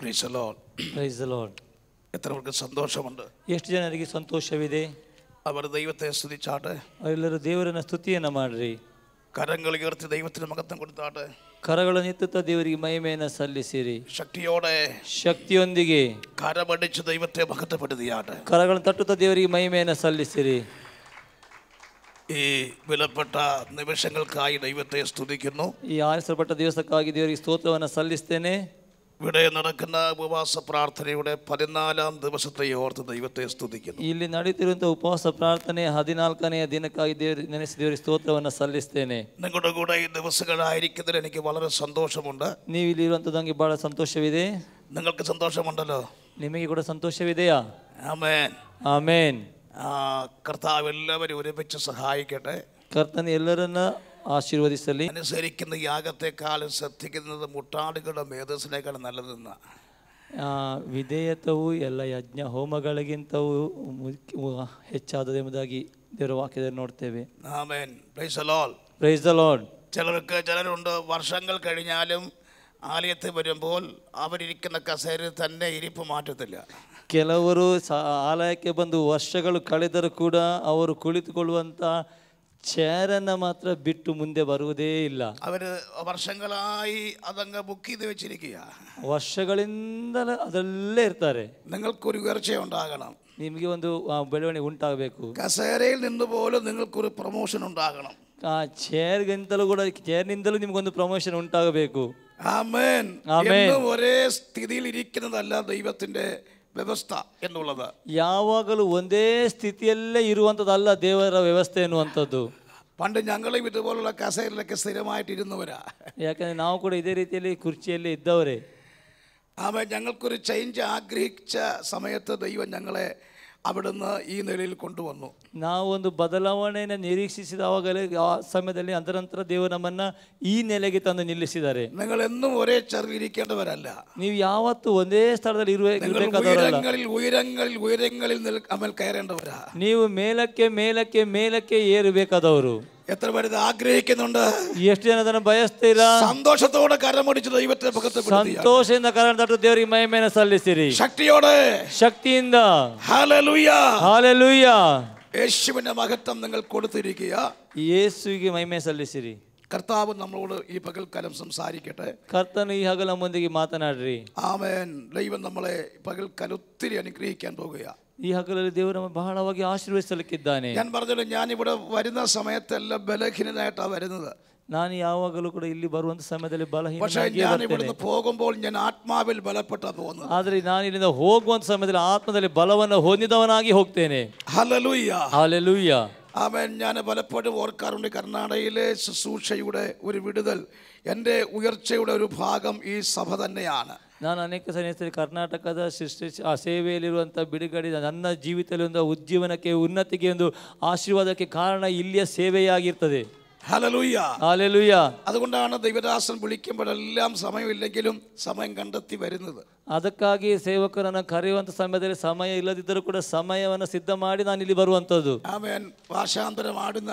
Praise the Lord. Praise the Lord. എത്രവർക്ക് സന്തോഷമുണ്ട്. ಎಷ್ಟು ಜನರಿಗೆ ಸಂತೋಷವಿದೆ? അവർ ദൈവത്തെ സ്തുതിച്ചാട്ടെ. ಅವರೆಲ್ಲರೂ ದೇವರನ್ನ ಸ್ತುತಿಯನ್ನ ಮಾಡ್ರಿ. കരങ്ങൾ ഉയർത്തി ദൈവത്തിന് മഹത്വം കൊടുത്താട്ടെ. ಕರಗಳನ್ನು ಎತ್ತುತ್ತಾ ದೇವರಿಗೆ ಮಹಿಮೆಯನ್ನು ಸಲ್ಲಿಸಿರಿ. ശക്തിയോടെ ಶಕ್ತಿಯೊಂದಿಗೆ കരമടിച്ച് ദൈവത്തെ മഹത്വപ്പെടുത്തിയാട്ടെ. ಕರಗಳನ್ನು ತಟ್ಟುತ್ತಾ ದೇವರಿಗೆ ಮಹಿಮೆಯನ್ನು ಸಲ್ಲಿಸಿರಿ. ഈ വിലപ്പെട്ട നിമിഷങ്ങൾക്കായി ദൈവത്തെ സ്തുതിക്കുന്നു. ಈ ಆರಿಸಲ್ಪಟ್ಟ ದಿವಸಕ್ಕಾಗಿ ದೇವರಿಗೆ ಸ್ತೋತ್ರವನ್ನು ಸಲ್ಲಿಸ್ತೇನೆ. ഇവിടെ നടക്കുന്ന ഉപവാസ പ്രാർത്ഥനയുടെ 14ാം ദിവസത്തെ ഓർത്ത് ദൈവത്തെ സ്തുതിക്കുന്നു. ಇಲ್ಲಿ ನಡೆಯುತ್ತಿರುವಂತಹ ಉಪವಾಸ ಪ್ರಾರ್ಥನೆ 14ನೇ ದಿನಕ್ಕಾಗಿ ನೆನೆಸಿ ದೇವರಿಗೆ ಸ್ತೋತ್ರವನ್ನು ಸಲ್ಲಿಸ್ತೇನೆ. നിങ്ങളുടെ കൂടെ ഈ ദിവസങ്ങളായിരിക്കുന്നതിൽ എനിക്ക് വളരെ സന്തോഷമുണ്ട്. ನೀವು ಇಲ್ಲಿ ಇರುವಂತದ್ದು ನನಗೆ ಬಹಳ ಸಂತೋಷವಿದೆ. നിങ്ങൾക്ക് സന്തോഷമുണ്ടല്ലോ? ನಿಮಗೆ ಕೂಡ ಸಂತೋಷವಿದೆಯಾ? ആമേൻ ಆಮೇನ್. കർത്താവ് എല്ലാവരും ഒരുമിച്ച് സഹായിക്കട്ടെ. ಕರ್ತನ ಎಲ್ಲರನ್ನ ಆಶೀರ್ವದಿಸಲಿ. അനുസരിക്കുന്ന യാഗത്തെക്കാളും ശ്രദ്ധിക്കുന്നത് മുട്ടാടുകളുടെ മേധസ്സിനേക്കാൾ നല്ലതെന്ന ವಿಧೇಯತವು ಎಲ್ಲ ಯಜ್ಞ ಹೋಮಗಳಿಗಿಂತವೂ ಹೆಚ್ಚಾದದೆಂಬುದಾಗಿ ದೇವರ ವಾಕ್ಯದಲ್ಲಿ ನೋಡ್ತೇವೆ. ആമേൻ. Praise the Lord. Praise the Lord. ചിലരുണ്ട് വർഷങ്ങൾ കഴിഞ്ഞാലും ആലയത്തിൽ വരുമ്പോൾ അവരിരിക്കുന്ന കസേരയിൽ തന്നെ ഇരിപ്പ് മാറ്റത്തില്ല. ಕೆಲವರು ಆಲಯಕ್ಕೆ ಬಂದು ವರ್ಷಗಳು ಕಳೆದರೂ ಕೂಡ ಅವರು ಕುಳಿತುಕೊಳ್ಳುವಂಥ ಚೇರನ್ನು ಮಾತ್ರ ಬಿಟ್ಟು ಮುಂದೆ ಬರುವುದೇ ಇಲ್ಲ. ಅವರು ವರ್ಷಗಳಾയി അതങ്ങ് ബുക്ക് ചെയ്ത് വെച്ചിരിക്കുക. ವರ್ಷಗಳಿಂದಲೇ ಅದರಲ್ಲೇ ಇರ್ತಾರೆ. നിങ്ങൾക്കൊരു ഉയർച്ച ഉണ്ടാകണം. ನಿಮಗೆ ಒಂದು ಬೆಳವಣಿಗೆ ಉಂಟಾಗಬೇಕು. കസേരയിൽ നിന്ന് പോലും നിങ്ങൾക്കൊരു പ്രൊമോഷൻ ഉണ്ടാകണം. ಆ ಚೇರ್ಗಿಂತಲೂ ಕೂಡ ಚೇರ್ನಿಂದಲೂ ನಿಮಗೊಂದು ಪ್ರಮೋಷನ್ ಉಂಟಾಗಬೇಕು. ആമേൻ. ആമേൻ. ഒരേ സ്ഥിതിയിൽ ഇരിക്കുന്നതല്ല ദൈവത്തിന്റെ ವ್ಯವಸ್ಥೆ ಎನ್ನುള്ളത്. ಯಾವಾಗಲೂ ಒಂದೇ ಸ್ಥಿತಿಯಲ್ಲೇ ಇರುವಂಥದ್ದಲ್ಲ ದೇವರ ವ್ಯವಸ್ಥೆ ಎನ್ನುವಂಥದ್ದು. പണ്ട് ഞങ്ങളും ഇതുപോലുള്ള കസേരയിലൊക്കെ സ്ഥിരമായിട്ടിരുന്നവരാ. ಯಾಕಂದರೆ ನಾವು ಕೂಡ ಇದೇ ರೀತಿಯಲ್ಲಿ ಕುರ್ಚಿಯಲ್ಲಿ ಇದ್ದವರೇ. ആമേൻ. ഞങ്ങൾക്കൊരു ചേഞ്ച് ആഗ്രഹിച്ച സമയത്ത് ദൈവം ഞങ്ങളെ അവിടുന്ന് ഈ നിലയിൽ കൊണ്ടുവന്നു. ನಾವು ಒಂದು ಬದಲಾವಣೆಯನ್ನು ನಿರೀಕ್ಷಿಸಿದವಾಗಲೇ ಆ ಸಮಯದಲ್ಲಿ ಅದರ ನಂತರ ದೇವರು ನಮ್ಮನ್ನ ಈ ನೆಲೆಗೆ ತಂದು ನಿಲ್ಲಿಸಿದ್ದಾರೆ. നിങ്ങൾ എന്നും ഒരേ ചെറിയ ഇരിക്കേണ്ടവരല്ല. ನೀವು ಯಾವತ್ತೂ ಒಂದೇ ಸ್ಥಳದಲ್ಲಿ ಇರಬೇಕಾದವರಲ್ಲ. ഉയരങ്ങളിൽ അമൽ കയറേണ്ടവരാ. ನೀವು ಮೇಲಕ್ಕೆ ಮೇಲಕ್ಕೆ ಮೇಲಕ್ಕೆ ಏರಬೇಕಾದವರು. എത്ര പേര് ആഗ്രഹിക്കുന്നുണ്ട്? ಎಷ್ಟು ಜನ ಅದನ್ನು ಬಯಸ್ತೀರಾ? സന്തോഷത്തോടെ കരമടിച്ച് ദൈവത്തെ മഹത്വപ്പെടുത്തി ಸಂತೋಷದಿಂದ ಕರಣ ತಟ್ಟು ದೇವರಿಗೆ ಮಹಿಮೆಯನ್ನು ಸಲ್ಲಿಸಿರಿ. ശക്തിയോടെ ಶಕ್ತಿಯಿಂದ ഹല്ലേലൂയ ಹಲ್ಲೆಲೂಯ. യേശുവിന്റെ മഹത്വം നിങ്ങൾ കൊടുത്തിരിക്കുക. ಯೇಸುವಿಗೆ ಮಹಿಮೆ ಸಲ್ಲಿಸಿರಿ. കർത്താവ് നമ്മളോട് ഈ പകൽക്കാലം സംസാരിക്കട്ടെ. ಕರ್ತನು ಈ ಹಗಲು ನಮ್ಮೊಂದಿಗೆ ಮಾತನಾಡ್ರಿ. ആമേൻ. ദൈവം നമ്മളെ പകൽക്കാലം ഒത്തിരി അനുഗ്രഹിക്കാൻ പോകുക. ಈ ಹಗಲಲ್ಲಿ ದೇವರು ನಮ್ಮ ಬಹಳವಾಗಿ ಆಶೀರ್ವದಿಸಲಿಕ್ಕಿದ್ದಾನೆ. ഞാൻ പറഞ്ഞല്ലോ, ഞാൻ ഇവിടെ വരുന്ന സമയത്തെല്ലാം ബലഹീനനായിട്ടാണ് വരുന്നത്. ನಾನು ಯಾವಾಗಲೂ ಕೂಡ ಇಲ್ಲಿ ಬರುವಂತ ಸಮಯದಲ್ಲಿ ബലഹീനനാಗಿ ഞാൻ പോകുമ്പോൾ ഞാൻ ആത്മാവിൽ ബലപ്പെട്ടാ പോകുന്നത്. ಆದರೆ ನಾನು ಇಲ್ಲಿಂದ ಹೋಗುವಂತ ಸಮಯದಲ್ಲಿ ಆತ್ಮದಲ್ಲಿ ಬಲವನ್ನು ಹೊಂದಿದವನಾಗಿ ಹೋಗ್ತೇನೆ. ഹല്ലേലൂയ. ഹല്ലേലൂയ. ആമേൻ. ഞാൻ പലപ്പോഴും ഓർക്കാറുണ്ട്, കർണാടകയിലെ ശുശ്രൂഷയുടെ ഒരു വിടുതൽ, എൻ്റെ ഉയർച്ചയുടെ ഒരു ഭാഗം ഈ സഭ തന്നെയാണ്. ನಾನು ಅನೇಕ ಸನ್ನಿಹಿತರು ಕರ್ನಾಟಕದ ಆ ಸೇವೆಯಲ್ಲಿರುವಂಥ ಬಿಡುಗಡೆ ನನ್ನ ಜೀವಿತದಲ್ಲಿ ಒಂದು ಉಜ್ಜೀವನಕ್ಕೆ ಉನ್ನತಿಗೆ ಒಂದು ಆಶೀರ್ವಾದಕ್ಕೆ ಕಾರಣ ಇಲ್ಲಿಯ ಸೇವೆಯಾಗಿರ್ತದೆ. ഹല്ലേലൂയ. ഹല്ലേലൂയ. അതുകൊണ്ടാണ് ദൈവദാസൻ വിളിക്കുമ്പോഴെല്ലാം സമയമില്ലെങ്കിലും സമയം കണ്ടെത്തി വരുന്നത്. ಅದಕ್ಕಾಗಿ ಸೇವಕರನ್ನು ಕರೆಯುವಂಥ ಸಮಯದಲ್ಲಿ ಸಮಯ ಇಲ್ಲದಿದ್ದರೂ ಕೂಡ ಸಮಯವನ್ನು ಸಿದ್ಧ ಮಾಡಿ ನಾನು ಇಲ್ಲಿ ಬರುವಂಥದ್ದು. ആമേൻ. ഭാഷാന്തരം ആടുന്ന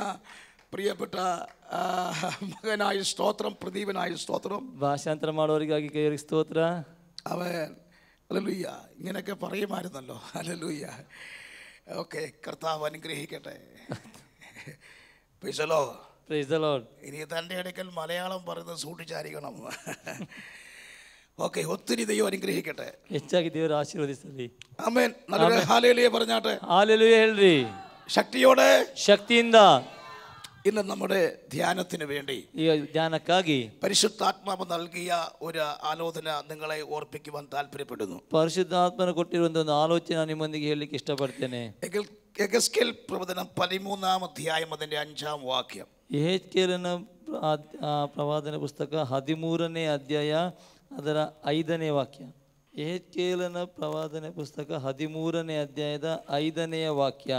പ്രിയപ്പെട്ട മകനായ സ്തോത്രം, പ്രദീപനായ സ്തോത്രം. ಭಾಷಾಂತರ ಮಾಡೋರಿಗಾಗಿ ಕೈಯರಿಗೆ ಸ್ತೋತ್ರ. ആമേൻ. ഹല്ലേലൂയ. ഇങ്ങനെയൊക്കെ പറയുമായിരുന്നല്ലോ. ഹല്ലേലൂയ. ഓക്കെ. കർത്താവ് അനുഗ്രഹിക്കട്ടെ. Price the Lord. Price the Lord. ഇനി തൻ്റെ അടുക്കൽ മലയാളം പറയുന്നത് സൂക്ഷിച്ചായിരിക്കണം. ഓക്കെ. ഒത്തിരി ദൈവം അനുഗ്രഹിക്കട്ടെ. ಹೆಚ್ಚಾಗಿ ದೇವರು ಆಶೀರ್ವದಿಸಲಿ. ആമേൻ. നല്ലൊരു ഹല്ലേലൂയ പറഞ്ഞാട്ടെ. ഹല്ലേലൂയ ಹೇಳ್ರಿ. ശക്തിയോടെ ಶಕ್ತಿಯಿಂದ ഇന്ന് നമ്മുടെ ധ്യാനത്തിന് വേണ്ടി ಈ ಧ್ಯಾನಕ್ಕಾಗಿ പരിശുദ്ധാത്മാവ് നൽകിയ ഒരു ആലോചന നിങ്ങളെ ഓർപ്പിക്കുവാൻ താല്പര്യപ്പെടുന്നു. ಪರಿಶುದ್ಧಾತ್ಮನ ಕೊಟ್ಟಿರುವಂತ ಒಂದು ಆಲೋಚನೆ ನಾನು ನಿಮ್ಮೊಂದಿಗೆ ಹೇಳಲಿಕ್ಕೆ ಇಷ್ಟಪಡ್ತೇನೆ. യെഹെസ്കേൽ പ്രവചനം 13ാം അധ്യായം അതിന്റെ 5ാം വാക്യം. ಯೆಹೆಜ್ಕೇಲನ ಪ್ರವಾದನ ಪುಸ್ತಕ 13ನೇ ಅಧ್ಯಾಯ ಅದರ 5ನೇ ವಾಕ್ಯ. ಯೆಹೆಜ್ಕೇಲನ ಪ್ರವಾದನ ಪುಸ್ತಕ 13ನೇ ಅಧ್ಯಾಯದ 5ನೇ ವಾಕ್ಯ.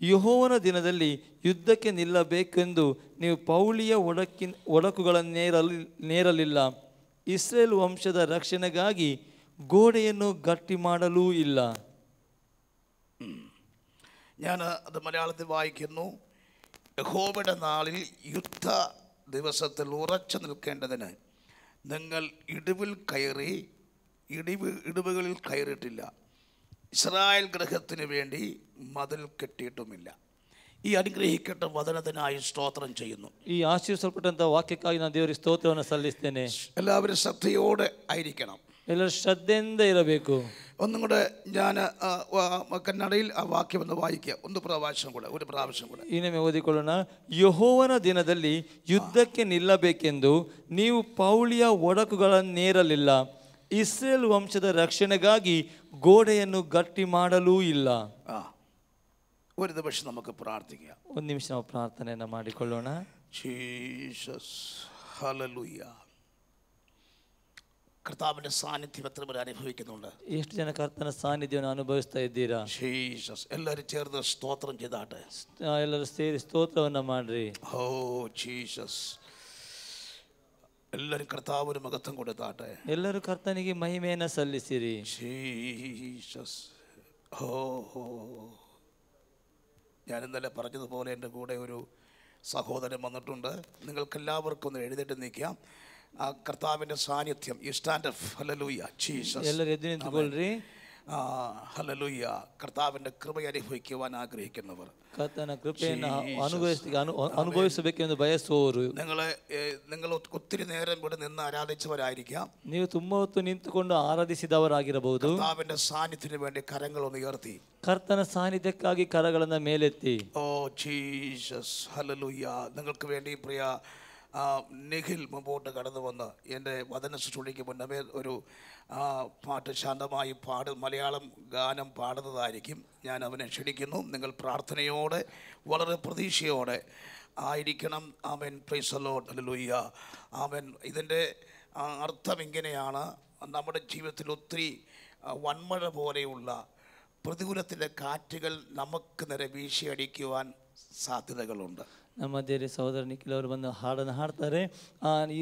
ಯೆಹೋವನ ದಿನದಲ್ಲಿ ಯುದ್ಧಕ್ಕೆ ನಿಲ್ಲಬೇಕೆಂದು ನೀವು ಪೌಳಿಯ ಒಡಕುಗಳನ್ನೇರಲಿಲ್ಲ. ಇಸ್ರೇಲ್ ವಂಶದ ರಕ್ಷಣೆಗಾಗಿ ಗೋಡೆಯನ್ನು ಗಟ್ಟಿ ಮಾಡಲೂ ಇಲ್ಲ. ഞാൻ അത് മലയാളത്തിൽ വായിക്കുന്നു. യഹോവയുടെ നാളിൽ യുദ്ധ ദിവസത്തിൽ ഉറച്ചു നിൽക്കേണ്ടതിന് നിങ്ങൾ ഇടിവിൽ കയറി ഇടിവുകളിൽ കയറിയിട്ടില്ല. ഇസ്രായേൽ ഗൃഹത്തിന് വേണ്ടി മതിൽ കെട്ടിയിട്ടുമില്ല. ഈ അനുഗ്രഹിക്കട്ട വചനത്തിനായി സ്തോത്രം ചെയ്യുന്നു. ಈ ಆಶೀರ್ವಸಲ್ಪಟ್ಟಂತ ವಾಕ್ಯಕ್ಕಾಗಿ ನಾನು ದೇವರಿಗೆ ಸ್ತೋತ್ರವನ್ನು ಸಲ್ಲಿಸ್ತೇನೆ. എല്ലാവരും ശ്രദ്ധയോടെ ആയിരിക്കണം. ಎಲ್ಲರೂ ಶ್ರದ್ಧೆಯಿಂದ ಇರಬೇಕು. ഒന്നും കൂടെ ഞാൻ കന്നഡയിൽ ആ വാക്യം ഒന്ന് വായിക്കുക. ഒരു പ്രാവശ്യം കൂടെ ಇನ್ನೊಮ್ಮೆ ಓದಿಕೊಳ್ಳೋಣ. ಯೆಹೋವನ ದಿನದಲ್ಲಿ ಯುದ್ಧಕ್ಕೆ ನಿಲ್ಲಬೇಕೆಂದು ನೀವು ಪೌಳಿಯ ಒಡಕುಗಳನ್ನೇರಲಿಲ್ಲ. ಇಸ್ರೇಲ್ ವಂಶದ ರಕ್ಷಣೆಗಾಗಿ ಗೋಡೆಯನ್ನು ಗಟ್ಟಿ ಮಾಡಲೂ ಇಲ್ಲ. ഒരു നിമിഷം നമുക്ക് പ്രാർത്ഥിക്കാം. ಒಂದು ನಿಮಿಷ ನಾವು ಪ್ರಾರ್ಥನೆಯನ್ನು ಮಾಡಿಕೊಳ್ಳೋಣ. Jesus hallelujah. ಕರ್ತಾವಿನ ಸಾನ್ನಿಧ್ಯ ಎത്ര പേർ അനുഭവിക്കുന്നുണ്ട്? ಎಷ್ಟು ಜನ ಕರ್ತನ ಸಾನ್ನಿಧ್ಯವನ್ನು ಅನುಭವಿಸ್ತಾ ಇದ್ದೀರಾ? ജീസസ്. ಎಲ್ಲರೂ ചേർന്ന് ಸ್ತೋತ್ರಂ ചെയ്താട്ടെ. ಎಲ್ಲರೂ ಸೇರಿ ಸ್ತೋತ್ರವನ್ನ ಮಾಡ್ರಿ. Oh Jesus. ಎಲ್ಲರೂ ಕರ್ತಾವಿನ ಮಹತ್ವ ಕೊಡುತ್ತಾಟೆ. ಎಲ್ಲರೂ ಕರ್ತನಿಗೆ ಮಹಿಮೆಯನ್ನು ಸಲ್ಲಿಸಿರಿ. ജീസസ്. ഓ ഞാൻ ഇന്നലെ പറഞ്ഞതുപോലെ എൻ്റെ കൂടെ ഒരു സഹോദരൻ വന്നിട്ടുണ്ട്. നിങ്ങൾക്കെല്ലാവർക്കും ഒന്ന് എഴുന്നേറ്റ് നിൽക്കാം. ആ കർത്താവിൻ്റെ സാന്നിധ്യം. You stand up. Hallelujah. Jesus. ಎಲ್ಲರೂ ಎದ್ದು ನಿಂತುಕೊಳ್ಳ್ರಿ. ഹല്ലേലൂയ. കർത്താവിൻ്റെ കൃപ അനുഭവിക്കുവാൻ ആഗ്രഹിക്കുന്നവർ, ಕರ್ತನ ಕೃಪೆಯನ್ನು ಅನುಭವಿಸಬೇಕೆಂದು ಬಯಸುವವರು, നിങ്ങൾ ഒത്തിരി നേരം ഇവിടെ നിന്ന് ആരാധിച്ചവരായിരിക്കാം. ನೀವು ತುಂಬ ಹೊತ್ತು ನಿಂತುಕೊಂಡು ಆರಾಧಿಸಿದವರಾಗಿರಬಹುದು. കർത്താവിൻ്റെ സാന്നിധ്യത്തിന് വേണ്ടി കരങ്ങളൊന്ന് ഉയർത്തി ಕರ್ತನ ಸಾನ್ನಿಧ್ಯಕ್ಕಾಗಿ ಕರಗಳನ್ನು ಮೇಲೆತ್ತಿ. Oh Jesus. ഹല്ലേലൂയ. നിങ്ങൾക്ക് വേണ്ടി പ്രിയ നിഖിൽ മുമ്പോട്ട് കടന്നു വന്ന് എൻ്റെ വചന ശുശ്രൂഷയ്ക്ക് മുന്നമേ ഒരു പാട്ട് ശാന്തമായി മലയാളം ഗാനം പാടുന്നതായിരിക്കും. ഞാൻ അവനെ ക്ഷണിക്കുന്നു. നിങ്ങൾ പ്രാർത്ഥനയോടെ വളരെ പ്രതീക്ഷയോടെ ആയിരിക്കണം. ആമേൻ. Praise the Lord. ഹല്ലേലൂയ. ആമേൻ. ഇതിൻ്റെ അർത്ഥം ഇങ്ങനെയാണ്. നമ്മുടെ ജീവിതത്തിൽ ഒത്തിരി വൻമഴ പോലെയുള്ള പ്രതികൂലത്തിൻ്റെ കാറ്റുകൾ നമുക്ക് നേരെ വീശിയടിക്കുവാൻ സാധ്യതകളുണ്ട്. ನಮ್ಮ ದೇರಿ ಸಹೋದರ ನಿಖಿಲ್ ಅವರು ಬಂದು ಹಾಡನ್ನು ಹಾಡ್ತಾರೆ.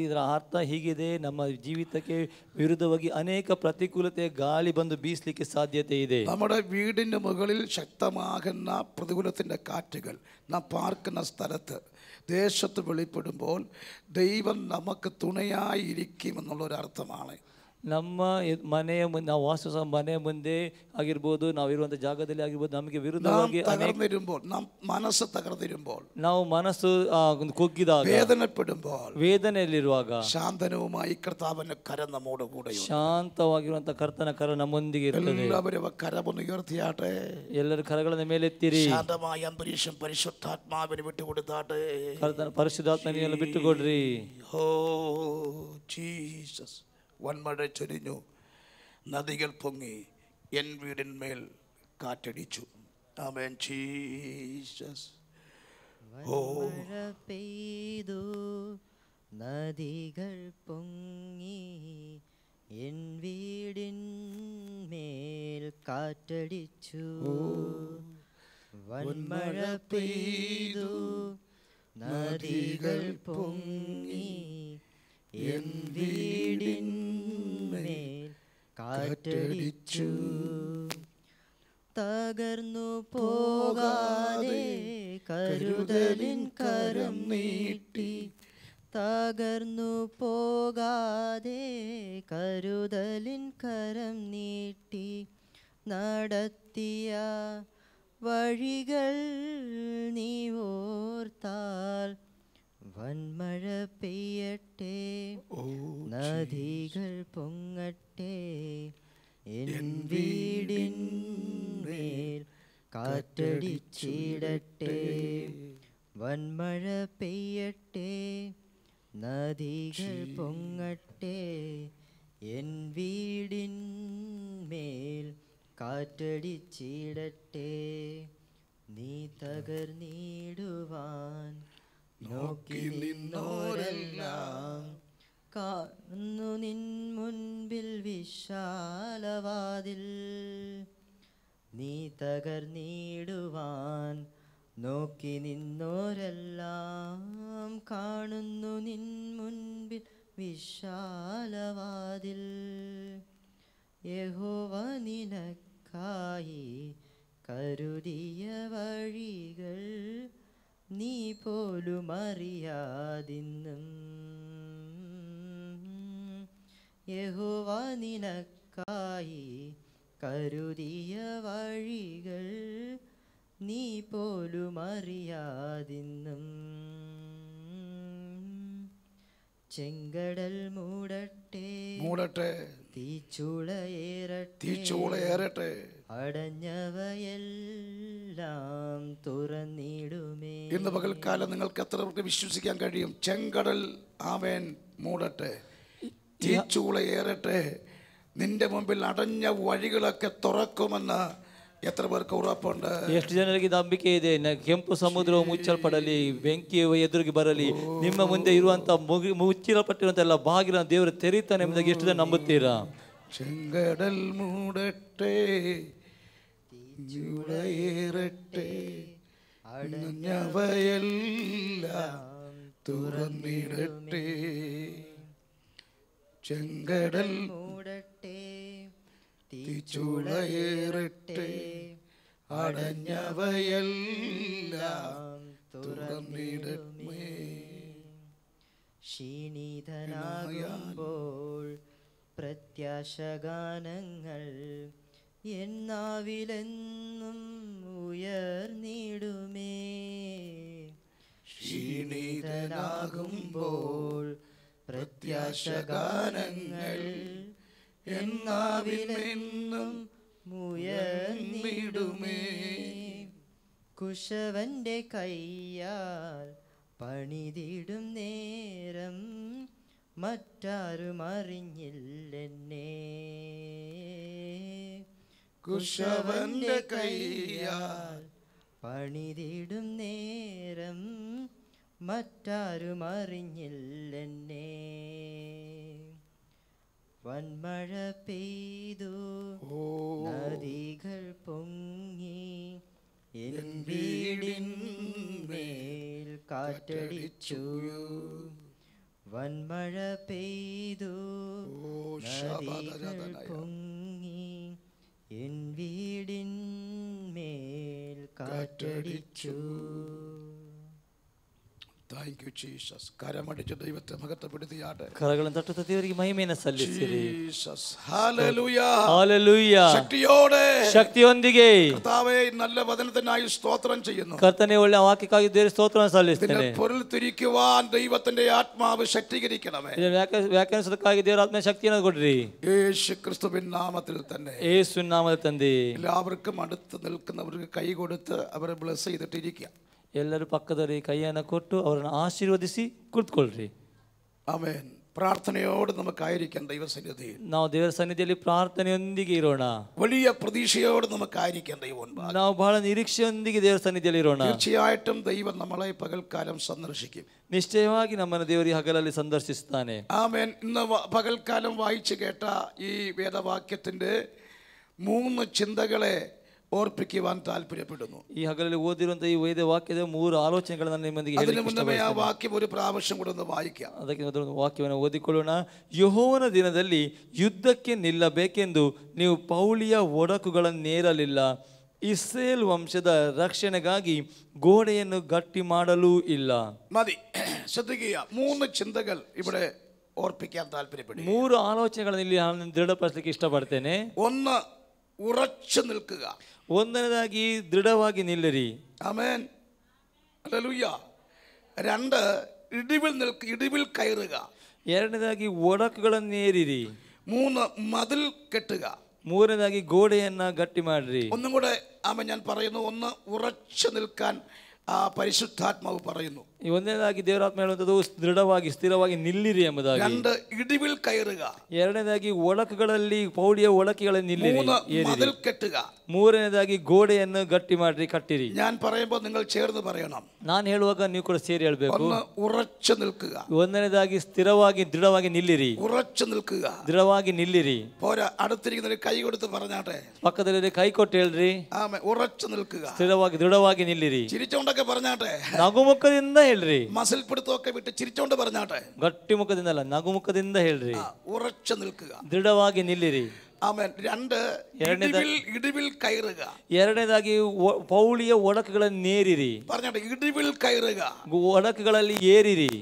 ಇದರ ಅರ್ಥ ಹೀಗಿದೆ: ನಮ್ಮ ಜೀವಿತಕ್ಕೆ ವಿರುದ್ಧವಾಗಿ ಅನೇಕ ಪ್ರತಿಕೂಲತೆ ಗಾಳಿ ಬಂದು ಬೀಸಲಿಕ್ಕೆ ಸಾಧ್ಯತೆ ಇದೆ. നമ്മുടെ വീടിൻ്റെ മുകളിൽ ശക്തമാകുന്ന പ്രതികൂലത്തിൻ്റെ കാറ്റുകൾ നാം പാർക്കുന്ന സ്ഥലത്ത് ദേശത്ത് വെളിപ്പെടുമ്പോൾ ദൈവം നമുക്ക് തുണയായിരിക്കുമെന്നുള്ളൊരർത്ഥമാണ്. ನಮ್ಮ ಮನೆಯ ಮುಂದೆ ನಾವು ವಾಸಿಸುವ ಮನೆಯ ಮುಂದೆ ಆಗಿರ್ಬೋದು, ನಾವಿರುವಂಥ ಜಾಗದಲ್ಲಿ ಆಗಿರ್ಬೋದು, ನಮಗೆ ವಿರುದ್ಧವಾಗಿ ಮನಸ್ಸು ತಗರ್ದಿರುമ്പോൾ, ನಾವು ಮನಸ್ಸು ಕುಗ್ಗಿದಾಗ, ವೇದನೆಯಲ್ಲಿರುವಾಗ ಶಾಂತನವುമായി ಕರ್ತಾವಿನ ಕರ നമ്മോട് കൂടെ ಶಾಂತವಾಗಿರುವಂಥ ಕರ್ತನ ಕರ ನಮ್ಮೊಂದಿಗೆ ಇರುತ್ತದೆ. ಎಲ್ಲರೂ ಕರವನ್ನು ಉಯರ್ತಿಯಾಟೆ. ಎಲ್ಲರೂ ಕರಗಳನ್ನು ಮೇಲೆತ್ತಿರಿ. ಶಾಂತമായ അന്തരീക്ഷം പരിശുദ്ധാത്മാവിന് വിട്ടുകൊടുത്താട്ടെ. ಕರ್ತನ ಪರಿಶುದ್ಧಾತ್ಮನಿಗೆಲ್ಲ ಬಿಟ್ಟುಕೊಡ್ರಿ. ಓ ജീസസ്. വൻമഴ ചൊരിഞ്ഞു, നദികൾ പൊങ്ങി, എൻ വീടിന്മേൽ കാറ്റടിച്ചു. ആമേൻ. ജീസസ്. വൻമഴ പെയ്തു, നദികൾ പൊങ്ങി, എൻ വീടിന്മേൽ കാറ്റടിച്ചു. വൻമഴ പെയ്തു, നദികൾ പൊങ്ങി, എൻ വീടിന്മേൽ കാറ്റടിച്ചു. തകർന്നു പോകാതെ കരുതലിൻ കരം നീട്ടി, തകർന്നു പോകാതെ കരുതലിൻ കരം നീട്ടി, നടത്തിയ വഴികൾ നീ ഓർത്താൽ വൻമഴ പെയ്യട്ടെ, നദികൾ പൊങ്ങട്ടെ, എൻ വീടിന്മേൽ കാറ്റടിച്ചിടട്ടെ. വൻമഴ പെയ്യട്ടെ, നദികൾ പൊങ്ങട്ടെ, എൻ വീടിന്മേൽ കാറ്റടിച്ചിടട്ടെ. നീ തകർന്നിടുവാൻ നോക്കി നിന്നോരെല്ലാം കാണുന്നു നിൻ മുൻപിൽ വിശാലവാതിൽ. നീ തകർന്നിടുവാൻ നോക്കി നിന്നോരെല്ലാം കാണുന്നു നിൻ മുൻപിൽ വിശാലവാതിൽ. യഹോവ നിനക്കായി കരുതിയ വഴികൾ നീ പോലും അറിയാതിന്നും. യഹോവ നിനക്കായി കരുതിയ വഴികൾ നീ പോലും അറിയാതിന്നും. ചെങ്കടൽ മൂടട്ടെ, തീച്ചൂളയേറട്ടെ, അടഞ്ഞവയെല്ലാം തുറന്നിടുമേ. ഇന്ന് പകൽക്കാലം നിങ്ങൾക്ക് എത്ര പേർക്ക് വിശ്വസിക്കാൻ കഴിയും? ചെങ്കടൽ ആമേൻ മൂടട്ടെ, തീച്ചൂളയേറട്ടെ, നിന്റെ മുമ്പിൽ അടഞ്ഞ വഴികളൊക്കെ തുറക്കുമെന്ന് ಎತ್ತರ ಬರ್ಕ ಉರಪುಂಡ. ಎಷ್ಟು ಜನರಿಗೆ ನಂಬಿಕೆ ಇದೆ ಕೆಂಪು ಸಮುದ್ರವು ಮುಚ್ಚಲ್ಪಡಲಿ, ಬೆಂಕಿಯು ಎದುರಿಗೆ ಬರಲಿ, ನಿಮ್ಮ ಮುಂದೆ ಇರುವಂತಹ ಮುಚ್ಚಲ್ಪಟ್ಟಿರುವಂತ ಎಲ್ಲ ಬಾಗಿಲ ದೇವರು ತೆರೀತಾನೆ ಎಂಬುದಾಗಿ ಎಷ್ಟು ಜನ ನಂಬುತ್ತೀರಾ? ചെങ്കടൽ മൂടട്ടെ, തീച്ചൂളയേറട്ടെ, അടഞ്ഞവയെല്ലാം തുറന്നിടട്ടെ. ചെങ്കടൽ മൂടട്ടെ, തീച്ചൂളയേറട്ടെ, അടഞ്ഞവയെല്ലാം തുറന്നിടട്ടെ. ക്ഷീണിതനാകുമ്പോൾ പ്രത്യാശഗാനങ്ങൾ എന്നാവിലെന്നും ഉയർന്നിടുമേ. ക്ഷീണിതനാകുമ്പോൾ പ്രത്യാശഗാനങ്ങൾ എന്നാവിലെന്നും ഉയർന്നിടുമേ. കുശവന്റെ കയ്യാൽ പണിതിടും നേരം മറ്റാരും അറിഞ്ഞില്ലെന്നെ. കുശവന്റെ കയ്യാൽ പണിതിടും നേരം മറ്റാരും അറിഞ്ഞില്ലെന്നെ. വൻമഴ പെയ്തു നദികൾ പൊങ്ങി എൻ വീടിന്മേൽ കാറ്റടിച്ചു. വൻമഴ പെയ്തു നദികൾ പൊങ്ങി എൻ വീടിന്മേൽ കാറ്റടിച്ചു. Thank you, Jesus. കരമടിച്ച് ദൈവത്തെ മഹത്വപ്പെടുത്തിയാട്ടെ. കരಗಳನ್ನು തട്ടുത്ത ದೇವರಿಗೆ ಮಹಿಮೆಯನ್ನು ಸಲ್ಲಿಸಿರಿ. Jesus. Hallelujah. Hallelujah. ശക്തിയോടെ, ಶಕ್ತಿಯೊಂದಿಗೆ കർത്താവേ നല്ല വചനത്തിനായി സ്തോത്രം ചെയ്യുന്നു. ಕರ್ತನೇ ಒಳ್ಳೆಯ ವಾಕ್ಯಕ್ಕಾಗಿ ದೇವರಿಗೆ ಸ್ತೋತ್ರವನ್ನು ಸಲ್ಲಿಸುತ್ತೇನೆ. പൊരുൾ തിരിക്കുവാൻ ദൈവത്തിന്റെ ആത്മാവ് ശക്തീകരിക്കണമേ. ವ್ಯಾಖ್ಯಾನಿಸೋದಕ್ಕಾಗಿ ದೇವರ ಆತ್ಮ ಶಕ್ತಿಯನ್ನು ಕೊಡ್ರಿ. യേശു ക്രിസ്തുവിൻ നാമത്തിൽ തന്നെ. ಯೇಸುವಿನ ನಾಮದಲ್ಲಿ ತಂದೆ. എല്ലാവർക്കും അടുത്ത് നിൽക്കുന്നവർക്ക് കൈ കൊടുത്ത് അവരെ ബ്ലസ് ചെയ്തിട്ടിരിക്കുക. ಎಲ್ಲರೂ ಪಕ್ಕದಲ್ಲಿ ಕೈಯನ್ನು ಕೊಟ್ಟು ಅವರನ್ನು ಆಶೀರ್ವದಿಸಿ ಕುಳಿತುಕೊಳ್ಳ್ರಿ. ആമേൻ. പ്രാർത്ഥനയോട് നമുക്കായിരിക്കാം ദൈവസന്നിധിയിൽ. ನಾವು ದೇವರ ಸನ್ನಿಧಿಯಲ್ಲಿ ಪ್ರಾರ್ಥನೆಯೊಂದಿಗೆ ಇರೋಣ. വലിയ പ്രതീക്ഷയോട് നമുക്കായിരിക്കാം ദൈവം. ನಾವು ಬಹಳ ನಿರೀಕ್ಷೆಯೊಂದಿಗೆ ದೇವರ ಸನ್ನಿಧಿಯಲ್ಲಿ ಇರೋಣ. തീർച്ചയായിട്ടും ദൈവം നമ്മളെ പകൽക്കാലം സന്ദർശിക്കും. ನಿಶ್ಚಯವಾಗಿ ನಮ್ಮನ್ನು ದೇವರು ಹಗಲಲ್ಲಿ ಸಂದರ್ಶಿಸುತ್ತಾನೆ. ആമേൻ. ഇന്ന് പകൽക്കാലം വായിച്ചു കേട്ട ഈ വേദവാക്യത്തിന്റെ 3 ചിന്തകളെ ഓർപ്പിക്കുവാൻ താല്പര്യപ്പെടുന്നു. ಈ ಹಗಲಲ್ಲಿ ಓದಿರುವಂತಹ ಈ ವೇದ ವಾಕ್ಯದ 3 ಆಲೋಚನೆಗಳನ್ನು ನಿಮ್ಮೊಂದಿಗೆ അതിനു മുന്നേ ആ വാക്യം ഒരു പ്രാവശ്യം കൂടെ ഒന്ന് വായിക്കാം. ಅದಕ್ಕೆ ಮೊದಲು ವಾಕ್ಯವನ್ನು ಓದಿಕೊಳ್ಳೋಣ. ಯೆಹೋವನ ದಿನದಲ್ಲಿ ಯುದ್ಧಕ್ಕೆ ನಿಲ್ಲಬೇಕೆಂದು ನೀವು ಪೌಳಿಯ ಒಡಕುಗಳನ್ನೇರಲಿಲ್ಲ. ಇಸ್ರೇಲ್ ವಂಶದ ರಕ್ಷಣೆಗಾಗಿ ಗೋಡೆಯನ್ನು ಗಟ್ಟಿ ಮಾಡಲೂ ಇಲ್ಲ. മതി. ശ്രദ്ധിക്കുക. 3 ചിന്തകൾ ഇവിടെ ഓർപ്പിക്കാൻ താല്പര്യപ്പെടുന്നു. 3 ಆಲೋಚನೆಗಳನ್ನು ಇಲ್ಲಿ ನಾನು ದೃಢಪಡಿಸಲಿಕ್ಕೆ ಇಷ್ಟಪಡ್ತೇನೆ. ഒന്ന്, ഉറച്ചു നിൽക്കുക. ಒಂದನೇದಾಗಿ ದೃಢವಾಗಿ ನಿಲ್ಲಿರಿ. ആമേൻ. ഹല്ലേലൂയ. 2, ഇടിവിൽ കയറുക. ಎರಡನೇದಾಗಿ ಒಡಕುಗಳನ್ನೇರಿರಿ. 3, മതിൽ കെട്ടുക. ಮೂರನೇದಾಗಿ ಗೋಡೆಯನ್ನ ಗಟ್ಟಿ ಮಾಡ್ರಿ. ഒന്നും കൂടെ ആമേൻ ഞാൻ പറയുന്നു. 1, ഉറച്ചു നിൽക്കാൻ പരിശുദ്ധാത്മാവ് പറയുന്നു. ಈ ಒಂದನೇದಾಗಿ ದೇವರಾತ್ಮ ಹೇಳುವಂಥದ್ದು ದೃಢವಾಗಿ ಸ್ಥಿರವಾಗಿ ನಿಲ್ಲಿರಿ ಎಂಬುದಾಗಿ. 2, ഇടിവിൽ കയറുക. ಎರಡನೇದಾಗಿ ಒಳಕುಗಳಲ್ಲಿ ಪೌಳಿಯ ಒಳಕೆಗಳನ್ನು ನಿಲ್ಲಿರಿ. 3, മതിൽ കെട്ടുക. ಮೂರನೇದಾಗಿ ಗೋಡೆಯನ್ನು ಗಟ್ಟಿ ಮಾಡ್ರಿ, ಕಟ್ಟಿರಿ. ഞാൻ പറയുമ്പോൾ നിങ്ങൾ ചേർന്ന് പറയണം. ನಾನು ಹೇಳುವಾಗ ನೀವು ಕೂಡ ಸೇರಿ ಹೇಳ್ಬೇಕು. 1, ഉറച്ചു നിൽക്കുക. ಒಂದನೇದಾಗಿ ಸ್ಥಿರವಾಗಿ ದೃಢವಾಗಿ ನಿಲ್ಲಿರಿ. ഉറച്ചു നിൽക്കുക. ದೃಢವಾಗಿ ನಿಲ್ಲಿರಿ. പോരാ, അടുത്തിരിക്കുന്നവര് കൈ കൊടുത്ത് പറഞ്ഞാട്ടെ. ಪಕ್ಕದಲ್ಲಿ ಕೈ ಕೊಟ್ಟು ಹೇಳ್ರಿ. ആമേൻ. ഉറച്ചു നിൽക്കുക. ಸ್ಥಿರವಾಗಿ ದೃಢವಾಗಿ ನಿಲ್ಲಿರಿ. ചിരിച്ചോണ്ടൊക്കെ പറഞ്ഞാട്ടെ. ನಗುಮುಖದಿಂದ ಹೇಳ್ರಿ. മസിൽ പിടുത്തമൊക്കെ വിട്ട് ചിരിച്ചോണ്ട് പറഞ്ഞാട്ടെ. ಗಟ್ಟಿ ಮುಖದಿಂದ ಅಲ್ಲ, ನಗುಮುಖದಿಂದ ಹೇಳ್ರಿ. ഉറച്ചു നിൽക്കുക. ದೃಢವಾಗಿ ನಿಲ್ಲಿರಿ. ആമേൻ. 2, ഇടിവിൽ കയറുക. ಎರಡನೇದಾಗಿ ಪೌಳಿಯ ಒಡಕುಗಳನ್ನು ನೇರಿರಿ. പറഞ്ഞാട്ടെ. ഇടിവിൽ കയറുക. ಒಡಕುಗಳಲ್ಲಿ ಏರಿರಿ.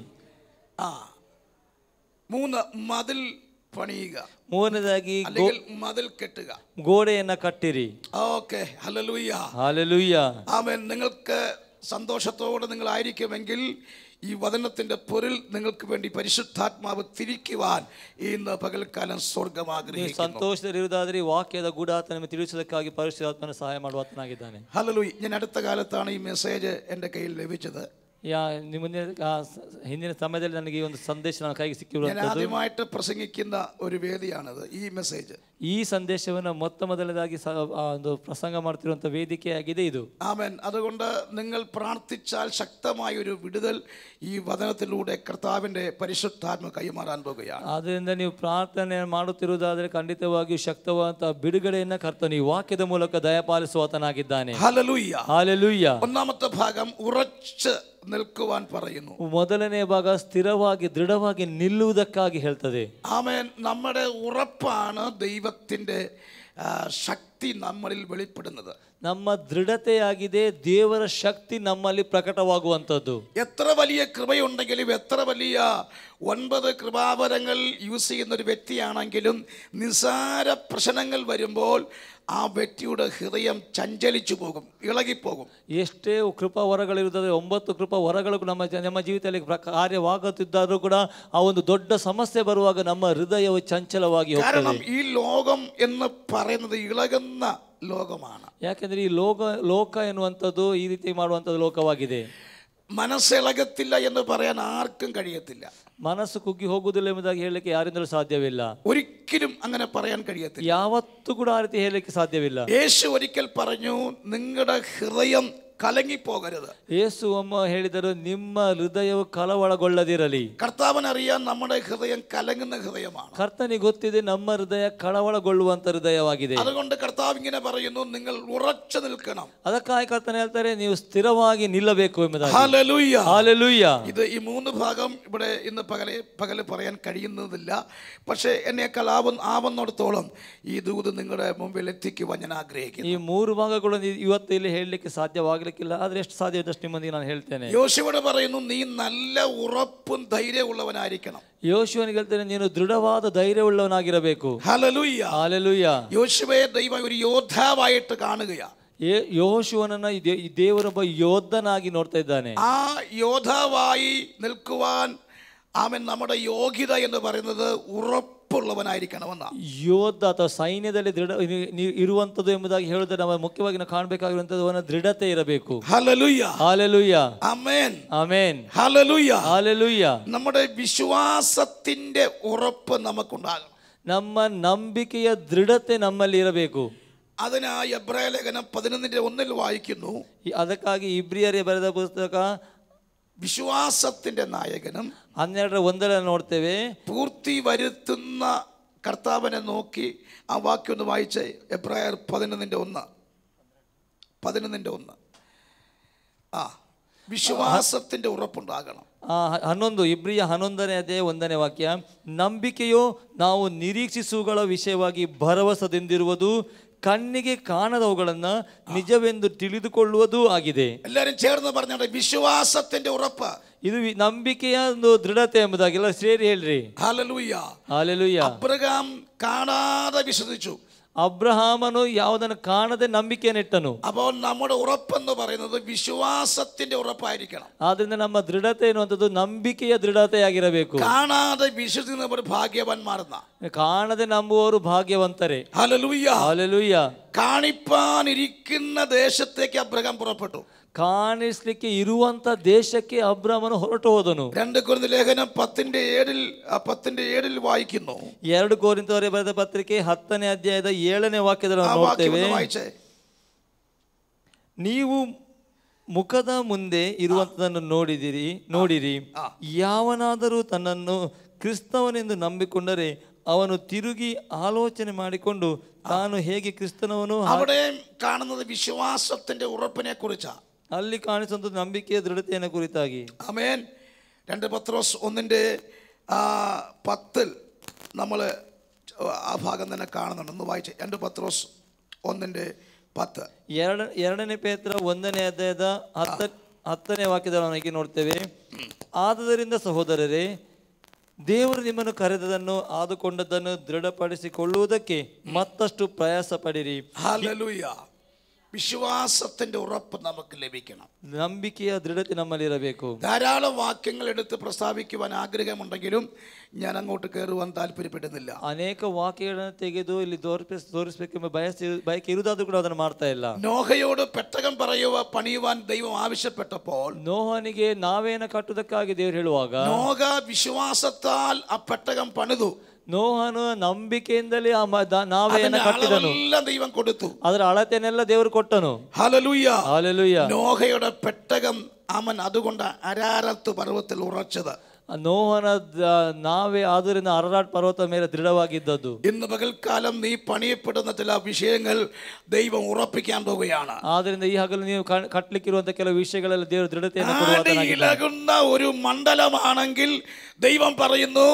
3, മതിൽ പണിയുക. ಮೂರನೇದಾಗಿ അല്ലെങ്കിൽ മതിൽ കെട്ടുക. ಗೋಡೆಯನ್ನ ಕಟ್ಟಿರಿ. ഓക്കെ, ഹല്ലേലൂയ. ഹല്ലേലൂയ. ആമേൻ. നിങ്ങൾക്ക് സന്തോഷത്തോടെ നിങ്ങളായിരിക്കുമെങ്കിൽ ഈ വചനത്തിന്റെ പൊരുൾ നിങ്ങൾക്ക് വേണ്ടി പരിശുദ്ധാത്മാവ് തിരിക്കുവാൻ ഇന്ന് പകൽക്കാലം സ്വർഗ്ഗം ആഗ്രഹിക്കുന്നു. ಸಂತೋಷದಲ್ಲಿರುವುದಾದರೆ ವಾಕ್ಯದ ಗೂಢಾರ್ಥ ನಿಮಗೆ ತಿಳಿಸುವುದಕ್ಕಾಗಿ ಪರಿಶುದ್ಧಾತ್ಮನ ಸಹಾಯ ಮಾಡುವಾತನಾಗಿದ್ದಾನೆ. ഹല്ലേലൂയ. ഞാൻ അടുത്ത കാലത്താണ് ഈ മെസ്സേജ് എൻ്റെ കയ്യിൽ ലഭിച്ചത്. ಹಿಂದಿನ ಸಮಯದಲ್ಲಿ ನನಗೆ ಈ ಒಂದು ಸಂದೇಶ ನನ್ನ ಕೈಗೆ ഞാൻ ಸಿಕ್ಕಿರುವಂತದ್ದು. ആദ്യമായിട്ട് പ്രസംഗിക്കുന്ന ഒരു വേദിയാണത്, ഈ മെസ്സേജ്. ಈ ಸಂದೇಶವನ್ನು ಮೊದಲನೇದಾಗಿ ಒಂದು ಪ್ರಸಂಗ ಮಾಡ್ತಿರುವಂತ ವೇದಿಕೆಯಾಗಿದೆ ಇದು. ആമേൻ. അതുകൊണ്ട് നിങ്ങൾ പ്രാർത്ഥിച്ചാൽ ശക്തമായ ഒരു വിടുതൽ ഈ വചനത്തിലൂടെ കർത്താവിന്റെ പരിശുദ്ധാത്മ കൈമാറാൻ പോകുകയാണ്. ಆದ್ದರಿಂದ ನೀವು ಪ್ರಾರ್ಥನೆ ಮಾಡುತ್ತಿರುವುದಾದರೆ ಖಂಡಿತವಾಗಿಯೂ ಶಕ್ತವಾದ ಬಿಡುಗಡೆಯನ್ನ ಕರ್ತನು ಈ ವಾಕ್ಯದ ಮೂಲಕ ದಯಪಾಲಿಸುವಾತನಾಗಿದ್ದಾನೆ. ഹല്ലേലൂയ. ಹಲ್ಲೆಲೂಯ. ഒന്നാമത്തെ ഭാഗം ഉറച്ച് നിൽക്കുവാൻ പറയുന്നു. ಮೊದಲನೇ ಭಾಗ ಸ್ಥಿರವಾಗಿ ದೃಢವಾಗಿ ನಿಲ್ಲುವುದಕ್ಕಾಗಿ ಹೇಳ್ತದೆ. ആമേൻ. നമ്മുടെ ഉറപ്പാണ് ദൈവത്തിന്റെ ശക്തി നമ്മളിൽ വെളിപ്പെടുന്നത്. ನಮ್ಮ ദൃഢತೆಯಾಗಿದೆ ದೇವರ ಶಕ್ತಿ ನಮ್ಮಲ್ಲಿ ಪ್ರಕಟವಾಗುವಂಥದ್ದು. എത്ര വലിയ കൃപയുണ്ടെങ്കിലും, എത്ര വലിയ 9 കൃപാവരങ്ങൾ യൂസ് ചെയ്യുന്ന ഒരു വ്യക്തിയാണെങ്കിലും, നിസാര പ്രശ്നങ്ങൾ വരുമ്പോൾ ആ വ്യക്തിയുടെ ഹൃദയം ചഞ്ചലിച്ചു പോകും, ഇളകിപ്പോകും. ಎಷ್ಟೇ ಕೃಪಾ ವರಗಳಿರುತ್ತದೆ, 9 ಕೃಪಾ ವರಗಳು ನಮ್ಮ ಜೀವಿತದಲ್ಲಿ ಕಾರ್ಯವಾಗುತ್ತಿದ್ದರೂ ಕೂಡ ಆ ಒಂದು ದೊಡ್ಡ ಸಮಸ್ಯೆ ಬರುವಾಗ ನಮ್ಮ ಹೃದಯವು ಚಂಚಲವಾಗಿ ಹೋಗ್ತದೆ. കാരണം ഈ ലോകം എന്ന് പറയുന്നത് ഇളകുന്ന ലോകമാണ്. ಯಾಕೆಂದ್ರೆ ಈ ಲೋಕ ಎನ್ನುವಂಥದ್ದು ಈ ರೀತಿ ಮಾಡುವಂಥದ್ದು ಲೋಕವಾಗಿದೆ. മനസ്സിളകത്തില്ല എന്ന് പറയാൻ ആർക്കും കഴിയത്തില്ല. ಮನಸ್ಸು ಕುಗ್ಗಿ ಹೋಗುವುದಿಲ್ಲ ಎಂಬುದಾಗಿ ಹೇಳಲಿಕ್ಕೆ ಯಾರಿಂದಲೂ ಸಾಧ್ಯವಿಲ್ಲ. ഒരിക്കലും അങ്ങനെ പറയാൻ കഴിയത്തില്ല. ಯಾವತ್ತೂ ಕೂಡ ಆ ರೀತಿ ಹೇಳಲಿಕ್ಕೆ ಸಾಧ್ಯವಿಲ್ಲ. യേശു ഒരിക്കൽ പറഞ്ഞു, നിങ്ങളുടെ ഹൃദയം കലങ്ങിപ്പോകരുത്. ಯೇಸು ಒಮ್ಮ ಹೇಳಿದರು, ನಿಮ್ಮ ಹೃದಯವು ಕಳವಳಗೊಳ್ಳದಿರಲಿ. കർത്താവിനറിയാൻ നമ്മുടെ ഹൃദയം കലങ്ങുന്ന ഹൃദയമാണ്. ಕರ್ತನಿಗೆ ಗೊತ್ತಿದೆ ನಮ್ಮ ಹೃದಯ ಕಳವಳಗೊಳ್ಳುವಂತ ಹೃದಯವಾಗಿದೆ. അതുകൊണ്ട് കർത്താവ് ഇങ്ങനെ പറയുന്നു, നിങ്ങൾ ഉറച്ചു നിൽക്കണം. ಅದಕ್ಕಾಗಿ ಕರ್ತನ ಹೇಳ್ತಾರೆ, ನೀವು ಸ್ಥಿರವಾಗಿ ನಿಲ್ಲಬೇಕು ಎಂಬುದಾಗಿ. ഹല്ലേലൂയ. ഹല്ലേലൂയ. ഇത് ഈ 3 ഭാഗം ഇവിടെ ഇന്ന് പകല് പറയാൻ കഴിയുന്നതില്ല. പക്ഷേ എന്നെക്കാൾ ആവുന്നിടത്തോളം ഈ ദൂത് നിങ്ങളുടെ മുമ്പിൽ എത്തിക്കുവാൻ ഞാൻ ആഗ്രഹിക്കുന്നു. ಈ 3 ಭಾಗಗಳನ್ನು ಇವತ್ತು ಇಲ್ಲಿ ಹೇಳಲಿಕ್ಕೆ ಸಾಧ್ಯವಾಗಲಿಕ್ಕಿಲ್ಲ, ಆದ್ರೆ ಎಷ್ಟು ಸಾಧ್ಯ ಇದ್ದಷ್ಟು ನಿಮ್ಮೊಂದಿಗೆ ನಾನು ಹೇಳ್ತೇನೆ. യോശുവോട് പറയുന്നു, നീ നല്ല ഉറപ്പും ധൈര്യമുള്ളവനായിരിക്കണം. ಯೋಶುವನಿಗೆ ಹೇಳ್ತೇನೆ, ನೀನು ದೃಢವಾದ ಧೈರ್ಯವುಳ್ಳವನಾಗಿರಬೇಕು. ഹല്ലേലൂയ. ಹಲ್ಲೆಲೂಯ. യോശുവയെ ദൈവം ഒരു യോദ്ധാവായിട്ട് കാണുകയാണ്. ಯೋಶುವನನ್ನ ದೇವರೊಬ್ಬ ಯೋಧನಾಗಿ ನೋಡ್ತಾ ಇದ್ದಾನೆ. ആ യോദ്ധാവായി നിൽക്കുവാൻ അവൻ നമ്മുടെ യോഗ്യത എന്ന് പറയുന്നത് ഉറപ്പുള്ളവനായിരിക്കണമെന്നാണ്. ಯೋಧ ಅಥವಾ ಸೈನ್ಯದಲ್ಲಿ ದೃಢ ಇರುವಂತದ್ದು ಎಂಬುದಾಗಿ ಹೇಳಿದ್ರೆ ನಾವು ಮುಖ್ಯವಾಗಿ ನಾವು ಕಾಣಬೇಕಾಗಿರುವಂತದ್ದು ಅವನ ದೃಢತೆ ಇರಬೇಕು. ഹല്ലേലൂയ. ഹല്ലേലൂയ. ആമേൻ. ആമേൻ. ഹല്ലേലൂയ. ഹല്ലേലൂയ. നമ്മുടെ വിശ്വാസത്തിന്റെ ഉറപ്പ് നമുക്കുണ്ടാകണം. ನಮ್ಮ ನಂಬಿಕೆಯ ದೃಢತೆ ನಮ್ಮಲ್ಲಿ ಇರಬೇಕು. അതിനായി എബ്രായ ലേഖനം 11:1 വായിക്കുന്നു, ಅದಕ್ಕಾಗಿ ಇಬ್ರಿಯರಿಗೆ ಬರೆದ ಪುಸ್ತಕ വിശ്വാസത്തിന്റെ നായകനും 12:1 ನೋಡ್ತೇವೆ, പൂർത്തി വരുത്തുന്ന കർത്താവിനെ നോക്കി. ആ വാക്യം ഒന്ന് വായിച്ചേ. എബ്രായർ 11:1. വിശ്വാസത്തിന്റെ ഉറപ്പുണ്ടാകണം. 11 ಇಬ್ರಿಯ 11ನೇ ಅಧ್ಯಾಯ 1ನೇ ವಾಕ್ಯ. ನಂಬಿಕೆಯು ನಾವು ನಿರೀಕ್ಷಿಸುವುಗಳ ವಿಷಯವಾಗಿ ಭರವಸೆದಿಂದಿರುವುದು, ಕಣ್ಣಿಗೆ ಕಾಣದವುಗಳನ್ನ ನಿಜವೆಂದು ತಿಳಿದುಕೊಳ್ಳುವುದೂ ಆಗಿದೆ. എല്ലാരും ചേർന്ന് പറഞ്ഞാൽ വിശ്വാസത്തിന്റെ ഉറപ്പ്. ಇದು ನಂಬಿಕೆಯ ಒಂದು ದೃಢತೆ ಎಂಬುದಾಗಿ ಎಲ್ಲ ಸೇರಿ ಹೇಳ್ರಿ. ഹല്ലേലൂയ. ಹಲ್ಲೆಲೂಯ. അബ്രഹാം കാണാതെ വിശ്വസിച്ചു. ಅಬ್ರಹಾಮನು ಯಾವುದನ್ನು ಕಾಣದೆ ನಂಬಿಕೆಯನ್ನಿಟ್ಟನು. അപ്പോൾ നമ്മുടെ ഉറപ്പെന്ന് പറയുന്നത് വിശ്വാസത്തിന്റെ ഉറപ്പായിരിക്കണം. ಆದ್ರಿಂದ ನಮ್ಮ ದೃಢತೆ ಎನ್ನುವಂಥದ್ದು ನಂಬಿಕೆಯ ದೃಢತೆಯಾಗಿರಬೇಕು. കാണാതെ വിശ്വസിക്കുന്നവർ ഭാഗ്യവാന്മാരെന്ന. ಕಾಣದೆ ನಂಬುವವರು ಭಾಗ್ಯವಂತರೇ. ഹല്ലേലൂയ. ಹಲ್ಲೆಲೂಯ. കാണിപ്പാനിരിക്കുന്ന ദേശത്തേക്ക് അബ്രഹാം പുറപ്പെട്ടു. ಕಾಣಿಸ್ಲಿಕ್ಕೆ ಇರುವಂತ ದೇಶಕ್ಕೆ ಅಬ್ರಹಾಮನು ಹೊರಟು ಹೋದನು. 2 കൊരിന്ത്യർ ലേഖനം 10:7 വായിക്കുന്നു. 2 ಕೊರಿಂಥದವರಿಗೆ ಬರೆದ ಪತ್ರಿಕೆ 10ನೇ ಅಧ್ಯಾಯದ 7ನೇ ವಾಕ್ಯದಲ್ಲಿ ನಾವು ನೋಡ್ತೇವೆ, ನೀವು ಮುಖದ ಮುಂದೆ ಇರುವಂತದನ್ನು ನೋಡಿರಿ. ಯಾವನಾದರೂ ತನ್ನನ್ನು ಕ್ರಿಸ್ತವನೆಂದು ನಂಬಿಕೊಂಡರೆ ಅವನು ತಿರುಗಿ ಆಲೋಚನೆ ಮಾಡಿಕೊಂಡು ತಾನು ಹೇಗೆ ಕ್ರಿಸ್ತನವನು. അവിടെ കാണുന്നത് വിശ്വാസത്തിന്റെ ഉറപ്പിനെ കുറിച്ചാണ്. ಅಲ್ಲಿ ಕಾಣಿಸುವಂಥದ್ದು ನಂಬಿಕೆಯ ದೃಢತೆಯನ್ನು ಕುರಿತಾಗಿ. ആമേൻ. 2 പത്രോസ് 1:10 നമ്മൾ ആ ഭാഗം തന്നെ കാണുന്നുണ്ട്. ഒന്ന് വായിച്ചേ. 2 പത്രോസ് 1:10. 2ನೇ ಪೇತ್ರ 1ನೇ ಅಧ್ಯಾಯದ 10ನೇ ವಾಕ್ಯದಲ್ಲಿ ನೋಡ್ತೇವೆ, ಆದುದರಿಂದ ಸಹೋದರರೇ, ದೇವರು ನಿಮ್ಮನ್ನು ಕರೆದದನ್ನು ಆದುಕೊಂಡದ್ದನ್ನು ದೃಢಪಡಿಸಿಕೊಳ್ಳುವುದಕ್ಕೆ ಮತ್ತಷ್ಟು ಪ್ರಯಾಸ ಪಡಿರಿ. ഹല്ലേലൂയ. വിശ്വാസത്തിന്റെ ഉറപ്പ് നമുക്ക് ലഭിക്കണം. ನಂಬಿಕೆಯ ದೃಢತೆ ನಮ್ಮಲ್ಲಿರಬೇಕು. ധാരാളം വാക്യങ്ങൾ എടുത്ത് പ്രസ്താവിക്കുവാൻ ആഗ്രഹമുണ്ടെങ്കിലും ഞാൻ അങ്ങോട്ട് കയറുവാൻ താല്പര്യപ്പെടുന്നില്ല. ಅನೇಕ ವಾಕ್ಯಗಳನ್ನು ತೆಗೆದು ಇಲ್ಲಿ ತೋರಿಸಬೇಕೆಂಬ ಬಯಕೆ ಇರುವುದಾದ್ರೂ ಕೂಡ ಅದನ್ನು ಮಾಡ್ತಾ ಇಲ್ಲ. നോഹയോട് പെട്ടകം പണിയുവാൻ ദൈവം ആവശ്യപ്പെട്ടപ്പോൾ ನೋಹನಿಗೆ ನಾವೇನ ಕಟ್ಟುವುದಕ್ಕಾಗಿ ದೇವರು ಹೇಳುವಾಗ നോഹ വിശ്വാസത്താൽ ആ പെട്ടകം പണിതു. ನೋಹನು ನಂಬಿಕೆಯಿಂದಲೇ ನಾವೆಯನ್ನು ಕಟ್ಟಿದನು. ദൈവം കൊടുത്തു. ಅದರ ಅಳತೆನೆಲ್ಲ ದೇವರು ಕೊಟ್ಟನು. ഹല്ലേലൂയ. ഹല്ലേലൂയ. നോഹയുടെ പെട്ടകം അവൻ അതുകൊണ്ട് അരാരത്ത് പർവ്വതത്തിൽ ഉറച്ചത്. ನೋಹನ ನಾವೇ ಆದ್ದರಿಂದ ಅರರಾಟ್ ಪರ್ವತ ಮೇಲೆ ದೃಢವಾಗಿದ್ದದ್ದು. ഇന്ന് പകൽക്കാലം നീ പണിയപ്പെടുന്ന ചില വിഷയങ്ങൾ ദൈവം ഉറപ്പിക്കാൻ പോവുകയാണ്. ಆದ್ದರಿಂದ ಈ ಹಗಲು ನೀವು ಕಟ್ಟಲಿಕ್ಕಿರುವಂತ ಕೆಲವು ವಿಷಯಗಳಲ್ಲಿ ದೇವರು ದೃಢತೆಯನ್ನು ಕೊಡುವಾತನಾಗಿದ್ದಾನೆ. ഒരു മണ്ഡലമാണെങ്കിൽ ദൈവം പറയുന്നു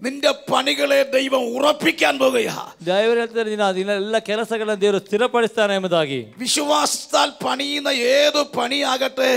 നിന്റെ പണികളെ ദൈവം ഉറപ്പിക്കാൻ പോകുകയാ. ದೇವರು ಹೇಳ್ತಾರೆ ನೀನು ಎಲ್ಲ ಕೆಲಸಗಳನ್ನು ದೇವರು ಸ್ಥಿರಪಡಿಸ್ತಾನೆ ಎಂಬುದಾಗಿ. വിശ്വാസത്താൽ പണിയുന്ന ഏത് പണിയാകട്ടെ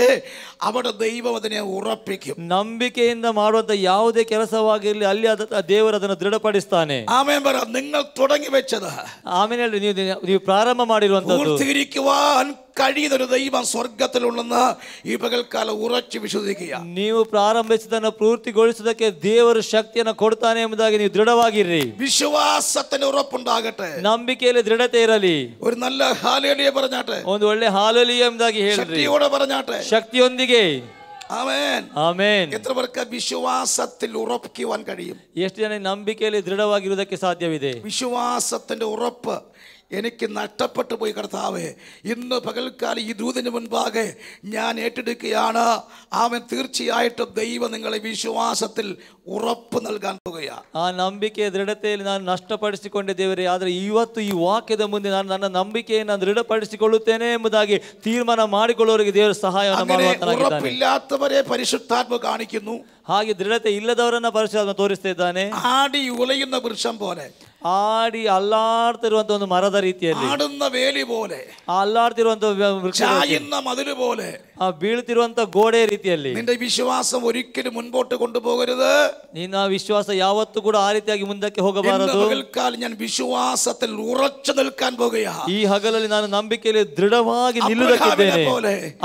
അവിടെ ദൈവം അതിനെ ഉറപ്പിക്കും. ನಂಬಿಕೆಯಿಂದ ಮಾಡುವಂತ ಯಾವುದೇ ಕೆಲಸವಾಗಿರಲಿ ಅಲ್ಲಿ ದೇವರು ಅದನ್ನು ದೃಢಪಡಿಸ್ತಾನೆ. ആമേൻ പറ. നിങ്ങൾ തുടങ്ങി വെച്ചത് ಆಮೇಲೆ ಹೇಳಿ ನೀವು ಪ್ರಾರಂಭ ಮಾಡಿರುವಂತದ್ದು പൂർത്തീകരിക്കുവാൻ കഴിയുന്ന ഒരു ദൈവം സ്വർഗത്തിലുണ്ടെന്ന് ഈ പകൽക്കാലം ഉറച്ചു വിശ്വസിക്കുക. ನೀವು ಪ್ರಾರಂಭಿಸಿದನ್ನು ಪೂರ್ತಿಗೊಳಿಸುವುದಕ್ಕೆ ದೇವರು ಶಕ್ತಿಯನ್ನು ಕೊಡ್ತಾನೆ ಎಂಬುದಾಗಿ ನೀವು ದೃಢವಾಗಿರ್ರಿ. വിശ്വാസത്തിന് ഉറപ്പുണ്ടാകട്ടെ. ನಂಬಿಕೆಯಲ್ಲಿ ದೃಢತೆ ಇರಲಿ. ഒരു നല്ല ഹല്ലേലൂയ പറഞ്ഞാട്ടെ. ಒಂದು ಒಳ್ಳೆ ಹಾಲೆಲೂಯ ಎಂಬುದಾಗಿ ಹೇಳ್ರಿ. ശക്തിയോടെ പറഞ്ഞാട്ടെ. ಶಕ್ತಿಯೊಂದಿಗೆ. ആമേൻ. ಆಮೇನ್. എത്ര പേർക്ക് വിശ്വാസത്തിൽ ഉറപ്പിക്കുവാൻ കഴിയും? ಎಷ್ಟು ಜನ ನಂಬಿಕೆಯಲ್ಲಿ ದೃಢವಾಗಿರುವುದಕ್ಕೆ ಸಾಧ್ಯವಿದೆ? വിശ്വാസത്തിന്റെ ഉറപ്പ് എനിക്ക് നഷ്ടപ്പെട്ടു പോയി കർത്താവേ, ഇന്ന് പകൽക്കാലം ഈ ദൂതന് മുൻപാകെ ഞാൻ ഏറ്റെടുക്കുകയാണ്. അവൻ തീർച്ചയായിട്ടും ദൈവം നിങ്ങളെ വിശ്വാസത്തിൽ ഉറപ്പ് നൽകാൻ പോകുകയാണ്. ಆ ನಂಬಿಕೆಯ ದೃಢತೆಯಲ್ಲಿ ನಾನು ನಷ್ಟಪಡಿಸಿಕೊಂಡೆ ದೇವರೇ, ಆದರೆ ಇವತ್ತು ಈ ವಾಕ್ಯದ ಮುಂದೆ ನಾನು ನನ್ನ ನಂಬಿಕೆಯನ್ನು ದೃಢಪಡಿಸಿಕೊಳ್ಳುತ್ತೇನೆ ಎಂಬುದಾಗಿ ತೀರ್ಮಾನ ಮಾಡಿಕೊಳ್ಳುವವರಿಗೆ ದೇವರು ಸಹಾಯವನ್ನು ಮಾಡುವಂತನಾಗಿದ್ದಾನೆ. ഉറപ്പില്ലാത്തവരെ പരിശുദ്ധാത്മ കാണിക്കുന്നു. ಹಾಗೆ ದೃಢತೆ ಇಲ್ಲದವರನ್ನ ಪರಿಶುದ್ಧಾತ್ಮ ತೋರಿಸ್ತಾ ಇದ್ದಾನೆ. ആടി ഉലയുന്ന വൃക്ഷം പോലെ, ಆಡಿ ಅಲ್ಲಾಡ್ತಿರುವಂತ ಒಂದು ಮರದ ರೀತಿಯಲ್ಲಿ, ആടുന്ന വേലി പോലെ, ಅಲ್ಲಾಡ್ತಿರುವಂತ ವೃಕ್ಷ, ചായുന്ന മതില് പോലെ, ಬೀಳ್ತಿರುವಂತ ಗೋಡೆ ರೀತಿಯಲ್ಲಿ നിന്റെ വിശ്വാസം ഒരിക്കലും മുൻപോട്ട് കൊണ്ടുപോകരുത്. ನಿನ್ನ ವಿಶ್ವಾಸ ಯಾವತ್ತೂ ಕೂಡ ಆ ರೀತಿಯಾಗಿ ಮುಂದಕ್ಕೆ ಹೋಗಬಾರದು. ഞാൻ വിശ്വാസത്തിൽ ഉറച്ചു നിൽക്കാൻ പോകുകയാ. ಈ ಹಗಲಲ್ಲಿ ನಾನು ನಂಬಿಕೆಯಲ್ಲಿ ದೃಢವಾಗಿ ನಿಲ್ಲುವುದಕ್ಕಿದ್ದೇನೆ.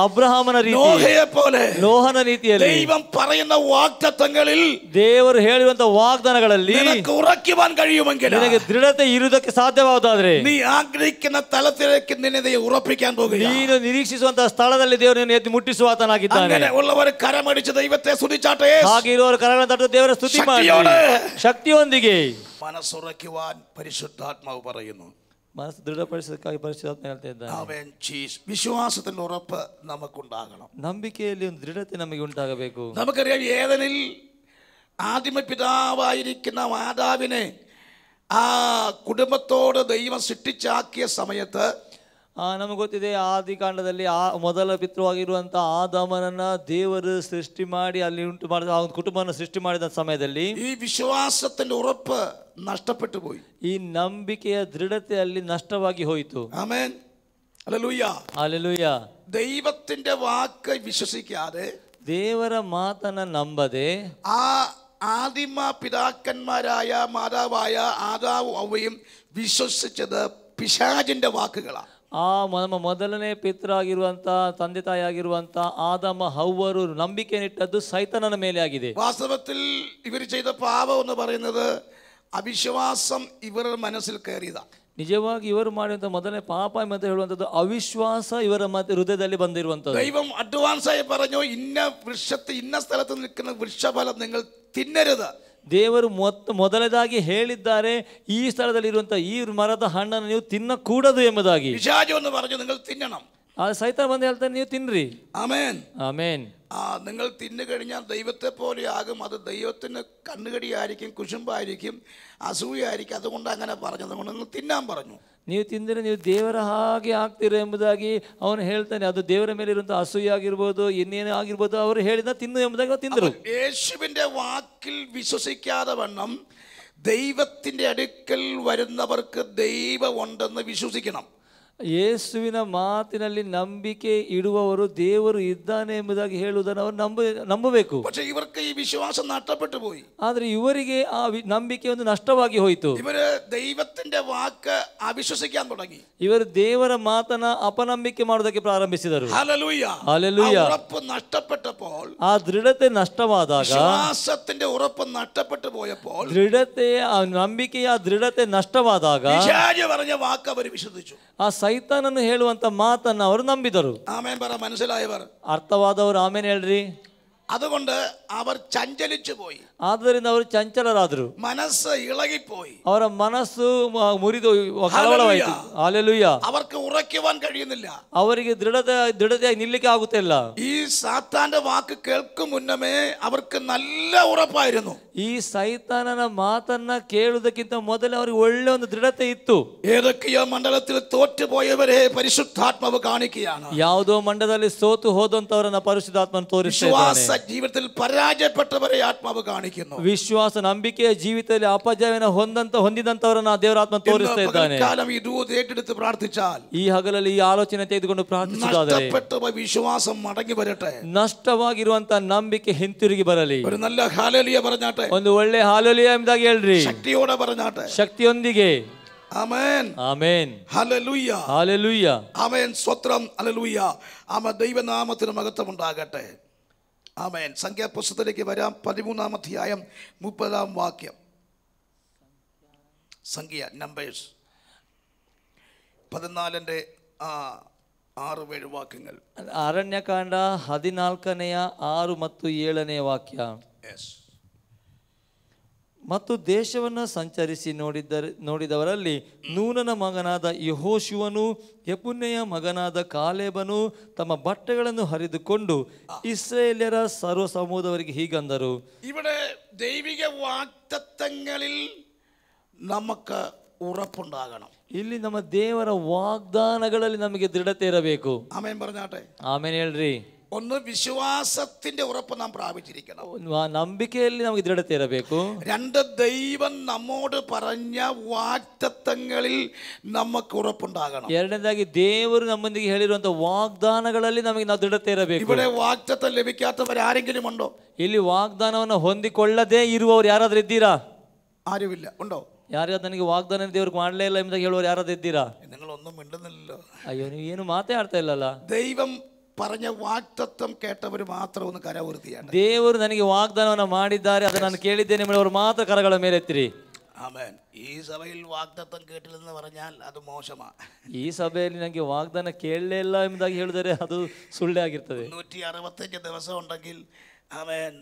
ಅಬ್ರಹಾಮನ ರೀತಿ, ನೋಹನ ರೀತಿಯಲ್ಲಿ ദൈവം പറയുന്ന വാഗ്ദത്തങ്ങളിൽ, ದೇವರು ಹೇಳುವಂತ ವಾಗ್ದಾನಗಳಲ್ಲಿ നിനക്ക് ഉറയ്ക്കുവാൻ കഴിയുമെങ്കിൽ, ನಿನಗೆ ದೃಢತೆ ಇರುವುದಕ್ಕೆ ಸಾಧ್ಯವಾದಾದ್ರೆ, നീ ആഗ്രഹിക്കുന്ന തലത്തിലേക്ക് നിന്നെ ഉറപ്പിക്കാൻ പോകുകയാണ്. ನೀನು ನಿರೀಕ್ಷಿಸುವಂತಹ ಸ್ಥಳದಲ್ಲಿ ದೇವರು ನಿನ್ನನ್ನು ಎತ್ತಿ ಮುಟ್ಟಿಸುವಾತನಾಗಿದ್ದಾನೆ. അങ്ങനെ ഉള്ളവർ കരമടിച്ച് ദൈവത്തെ സ്തുതിച്ചാട്ടെ. ಹಾಗೆ ಇರುವವರು ಕರಗಳನ್ನು ತಟ್ಟು ದೇವರ ಸ್ತುತಿ ಮಾಡಿ ಶಕ್ತಿಯೊಂದಿಗೆ. മനസ്സുറയ്ക്കുവാൻ പരിശുദ്ധാത്മാവ് പറയുന്നു. മനസ്സ് ദൃഢಪಡಿಸೋದಕ್ಕಾಗಿ ಪರಿಶುದ್ಧಾತ್ಮ ಹೇಳ್ತಾ ಇದ್ದಾನೆ. ആമേൻ. വിശ്വാസത്തിന്റെ ഉറപ്പ് നമുക്കുണ്ടാകണം. ನಂಬಿಕೆಯಲ್ಲಿ ಒಂದು ದೃಢತೆ ನಮಗೆ ಉಂಟಾಗಬೇಕು. നമുക്കറിയാം, ഏദനിൽ ആദിമ പിതാവായിരിക്കുന്ന മാതാവിനെ ആ കുടുംബത്തോട് ദൈവം സൃഷ്ടിച്ചാക്കിയ സമയത്ത്, ನಮಗೆ ಗೊತ್ತಿದೆ, ಆದಿಕಾಂಡದಲ್ಲಿ ಮೊದಲ ಪಿತೃವಾಗಿರುವಂತ ಆದಾಮನನ್ನ ದೇವರು ಸೃಷ್ಟಿ ಮಾಡಿ ಅಲ್ಲಿ ಉಂಟು ಮಾಡಿದ ಆ ಕುಟುಂಬವನ್ನು ಸೃಷ್ಟಿ ಮಾಡಿದ ಸಮಯದಲ್ಲಿ ഈ വിശ്വാസത്തിന്റെ ഉറപ്പ് നഷ്ടപ്പെട്ടു പോയി. ಈ ನಂಬಿಕೆಯ ದೃಢತೆ ಅಲ್ಲಿ ನಷ್ಟವಾಗಿ ಹೋಯಿತು. ആമേൻ. ഹല്ലേലൂയ. ಹಲ್ಲೆಲೂಯ. ദൈവത്തിന്റെ വാക്ക് വിശ്വസിക്കാതെ, ದೇವರ ಮಾತನ್ನ ನಂಬದೆ, ആ ആദിമ പിതാക്കന്മാരായ മാതാവായ ആദാവും ഹവ്വയും വിശ്വസിച്ചത് പിശാചിന്റെ വാക്കുകളാണ്. ನಮ್ಮ ಮೊದಲನೇ ಪಿತೃ ತಂದೆ ತಾಯಿ ಆಗಿರುವಂತ ಆದಮ ಹವ್ವರು ನಂಬಿಕೆನಿಟ್ಟದ್ದು ಸೈತಾನನ ಮೇಲೆ ಆಗಿದೆ. വാസ്തവത്തിൽ ഇവർ ചെയ്ത പാപം എന്ന് പറയുന്നത് അവിശ്വാസം ഇവരുടെ മനസ്സിൽ കയറിയതാണ്. ನಿಜವಾಗಿ ಇವರು ಮಾಡಿರುವಂತ ಮೊದಲನೇ ಪಾಪ ಅಂತ ಹೇಳುವಂತದ್ದು ಅವಿಶ್ವಾಸ ಇವರ ಹೃದಯದಲ್ಲಿ ಬಂದಿರುವಂತದ್ದು. ദൈവം അഡ്വാൻസ് ആയി പറഞ്ഞു, ഇന്ന വൃക്ഷത്തെ ഇന്ന സ്ഥലത്ത് നിൽക്കുന്ന വൃക്ഷഫലം നിങ്ങൾ തിന്നരുത്. ದೇವರು ಮೊದಲದಾಗಿ ಹೇಳಿದ್ದಾರೆ, ಈ ಸ್ಥಳದಲ್ಲಿ ಇರುವಂತಹ ಈ ಮರದ ಹಣ್ಣನ್ನು ನೀವು ತಿನ್ನಕೂಡದು ಎಂಬುದಾಗಿ. പിശാച് എന്ന് പറഞ്ഞു നിങ്ങൾ തിന്നണം. ಸೈತಾನ ಬಂದು ಹೇಳ್ತಾರೆ ನೀವು ತಿನ್ರಿ. ആമേൻ. ಆಮೇನ್. നിങ്ങൾ തിന്നു കഴിഞ്ഞാൽ ദൈവത്തെ പോലെയാകും. അത് ദൈവത്തിന് കണ്ണുകടിയായിരിക്കും, കുശുമ്പായിരിക്കും, അസൂയായിരിക്കും. അതുകൊണ്ട് അങ്ങനെ പറഞ്ഞു. അതുകൊണ്ട് നിങ്ങൾ തിന്നാൻ പറഞ്ഞു. ನೀವು ತಿಂದರೆ ನೀವು ದೇವರ ಹಾಗೆ ಆಗ್ತೀರ ಎಂಬುದಾಗಿ ಅವನು ಹೇಳ್ತಾನೆ. ಅದು ದೇವರ ಮೇಲೆ ಇರುವಂತಹ ಅಸೂಯೆ ಆಗಿರ್ಬೋದು, ಇನ್ನೇನು ಆಗಿರ್ಬೋದು, ಅವರು ಹೇಳಿದ ತಿನ್ನು ಎಂಬುದಾಗಿ ತಿಂದರು. യേശുവിന്റെ വാക്കിൽ വിശ്വസിക്കാതെ വണ്ണം ദൈവത്തിന്റെ അടുക്കൽ വരുന്നവർക്ക് ദൈവം ഉണ്ടെന്ന് വിശ്വസിക്കണം. ಯೇಸುವಿನ ಮಾತಿನಲ್ಲಿ ನಂಬಿಕೆ ಇಡುವವರು ದೇವರು ಇದ್ದಾನೆ ಎಂಬುದಾಗಿ ಹೇಳುವುದನ್ನು ಅವರು ನಂಬಬೇಕು. പക്ഷെ ഇവർക്ക് ഈ വിശ്വാസം നഷ്ടപ്പെട്ടു പോയി. ಆದರೆ ಇವರಿಗೆ ಆ ನಂಬಿಕೆ ಒಂದು ನಷ್ಟವಾಗಿ ಹೋಯಿತು. ഇവര് ദൈവത്തിന്റെ വാക്ക് അവിശ്വസിക്കാൻ തുടങ്ങി. ಇವರು ದೇವರ ಮಾತನ್ನ ಅಪನಂಬಿಕೆ ಮಾಡುವುದಕ್ಕೆ ಪ್ರಾರಂಭಿಸಿದರು. ഹല്ലേലൂയ. ഹല്ലേലൂയ. ഉറപ്പ് നഷ്ടപ്പെട്ടപ്പോൾ, ಆ ದೃಢತೆ ನಷ್ಟವಾದಾಗ, വിശ്വാസത്തിന്റെ ഉറപ്പ് നഷ്ടപ്പെട്ടു പോയപ്പോൾ, ದೃಢತೆ ಆ ನಂಬಿಕೆಯ ದೃಢತೆ ನಷ್ಟವಾದಾಗ പിശാച് പറഞ്ഞ വാക്ക് അവർ വിശ്വസിച്ചു. ಆ ಸೈತಾನನು ಹೇಳುವಂತ ಮಾತನ್ನ ಅವರು ನಂಬಿದರು. ആമേൻ പറ. മനസ്സിലായവർ? ಅರ್ಥವಾದವರು ಆಮೇಲೆ ಹೇಳ್ರಿ. അതുകൊണ്ട് അവർ ചഞ്ചലിച്ചു പോയി. ಆದ್ದರಿಂದ ಅವರು ಚಂಚಲರಾದರು. മനസ്സ് ഇളകിപ്പോയി. ಅವರ ಮನಸ್ಸು ಮುರಿದು ಕಳವಳವಾಯಿತು. ಹಲ್ಲೆಲೂಯ. അവർക്ക് ഉറയ്ക്കുവാൻ കഴിയുന്നില്ല. ಅವರಿಗೆ ದೃಢತೆಯಾಗಿ ನಿಲ್ಲಿಕ್ಕೆ ಆಗುತ್ತಿಲ್ಲ. ഈ സാത്താന്റെ വാക്ക് കേൾക്കും മുന്നമേ അവർക്ക് നല്ല ഉറപ്പായിരുന്നു. ಈ ಸೈತಾನನ ಮಾತನ್ನ ಕೇಳುವುದಕ್ಕಿಂತ ಮೊದಲೇ ಅವರಿಗೆ ಒಳ್ಳೆ ಒಂದು ದೃಢತೆ ಇತ್ತು. ഏതൊക്കെയോ മണ്ഡലത്തിൽ തോറ്റുപോയവരെ പരിശുദ്ധാത്മാവ് കാണിക്കുകയാണ്. ಯಾವುದೋ ಮಂಡಲದಲ್ಲಿ ಸೋತು ಹೋದಂತವರನ್ನ ಪರಿಶುದ್ಧಾತ್ಮನು ತೋರಿಸ್ತಾ ಇದ್ದಾನೆ. ജീവിതത്തിൽ പരാജയപ്പെട്ടവരെ ആത്മാവ് കാണിക്കുന്നു. ವಿಶ್ವಾಸ ನಂಬಿಕೆಯ ಜೀವಿತದಲ್ಲಿ ಅಪಜಯವನ್ನು ಹೊಂದಿದಂತವರನ್ನ ದೇವರಾತ್ಮ ತೋರಿಸ್ತಾ ಇದ್ದಾನೆ. ഈ ദൂത് ഏറ്റെടുത്ത് പ്രാർത്ഥിച്ചാൽ, ಈ ಹಗಲಲ್ಲಿ ಈ ಆಲೋಚನೆ ತೆಗೆದುಕೊಂಡು ಪ್ರಾರ್ಥಿಸುವುದಾದರೆ, നഷ്ടപ്പെട്ട വിശ്വാസം മടങ്ങി വരട്ടെ. ನಷ್ಟವಾಗಿರುವಂತಹ ನಂಬಿಕೆ ಹಿಂತಿರುಗಿ ಬರಲಿ. ഒരു നല്ല ഹല്ലേലൂയ പറഞ്ഞാട്ടെ. ಒಂದು ಒಳ್ಳೆ ಹಲ್ಲೆಲೂಯಾ ಎಂಬುದಾಗಿ ಹೇಳ್ರಿ. ശക്തിയോടെ പറഞ്ഞാട്ടെ. ಶಕ್ತಿಯೊಂದಿಗೆ. ആമേൻ. ಆಮೆನ್. ഹല്ലേലൂയ. ഹല്ലേലൂയ. ആമേൻ. സ്വത്രം. ഹല്ലേലൂയ. ദൈവനാമത്തിന് മഹത്വം ഉണ്ടാകട്ടെ. ആമേൻ. സംഖ്യാപുസ്തകത്തിലേക്ക് വരാം. 13-ാം അധ്യായം 30-ാം വാക്യം. സംഖ്യ നമ്പേഴ്സ് 14-ന്റെ 6-7 ವಾಕ್ಯങ്ങൾ. ಅರಣ್ಯಕಾಂಡ 14ನೇ 6 ಮತ್ತು 7ನೇ ವಾಕ್ಯ. ಮತ್ತು ದೇಶವನ್ನು ಸಂಚರಿಸಿ ನೋಡಿದವರಲ್ಲಿ ನೂನನ ಮಗನಾದ ಯೆಹೋಶುವನು ಯೆಫುನ್ನೆಯ ಮಗನಾದ ಕಾಲೇಬನು ತಮ್ಮ ಬಟ್ಟೆಗಳನ್ನು ಹರಿದುಕೊಂಡು ಇಸ್ರಾಯೇಲ್ಯರ ಸರ್ವ ಸಮೂಹದವರಿಗೆ ಹೀಗಂದರು. ഇവിടെ ദൈവിക വാഗ്ദത്തങ്ങളിൽ നമുക്ക് ഉറപ്പുണ്ടാകണം. ಇಲ್ಲಿ ನಮ್ಮ ದೇವರ ವಾಗ್ದಾನಗಳಲ್ಲಿ ನಮಗೆ ದೃಢತೆ ಇರಬೇಕು. ആമേൻ പറഞ്ഞാട്ടെ. ಆಮೇಲೆ ಹೇಳ್ರಿ. ഒന്ന് വിശ്വാസത്തിന്റെ ഉറപ്പ് നാം പ്രാപിച്ചിരിക്കണം. ನಂಬಿಕೆಯಲ್ಲಿ ನಮಗೆ ದೃಢತೆ ಇರಬೇಕು. രണ്ട് ദൈവം നമ്മോട് പറഞ്ഞ വാഗ്ദത്തങ്ങളിൽ നമുക്ക് ഉറപ്പുണ്ടാകണം. ಎರಡನೇದಾಗಿ ದೇವರು ನಮ್ಮೊಂದಿಗೆ ಹೇಳಿರುವಂತಹ ವಾಗ್ದಾನಗಳಲ್ಲಿ ನಮಗೆ ನಾವು ದೃಢತೆ ಇರಬೇಕು. ഇവിടെ വാഗ്ദത്തം ലഭിക്കാത്തവർ ആരെങ്കിലും ഉണ്ടോ? ಇಲ್ಲಿ ವಾಗ್ದಾನವನ್ನು ಹೊಂದಿಕೊಳ್ಳದೇ ಇರುವವರು ಯಾರಾದ್ರೂ ಇದ್ದೀರಾ? ആരുമില്ല. ഉണ്ടോ? ಯಾರ್ಯಾರು ನನಗೆ ವಾಗ್ದಾನ ದೇವ್ರಿಗೆ ಮಾಡಲೇ ಇಲ್ಲ ಎಂಬುದಾಗಿ ಹೇಳುವವರು ಯಾರಾದ್ರೂ ಇದ್ದೀರಾ? നിങ്ങളൊന്നും മിണ്ടുന്നില്ലല്ലോ. ಅಯ್ಯೋ, ನೀವು ಏನು ಮಾತೇ ಆಡ್ತಾ ಇಲ್ಲಲ್ಲ. ദൈവം പറഞ്ഞ വാഗ്ദത്തം കേട്ടവർ മാത്രം ഒന്ന് കരവുയർത്തിയാണ്. ದೇವರು ನನಗೆ ವಾಗ್ದಾನವನ್ನು ಮಾಡಿದ್ದಾರೆ, ಅದನ್ನು ನಾನು ಕೇಳಿದ್ದೇನೆ ಎಂಬುವವರು ಮಾತ್ರ ಕರಗಳ ಮೇಲೆ ಎತ್ತಿರಿ. ആമേൻ. ഈ സഭയിൽ വാഗ്ദത്തം കേട്ടില്ലെന്ന് പറഞ്ഞാൽ അത് മോശമാണ്. ಈ ಸಭೆಯಲ್ಲಿ ನನಗೆ ವಾಗ್ದಾನ ಕೇಳಲೇ ಇಲ್ಲ ಎಂಬುದಾಗಿ ಹೇಳಿದರೆ ಅದು ಸುಳ್ಳೇ ಆಗಿರ್ತದೆ. 165 ദിവസം ഉണ്ടെങ്കിൽ ആമേൻ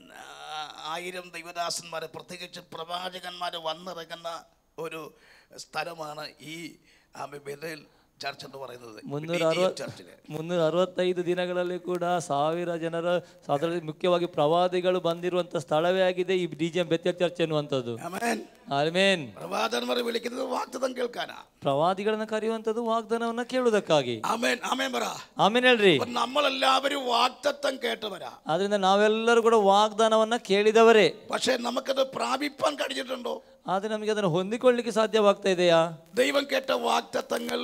1000 ദൈവദാസന്മാരെ, പ്രത്യേകിച്ച് പ്രവാചകന്മാരെ വന്നിറങ്ങുന്ന ഒരു സ്ഥലമാണ് ഈ ബെഥേൽ ಚರ್ಚ್ ಅಂತ പറയുന്നത്. 365 ದಿನಗಳಲ್ಲಿ ಕೂಡ 1000 ಜನರ, ಅದರಲ್ಲಿ ಮುಖ್ಯವಾಗಿ ಪ್ರವಾದಿಗಳು ಬಂದಿರುವಂತಹ ಸ್ಥಳವೇ ಆಗಿದೆ ಈ ಡಿಜಿಎಂ ಬೆಥೆಲ್ ಚರ್ಚ್ ಎನ್ನುವಂಥದ್ದು. ಆಮೆನ್. ಪ್ರವಾದನವರು ವಿളിക്കുന്നത് ವಾಗ್ದಾನ ಕೇಳ್ಕಾನಾ. ಪ್ರವಾದಿಗಳನ್ನ ಕರೆಯುವಂಥದ್ದು ವಾಗ್ದಾನವನ್ನ ಕೇಳುವುದಕ್ಕಾಗಿ. ಆಮೆನ್. ಆಮೆನ್ ಬರ. ಆಮೆನ್ ಹೇಳ್ರಿ. നമ്മളെല്ലാവരും വാഗ്ദത്തം കേട്ടവരാ. ಆದ್ರಿಂದ ನಾವೆಲ್ಲರೂ ಕೂಡ ವಾಗ್ದಾನವನ್ನ ಕೇಳಿದವರೇ. പക്ഷേ നമുക്കത് പ്രാപിപ്പാൻ കഴിഞ്ഞിട്ടുണ്ടോ? ಆದ್ರೆ ನಮಗೆ ಅದನ್ನು ಹೊಂದಿಕೊಳ್ಳಿಕ್ಕೆ ಸಾಧ್ಯವಾಗ್ತಾ ಇದೆಯಾ? ദൈവം കേട്ട വാഗ്ദത്തങ്ങൾ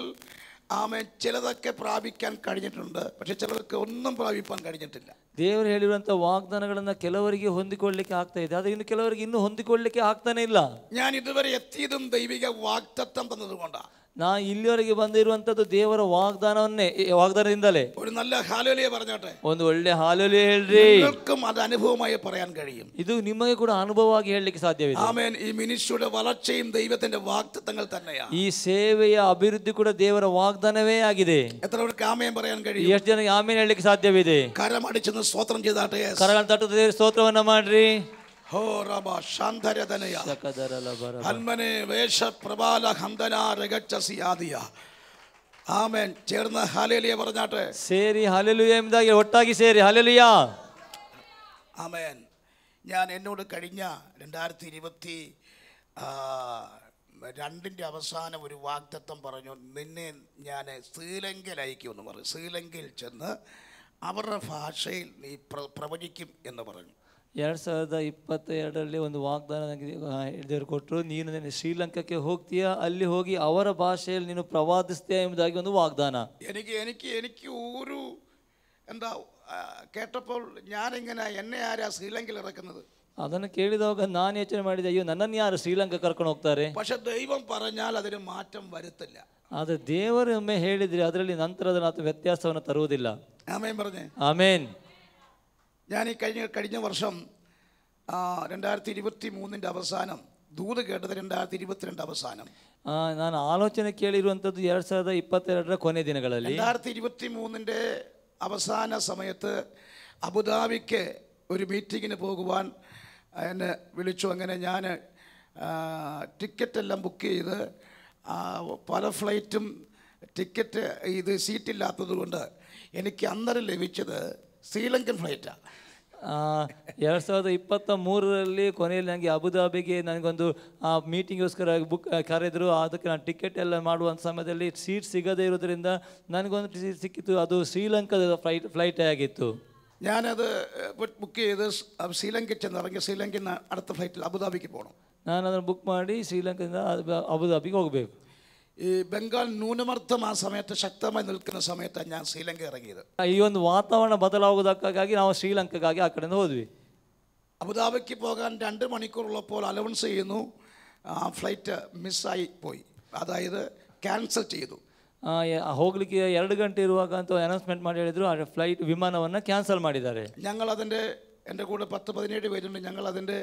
ആമേൻ ചിലതൊക്കെ പ്രാപിക്കാൻ കഴിഞ്ഞിട്ടുണ്ട്. പക്ഷെ ചിലർക്ക് ഒന്നും പ്രാപിപ്പാൻ കഴിഞ്ഞിട്ടില്ല. ದೇವರು ಹೇಳಿರುವಂತ ವಾಗ್ದಾನಗಳನ್ನ ಕೆಲವರಿಗೆ ಹೊಂದಿಕೊಳ್ಳಲಿಕ್ಕೆ ಆಗ್ತಾ ಇದೆ, ಆದ್ರೆ ಇನ್ನು ಕೆಲವರಿಗೆ ಇನ್ನೂ ಹೊಂದಿಕೊಳ್ಳಲಿಕ್ಕೆ ಆಗ್ತಾನೆ ಇಲ್ಲ. ഞാൻ ഇതുവരെ എത്തിയതും ദൈവിക വാഗ്ദത്തം തന്നതുകൊണ്ടാ. ನಾ ಇಲ್ಲಿವರೆಗೆ ಬಂದಿರುವಂತದ್ದು ದೇವರ ವಾಗ್ದಾನದಿಂದಲೇ. ഒരു നല്ല ഹല്ലേലൂയ പറഞ്ഞോട്ടെ. ಒಂದು ಒಳ್ಳೆ ಹಲ್ಲೆಲೂಯಾ ಹೇಳ್ರಿ. നിങ്ങൾക്കും അത് അനുഭവമായി പറയാൻ കഴിയും. ಇದು ನಿಮಗೆ ಕೂಡ ಅನುಭವವಾಗಿ ಹೇಳಲಿಕ್ಕೆ ಸಾಧ್ಯವಿದೆ. ആമേൻ. ഈ മിനിസ്ട്രിയുടെ വളർച്ചയും ദൈവത്തിന്റെ വാഗ്ദത്തങ്ങൾ തന്നെയാണ്. ಈ ಸೇವೆಯ ಅಭಿವೃದ್ಧಿ ಕೂಡ ದೇವರ ವಾಗ್ದಾನವೇ ಆಗಿದೆ. എത്ര പേർക്ക് ആമേൻ പറയാൻ കഴിയും? ಎಷ್ಟು ಜನಕ್ಕೆ ಆಮೇನ್ ಹೇಳಲಿಕ್ಕೆ ಸಾಧ್ಯವಿದೆ? കരമടിച്ചെന്ന് സ്തോത്രം ചെയ്താട്ടെ. ಕರಗಳ ತಟ್ಟದ ದೇವರ ಸ್ತೋತ್ರವನ್ನ ಮಾಡ್ರಿ. ഹോ റബ ശാന്തരതനയ ഹൽമനെ വേഷ പ്രബാല ഹന്തന രഗച്ചസിയാദിയ. ആമേൻ. ചേർന്ന് ഹല്ലേലൂയ പറഞ്ഞാട്ടെ. ಸೇರಿ ಹಲ್ಲೆಲೂಯಾ ಎಂಬುದಾಗಿ ಒಟ್ಟಾಗಿ ಸೇರಿ ಹಲ್ಲೆಲೂಯಾ. ആമേൻ. ഞാൻ എന്നോട് കഴിഞ്ഞ 2022 അവസാനം ഒരു വാഗ്ദത്തം പറഞ്ഞു. നിന്നെ ഞാൻ ശ്രീലങ്കയിൽ അയക്കുമെന്ന് പറഞ്ഞു. ശ്രീലങ്കയിൽ ചെന്ന് അവരുടെ ഭാഷയിൽ നീ പ്രവചിക്കും എന്ന് പറഞ്ഞു. 2022ರಲ್ಲಿ ಒಂದು ವಾಗ್ದಾನ ನನಗೆ ದೇವರು ಕೊಟ್ಟರು. ನೀನು ಶ್ರೀಲಂಕಾಕ್ಕೆ ಹೋಗ್ತೀಯಾ, ಅಲ್ಲಿ ಹೋಗಿ ಅವರ ಭಾಷೆಯಲ್ಲಿ ನೀನು ಪ್ರವಾದಿಸ್ತೀಯಾ ಎಂಬುದಾಗಿ ಒಂದು ವಾಗ್ದಾನ. എനിക്ക് ഒരു എന്താ കേട്ടപ്പോൾ ഞാനിങ്ങനെ എന്നെ ആരാ ശ്രീലങ്കയിൽ ഇറക്കുന്നത്. ಅದನ್ನು ಕೇಳಿದಾಗ ನಾನು ಯೋಚನೆ ಮಾಡಿದೆ, ಅಯ್ಯೋ ನನ್ನನ್ನು ಯಾರು ಶ್ರೀಲಂಕಾ ಕರ್ಕೊಂಡು ಹೋಗ್ತಾರೆ. പക്ഷെ ദൈവം പറഞ്ഞാൽ അതിന് മാറ്റം വരുത്തില്ല. ಆದರೆ ದೇವರು ಒಮ್ಮೆ ಹೇಳಿದ್ರೆ ಅದರಲ್ಲಿ ನಂತರದ ವ್ಯತ್ಯಾಸವನ್ನು ತರುವುದಿಲ್ಲ. ആമേൻ പറഞ്ഞേ. ಆಮೇನ್. ഞാൻ ഈ കഴിഞ്ഞ വർഷം 2023 അവസാനം ദൂത് കേട്ടത് 2022 അവസാനം. ನಾನು ಆಲೋಚನೆ ಕೇಳಿರುವಂಥದ್ದು 2022 ಕೊನೆ ದಿನಗಳಲ್ಲಿ. 2023 അവസാന സമയത്ത് അബുദാബിക്ക് ഒരു മീറ്റിങ്ങിന് പോകുവാൻ എന്നെ വിളിച്ചു. അങ്ങനെ ഞാൻ ടിക്കറ്റെല്ലാം ബുക്ക് ചെയ്ത് പല ഫ്ലൈറ്റും ടിക്കറ്റ് ഇത് സീറ്റില്ലാത്തത് കൊണ്ട് എനിക്ക് അന്നേരം ലഭിച്ചത് ശ്രീലങ്കൻ ഫ്ലൈറ്റാണ്. 2023ರಲ್ಲಿ ಕೊನೆಯಲ್ಲಿ ನನಗೆ ಅಬುದಾಬಿಗೆ ನನಗೊಂದು ಮೀಟಿಂಗ್ಗೋಸ್ಕರ ಕರೆದರು. ಅದಕ್ಕೆ ನಾನು ಟಿಕೆಟ್ ಎಲ್ಲ ಮಾಡುವಂಥ ಸಮಯದಲ್ಲಿ ಸೀಟ್ ಸಿಗದೇ ಇರೋದ್ರಿಂದ ನನಗೊಂದು ಸೀಟ್ ಸಿಕ್ಕಿತ್ತು. ಅದು ಶ್ರೀಲಂಕಾದ ಫ್ಲೈಟೇ ಆಗಿತ್ತು. ഞാനത് ബുക്ക് ചെയ്ത് ശ്രീലങ്കയിൽ ചെന്നിറങ്ങി ശ്രീലങ്കയിൽ നിന്ന് അടുത്ത ഫ്ലൈറ്റിൽ അബുദാബിക്ക് പോകണം. ನಾನು ಅದನ್ನು ಬುಕ್ ಮಾಡಿ ಶ್ರೀಲಂಕಾದಿಂದ ಅಬುದಾಬಿಗೆ ಹೋಗಬೇಕು. ഈ ബംഗാൾ ന്യൂനമർദ്ദം ആ സമയത്ത് ശക്തമായി നിൽക്കുന്ന സമയത്താണ് ഞാൻ ശ്രീലങ്ക ഇറങ്ങിയത്. ಈ ಒಂದು ವಾತಾವರಣ ಬದಲಾಗುವುದಕ್ಕಾಗಿ ನಾವು ಶ್ರೀಲಂಕಾಗಾಗಿ ಆ ಕಡೆಯಿಂದ ಹೋದ್ವಿ. അബുദാബിക്ക് പോകാൻ 2 മണിക്കൂറുള്ളപ്പോൾ അലൗൺസ് ചെയ്യുന്നു ആ ഫ്ലൈറ്റ് മിസ്സായി പോയി, അതായത് ക്യാൻസൽ ചെയ്തു. ಹೋಗ್ಲಿಕ್ಕೆ 2 ಗಂಟೆ ಇರುವಾಗ ಅಂತ ಅನೌನ್ಸ್ಮೆಂಟ್ ಮಾಡಿ ಹೇಳಿದ್ರು, ಆ ಫ್ಲೈಟ್ ವಿಮಾನವನ್ನು ಕ್ಯಾನ್ಸಲ್ ಮಾಡಿದ್ದಾರೆ. ഞങ്ങൾ അതിൻ്റെ എൻ്റെ കൂടെ 10-17 പേരുണ്ട്. ഞങ്ങൾ അതിൻ്റെ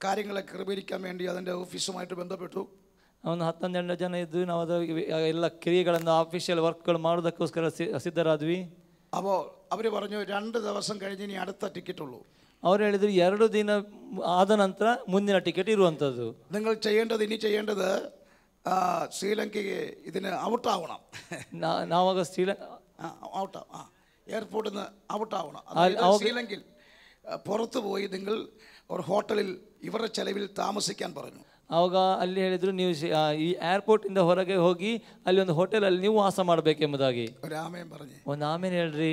കാര്യങ്ങളെ ക്രമീകരിക്കാൻ വേണ്ടി അതിൻ്റെ ഓഫീസുമായിട്ട് ബന്ധപ്പെട്ടു. ಒಂದು 10-12 ಜನ ಇದ್ದು ನಾವು ಅದು ಎಲ್ಲ ಕ್ರಿಯೆಗಳನ್ನು ಆಫೀಷಿಯಲ್ ವರ್ಕ್ಗಳು ಮಾಡೋದಕ್ಕೋಸ್ಕರ ಸಿದ್ಧರಾದ್ವಿ. അപ്പോൾ അവർ പറഞ്ഞു 2 ദിവസം കഴിഞ്ഞ് ഇനി അടുത്ത ടിക്കറ്റ് ഉള്ളൂ. ಅವ್ರು ಹೇಳಿದ್ರು 2 ದಿನ ಆದ ನಂತರ ಮುಂದಿನ ಟಿಕೆಟ್ ಇರುವಂಥದ್ದು. നിങ്ങൾ ഇനി ചെയ്യേണ്ടത് ശ്രീലങ്കയ്ക്ക് ഇതിന് ഔട്ടാവണം. ನಾವಾಗ എയർപോർട്ടിൽ നിന്ന് ഔട്ടാവണം. ശ്രീലങ്കയിൽ പുറത്തു പോയി നിങ്ങൾ ഒരു ഹോട്ടലിൽ ഇവരുടെ ചെലവിൽ താമസിക്കാൻ പറഞ്ഞു. ಆವಾಗ ಅಲ್ಲಿ ಹೇಳಿದ್ರು, ನೀವು ಈ ಏರ್ಪೋರ್ಟಿಂದ ಹೊರಗೆ ಹೋಗಿ ಅಲ್ಲಿ ಒಂದು ಹೋಟೆಲಲ್ಲಿ ನೀವು ವಾಸ ಮಾಡಬೇಕೆಂಬುದಾಗಿ. രാമേൻ പറഞ്ഞു. ಒಂದು ಆಮೇಲೆ ಹೇಳ್ರಿ,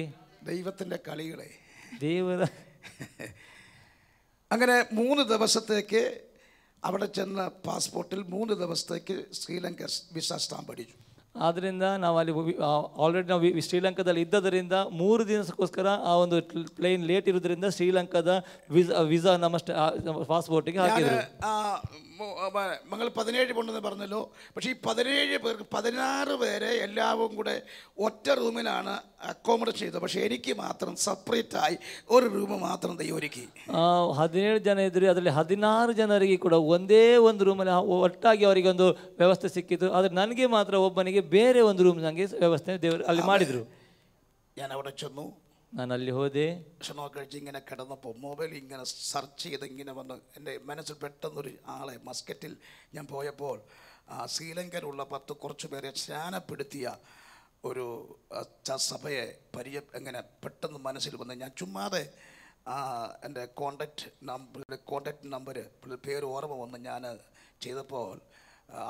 ദൈവത്തിൻ്റെ കളികളെ, ದೇವರ. അങ്ങനെ 3 ദിവസത്തേക്ക് അവിടെ ചെന്ന പാസ്പോർട്ടിൽ 3 ദിവസത്തേക്ക് ശ്രീലങ്ക വിസ സ്റ്റാമ്പ് അടിച്ചു. ಆದ್ದರಿಂದ ನಾವು ಅಲ್ಲಿ ಆಲ್ರೆಡಿ ನಾವು ಶ್ರೀಲಂಕಾದಲ್ಲಿ ಇದ್ದದರಿಂದ 3 ದಿನಕ್ಕೋಸ್ಕರ ಆ ಒಂದು ಪ್ಲೇನ್ ಲೇಟ್ ಇರೋದ್ರಿಂದ ಶ್ರೀಲಂಕಾದ ವಿಸಾ ನಮ್ಮ ಪಾಸ್ಪೋರ್ಟಿಗೆ ಹಾಕಿದ್ರು. ഞങ്ങൾ 17 കൊണ്ടെന്ന് പറഞ്ഞല്ലോ. പക്ഷേ ഈ 17 പേർക്ക് 16 പേരെ എല്ലാവരും കൂടെ ഒറ്റ റൂമിലാണ് അക്കോമഡേറ്റ് ചെയ്തത്. പക്ഷേ എനിക്ക് മാത്രം സെപ്പറേറ്റായി ഒരു റൂം മാത്രം ഒരുക്കി. 17 ಜನ ಇದ್ರು, ಅದರಲ್ಲಿ 16 ಜನರಿಗೆ ಕೂಡ ಒಂದೇ ಒಂದು ರೂಮಲ್ಲಿ ಒಟ್ಟಾಗಿ ಅವರಿಗೆ ಒಂದು ವ್ಯವಸ್ಥೆ ಸಿಕ್ಕಿತ್ತು. ಆದರೆ ನನಗೆ ಮಾತ್ರ ಒಬ್ಬನಿಗೆ ಬೇರೆ ಒಂದು ರೂಮ್ ನನಗೆ ವ್ಯವಸ್ಥೆ ದೇವರು ಅಲ್ಲಿ ಮಾಡಿದರು. ഞാൻ അവിടെ ചെന്നു. ನಾನು ಅಲ್ಲಿ ಹೋದೆ. ഭക്ഷണം കഴിച്ച് ഇങ്ങനെ കിടന്നപ്പോൾ മൊബൈൽ ഇങ്ങനെ സെർച്ച് ചെയ്ത് ഇങ്ങനെ വന്ന് എൻ്റെ മനസ്സിൽ പെട്ടെന്നൊരു ആളെ മസ്കറ്റിൽ ഞാൻ പോയപ്പോൾ ശ്രീലങ്കയിലുള്ള കുറച്ച് പേരെ സ്നാനപ്പെടുത്തിയ ഒരു സഭയെ എങ്ങനെ പെട്ടെന്ന് മനസ്സിൽ വന്ന് ഞാൻ ചുമ്മാതെ എൻ്റെ കോണ്ടാക്ട് നമ്പർ പേര് ഓർമ്മ വന്ന് ഞാൻ ചെയ്തപ്പോൾ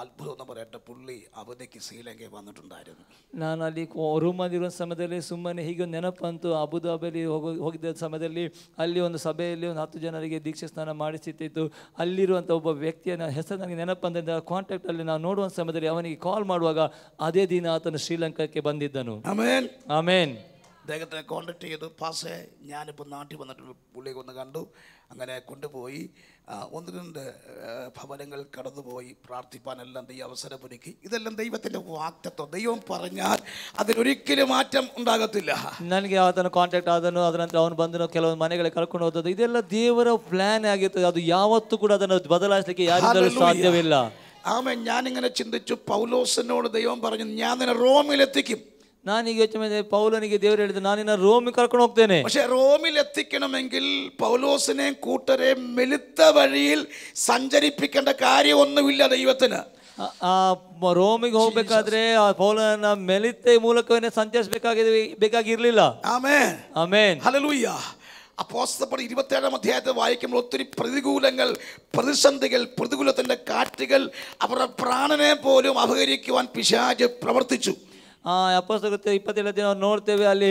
ಅದ್ಭುತ ಅಂತ ಬರಟ್ಟ ಪುಳ್ಳಿ ಅವಧಿಗೆ ಶ್ರೀಲಂಕೆ ಬಂದಿಟ್ಟುಂಟಾയിരുന്നു. ನಾನು ಅಲ್ಲಿ ರೂಮಲ್ಲಿರುವ ಸಮಯದಲ್ಲಿ ಸುಮ್ಮನೆ ಹೀಗೆ ನೆನಪಂತು. ಅಬುದಾಬಿಯಲ್ಲಿ ಹೋಗಿದ್ದ ಸಮಯದಲ್ಲಿ ಅಲ್ಲಿ ಒಂದು ಸಭೆಯಲ್ಲಿ ಒಂದು 10 ಜನರಿಗೆ ದೀಕ್ಷೆ ಸ್ನಾನ ಮಾಡಿಸಿತ್ತು. ಅಲ್ಲಿರುವಂಥ ಒಬ್ಬ ವ್ಯಕ್ತಿಯ ಹೆಸರು ನನಗೆ ನೆನಪಂದ ಕಾಂಟ್ಯಾಕ್ಟಲ್ಲಿ ನಾವು ನೋಡುವ ಸಮಯದಲ್ಲಿ ಅವನಿಗೆ ಕಾಲ್ ಮಾಡುವಾಗ ಅದೇ ದಿನ ಆತನು ಶ್ರೀಲಂಕಾಕ್ಕೆ ಬಂದಿದ್ದನು. ಆಮೇನ್ ಆಮೇನ್. അദ്ദേഹത്തെ കോണ്ടാക്ട് ചെയ്തു. പാസേ ഞാനിപ്പോൾ നാട്ടിൽ വന്നിട്ട് പുള്ളിയെ ഒന്ന് കണ്ടു. അങ്ങനെ കൊണ്ടുപോയി 1-2 ഭവനങ്ങൾ കടന്നുപോയി പ്രാർത്ഥിപ്പാനെല്ലാം ദൈവം അവസരമൊരുക്കി. ഇതെല്ലാം ദൈവത്തിൻ്റെ വാഗ്ദത്തം. ദൈവം പറഞ്ഞാൽ അതിനൊരിക്കലും മാറ്റം ഉണ്ടാകത്തില്ല. ನನಗೆ ಆತನ ಕಾಂಟ್ಯಾಕ್ಟ್ ಆದನು, ಅದರ ನಂತರ ಅವನು ಬಂದನು, ಕೆಲವೊಂದು ಮನೆಗಳಿಗೆ ಕರ್ಕೊಂಡು ಹೋದದ್ದು, ಇದೆಲ್ಲ ದೇವರ ಪ್ಲಾನ್ ಆಗಿರ್ತದೆ. ಅದು ಯಾವತ್ತೂ ಕೂಡ ಅದನ್ನು ಬದಲಾಯಿಸಲಿಕ್ಕೆ ಯಾರಿಂದಲೂ ಸಾಧ್ಯವಿಲ್ಲ. ആമേൻ. ഞാനിങ്ങനെ ചിന്തിച്ചു, പൗലോസിനോട് ദൈവം പറഞ്ഞു ഞാൻ നിന്നെ റോമിലെത്തിക്കും. ನಾನೀಗ ಯೋಚನೆ ಮಾಡಿದೆ, പൗലോനിಗೆ ದೇವರು ಹೇಳಿದ್ರು ನಾನು ನಿನ್ನ ರೋಮಿಗೆ കർಕೊಂಡು ಹೋಗ್ತೇನೆ. പക്ഷേ റോമിൽ എത്തിക്കണമെങ്കിൽ പൗലോസിനെയും കൂട്ടരെയും മെലിത്ത വഴിയിൽ സഞ്ചരിപ്പിക്കേണ്ട കാര്യമൊന്നുമില്ല ദൈവത്തിന്. ರೋಮಿಗೆ ಹೋಗ್ಬೇಕಾದ್ರೆ ಪೌಲನ ಮೆಲಿತೆ ಮೂಲಕವೇ ಸಂಚರಿಸಬೇಕಾಗಿರ್ಲಿಲ್ಲ. ആമേൻ ആമേൻ. ഹല്ലേലൂയ. അപ്പോസ്തലപ്രവൃത്തി 27-ാം അധ്യായത്തിൽ വായിക്കുമ്പോൾ ഒത്തിരി പ്രതികൂലങ്ങൾ, പ്രതിസന്ധികൾ, പ്രതികൂലത്തിൻ്റെ കാറ്റുകൾ അവരുടെ പ്രാണനെ പോലും അപഹരിക്കുവാൻ പിശാച് പ്രവർത്തിച്ചു. ಅಪೊಸ್ತಲಕೃತ್ಯ 27 ದಿನ ನಾವು ನೋಡ್ತೇವೆ. ಅಲ್ಲಿ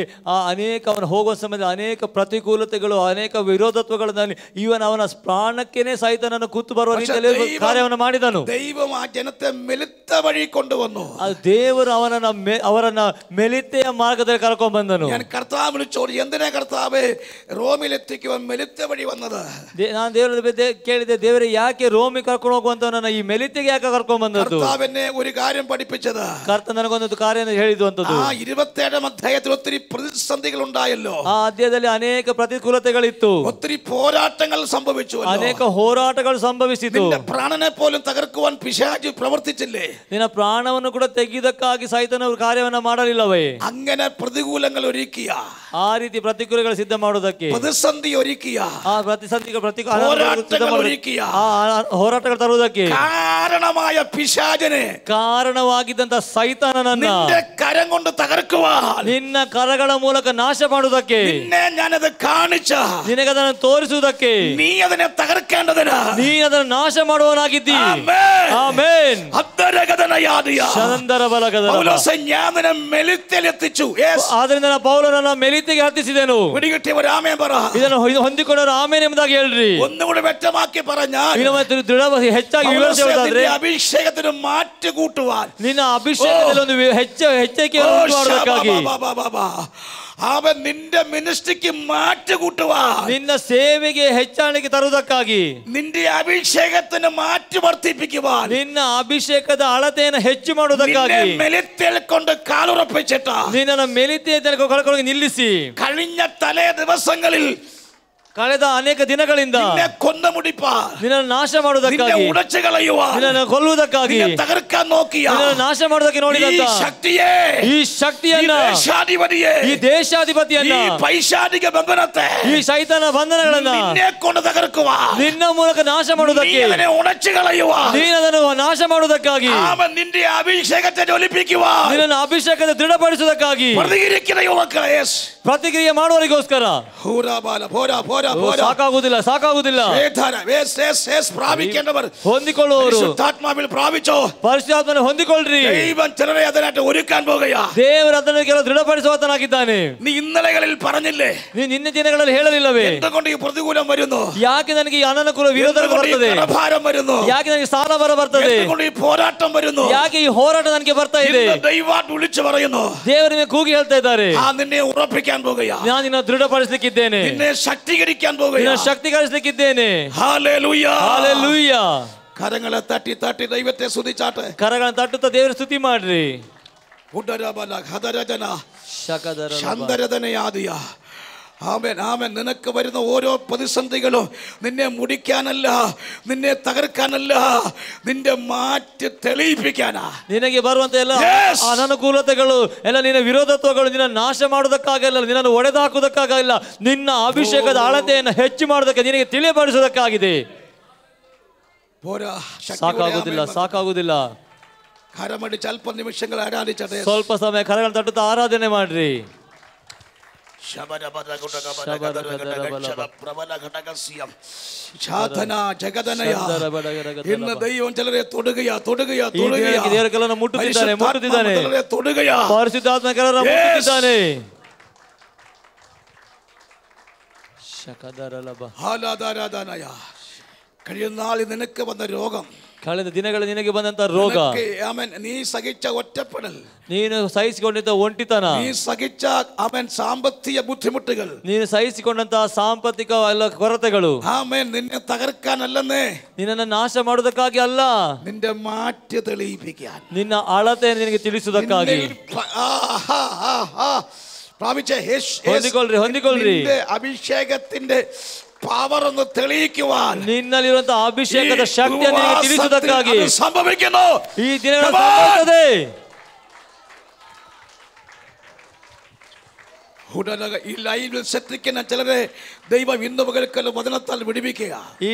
ಅನೇಕ ಅವನು ಹೋಗುವ ಸಮಯದಲ್ಲಿ ಅನೇಕ ಪ್ರತಿಕೂಲತೆಗಳು, ಅನೇಕ ವಿರೋಧತ್ವಗಳನ್ನು, ಇವನ್ ಅವನ ಪ್ರಾಣಕ್ಕೇನೆ ಸೈತಾನನ್ನು ಕೂತು ಬರುವ ರೀತಿಯಲ್ಲಿ ಕಾರ್ಯವನ್ನು ಮಾಡಿದನು. ദൈവം ആ ജനത്തെ മെലിത്ത വഴി കൊണ്ടുവന്നു. ಅದು ದೇವರು ಅವರನ್ನ ಮೆಲಿತೆಯ ಮಾರ್ಗದಲ್ಲಿ ಕರ್ಕೊಂಡು ಬಂದನು. ഞാൻ കർത്താവ് വിളിച്ചോട്, എന്തിനാ കർത്താവേ റോമിലെത്തിക്കുവാൻ മെലിത്ത വഴി വന്നത്? ನಾನು ದೇವರ ಕೇಳಿದೆ, ದೇವರೇ ಯಾಕೆ ರೋಮಿಗೆ ಕರ್ಕೊಂಡು ಹೋಗುವಂತವನ್ನ ಈ ಮೆಲಿತೆಗೆ ಯಾಕೆ ಕರ್ಕೊಂಡು ಬಂದದ್ದು? കർത്താവ് എന്നെ ഒരു കാര്യം പഠിപ്പിച്ചത്, ಕರ್ತ ನನಗೊಂದು ಕಾರ್ಯ ಹೇಳಿದುವಂತದ್ದು. ആ 27 അധ്യായത്തിൽ ഒത്തിരി പ്രതിസന്ധികൾ ഉണ്ടായല്ലോ. ಆ ಅಧ್ಯಾಯದಲ್ಲಿ ಅನೇಕ ಪ್ರತಿಕೂಲತೆಗಳಿತ್ತು, ഒത്തിരി പോരാട്ടങ്ങൾ സംഭവിച്ചു, ಅನೇಕ ಹೋರಾಟಗಳು ಸಂಭವಿಸಿತು. പ്രാണനെ പോലും തകർക്കുവാൻ പിശാച് പ്രവർത്തിച്ചില്ലേ? ನಿನ್ನ ಪ್ರಾಣವನ್ನು ಕೂಡ ತೆಗೆಯುವುದಕ್ಕಾಗಿ ಸೈತಾನವರು ಕಾರ್ಯವನ್ನ ಮಾಡಲಿಲ್ಲವೇ? അങ്ങനെ പ്രതികൂലങ്ങൾ ഒരുക്കിയ, ಆ ರೀತಿ ಪ್ರತಿಕೂಲಗಳು ಸಿದ್ಧ ಮಾಡುವುದಕ್ಕೆ, പ്രതിസന്ധി ഒരുക്കിയ, ಆ ಹೋರಾಟಗಳು ತರುವುದಕ್ಕೆ കാരണമായ പിശാചനെ, ಕಾರಣವಾಗಿದ್ದಂತ ಸೈತಾನನನ್ನ നിന്റെ കരം കൊണ്ട് തകർക്കുവാൻ, ನಿನ್ನ ಕರಗಳ ಮೂಲಕ ನಾಶ ಮಾಡುವುದಕ್ಕೆ, നിന്നെ ഞാനത് കാണിച്ച, ನಿನಗೆ ಅದನ್ನು ತೋರಿಸುವುದಕ್ಕೆ, നീ അതിനെ ತകർക്കേണ്ടതിന് ನೀ ಅದನ್ನು ನಾಶ ಮಾಡುವವನಾಗಿದ್ದಿ. ആമേൻ. ಆಮೆನ್. അന്തരഗതനയാദിയ. ಶರಂದರ ಬಲಗದನ. പൗലോസേ, ഞാൻ നിന്നെ മെലിത്തിലെത്തിച്ചു. ಆದ್ರಿಂದ ನಾನು ಪೌಲನನ್ನ ಮೆಲಿತೆಗೆ ಹತ್ತಿಸಿದೆನು. പിടികിട്ടിയവർ ആമേൻ പറ. ಇದನ್ನು ಹೊಂದಿಕೊಂಡವರು ಆಮೇನ್ ಎಂಬುದಾಗಿ ಹೇಳ್ರಿ. ഒന്നുകൂടി വ്യക്തമാക്കി പറഞ്ഞാൽ, ಹೆಚ್ಚಾಗಿ ವಿವರಿಸಿ ಹೇಳೋದಾದ್ರೆ, അഭിഷേകത്തിന് മാറ്റ് കൂട്ടുവാൻ, ನಿನ್ನ ಅಭಿಷೇಕದಲ್ಲಿ ಒಂದು ಹೆಚ್ಚಿಗೆ ಮಾಡುವುದಕ್ಕಾಗಿ, അവൻ നിന്റെ മിനിസ്ട്രിക്ക് മാറ്റ് കൂട്ടുവാൻ, ನಿನ್ನ ಸೇವೆಗೆ ಹೆಚ್ಚಾಣಿಕೆ ತರುವುದಕ್ಕಾಗಿ, നിന്റെ അഭിഷേകത്തിന് മാറ്റ് വർദ്ധിപ്പിക്കുവാൻ, ನಿನ್ನ ಅಭಿಷೇಕದ ಅಳತೆಯನ್ನು ಹೆಚ್ಚು ಮಾಡುವುದಕ್ಕಾಗಿ, മെലിത്തിൽ കൊണ്ട് കാലുറപ്പിച്ചിട്ട് ನಿನ್ನನ್ನು ಮೆಲಿತೆ ಕಳ್ಕೊಳ್ಳಿ ನಿಲ್ಲಿಸಿ, കഴിഞ്ഞ തലേ ദിവസങ്ങളിൽ ಕಳೆದ ಅನೇಕ ದಿನಗಳಿಂದ ಕೊಂದ ಮುಡಿಪ, ನಿನ್ನನ್ನು ನಾಶ ಮಾಡುವುದಕ್ಕಾಗಿ, ಉಡച്ചു കളയുവാൻ, ನಿನ್ನನ್ನು ಕೊಲ್ಲುವುದಕ್ಕಾಗಿ, തകർക്കാൻ നോക്കിയ, ನಿನ್ನನ್ನು ನಾಶ ಮಾಡುವುದಕ್ಕೆ ನೋಡಿದಂತ ಈ ಶಕ್ತಿಯನ್ನ, ಈ ದೇಶಾಧಿಪತಿಯನ್ನ, ಈ ಪೈಶಾಚಿಕ ಬಂಧನತೆ, ಈ ಸೈತಾನ ಬಂಧನಗಳನ್ನ ನಿನ್ನೆ ಕೊಂಡು ತകർക്കുവാൻ, ನಿನ್ನ ಮೂಲಕ ನಾಶ ಮಾಡುವುದಕ್ಕೆ, ഉടച്ചു കളയുവാൻ, ನೀನು ಅದನ್ನು ನಾಶ ಮಾಡುವುದಕ್ಕಾಗಿ, അവൻ നിന്റെ അഭിഷേകത്തെ ജ്വലിപ്പിക്കുവാൻ, ನಿನ್ನನ್ನು ಅಭಿಷೇಕತೆ ದೃಢಪಡಿಸುವುದಕ್ಕಾಗಿ പ്രതികരിക്കുന്ന യുവക്കളെ ಪ್ರತಿಕ್ರಿಯೆ ಮಾಡುವವರಿಗೋಸ್ಕರ. ಸಾಕಾಗುವುದಿಲ್ಲ, ಸಾಕಾಗುವುದಿಲ್ಲ. പ്രാപിക്കേണ്ടവർ ಹೊಂದಿಕೊಳ್ಳುವವರು പരിശുദ്ധാത്മാവിൽ പ്രാപിച്ചോ, ಪರಿಶುದ್ಧಾತ್ಮನ ಹೊಂದಿಕೊಳ್ಳ್ರಿ. ദൈവം ചിലരെ അതിനായിട്ട് ഒരുക്കാൻ പോകുകയാ. ದೇವರು ಅದನ್ನು ಕೆಲವು ದೃಢಪಡಿಸುವತನಾಗಿದ್ದಾನೆ. നീ ഇന്നലകളിൽ പറഞ്ഞില്ലേ, ನೀ ನಿನ್ನ ದಿನಗಳಲ್ಲಿ ಹೇಳಲಿಲ್ಲವೇ, എന്തുകൊണ്ട് ಈ പ്രതികൂലം വരുന്നു, ಯಾಕೆ ನನಗೆ ಈ ಅನನುಕೂಲ ವಿರೋಧ ಬರ್ತದೆ, ഭാരം വരുന്നു, ಯಾಕೆ ನನಗೆ ಸಾಲ ಬರ್ತದೆ, എന്തുകൊണ്ട് ഈ പോരാട്ടം വരുന്നു, ಯಾಕೆ ಈ ಹೋರಾಟ ನನಗೆ ಬರ್ತಾ ಇದೆ, ദൈവാት വിളിച്ചു പറയുന്നു, ದೇವರಿಗೆ ಕೂಗಿ ಹೇಳ್ತಾ ಇದ್ದಾರೆ, നിന്നെ ഉറപ്പിക്കാൻ പോകുകയാ, ನಾನು ನಿನ್ನ ದೃಢಪಡಿಸಲಿಕ್ಕಿದ್ದೇನೆ, നിന്നെ ശക്തീകരിക്കാൻ പോകുകയാ, ನಿನ್ನ ശക്തികരിಸಲಿಕ್ಕಿದ್ದೇನೆ. Hallelujah, hallelujah. കരങ്ങളെ തട്ടി തട്ടി ദൈവത്തെ സ്തുതിച്ചാട്ടെ. ಕರಗಳನ್ನು ತಟ್ಟುತ್ತಾ ದೇವರ ಸ್ತುತಿ ಮಾಡ್ರಿ. ഉദരബല ഹദരജന ಶಕದರ ശാന്തരജനയാദിയ. ആമേൻ, ആമേൻ. നിനക്ക് വരുന്ന ഓരോ പ്രതിസന്ധികളും നിന്നെ മുടിക്കാനല്ല, നിന്നെ തകർക്കാനല്ല, നിന്റെ മാറ്റി തെളിയിപ്പിക്കാനാ. ನಿನಗೆ ಬರುವಂತ ಎಲ್ಲ ಅನನುಕೂಲತೆಗಳು ಎಲ್ಲ ನಿನ್ನ ವಿರೋಧತ್ವಗಳು ನಿನ್ನ ನಾಶ ಮಾಡುವುದಕ್ಕಾಗಲ್ಲ, ನಿನ್ನನ್ನು ಒಡೆದಾಕುವುದಕ್ಕಾಗಲ್ಲ, ನಿನ್ನ ಅಭಿಷೇಕದ ಅಳತೆಯನ್ನು ಹೆಚ್ಚು ಮಾಡುವುದಕ್ಕೆ, ನಿನಗೆ ತಿಳಿಯಪಡಿಸುವುದಕ್ಕಾಗಿದೆ. ಸಾಕಾಗುವುದಿಲ್ಲ, ಸಾಕಾಗುವುದಿಲ್ಲ. കരമടിച്ച് അല്പ നിമിഷങ്ങൾ ആരാധിച്ചട്ടെ. ಸ್ವಲ್ಪ ಸಮಯ ಕರಗಳನ್ನು ತಟ್ಟುತ್ತಾ ಆರಾಧನೆ ಮಾಡ್ರಿ. ഇന്ന് ദൈവം ചിലരെ തൊടുകയാ, ದೇವರ ಮುಟ್ಟುತ್ತಿದ್ದಾನೆ, ಪರಿಶುದ್ಧಾತ್ಮ ಕೆಲವರ ಮುಟ್ಟುತ್ತಿದ್ದಾನೆ. കഴിയുന്ന നാളിൽ നിനക്ക് വന്ന രോഗം, ಕಳೆದ ದಿನಗಳ ನಿನಗೆ ಬಂದಂತ ರೋಗ, നീ സഹിച്ച ഒറ്റപ്പെടൽ, ನೀನು ಸಹಿಸಿಕೊಂಡಿದ್ದ ಒಂಟಿತನ, നീ സഹിച്ച സാമ്പത്തിക ബുദ്ധിമുട്ടുകൾ, ನೀನು ಸಹಿಸಿಕೊಂಡಂತಹ ಸಾಂಪತ್ತಿಕ ಎಲ್ಲ ಕೊರತೆಗಳು, നിന്നെ തകർക്കാനല്ലെന്നേ, ನಿನ್ನನ್ನು ನಾಶ ಮಾಡುವುದಕ್ಕಾಗಿ ಅಲ್ಲ, നിന്റെ മാറ്റി തെളിയിപ്പിക്കാൻ, ನಿನ್ನ ಅಳತೆಯನ್ನು ನಿನಗೆ ತಿಳಿಸುವುದಕ್ಕಾಗಿ. ಹೊಂದಿಕೊಳ್ಳ್ರಿ. ಅಭಿಷೇಕത്തിന്റെ പവർ ഒന്ന് തെളിയിക്കുവാൻ, ನಿನ್ನಲ್ಲಿರುವಂತಹ ಅಭಿಷೇಕದ ಶಕ್ತಿಯನ್ನು ನಿನಗೆ ತಿಳಿಸುವುದಕ್ಕಾಗಿ സംഭവിക്കുന്നു. ಈ ದಿನಗಳು ಸಂಭವಿಸುತ್ತದೆ. ഈ ലൈവിൽ ശ്രദ്ധിക്കുന്ന ചിലരെ ദൈവം ഇന്ന് പകൽക്കാലം വചനത്താൽ വിടുവിക്കുക. ಈ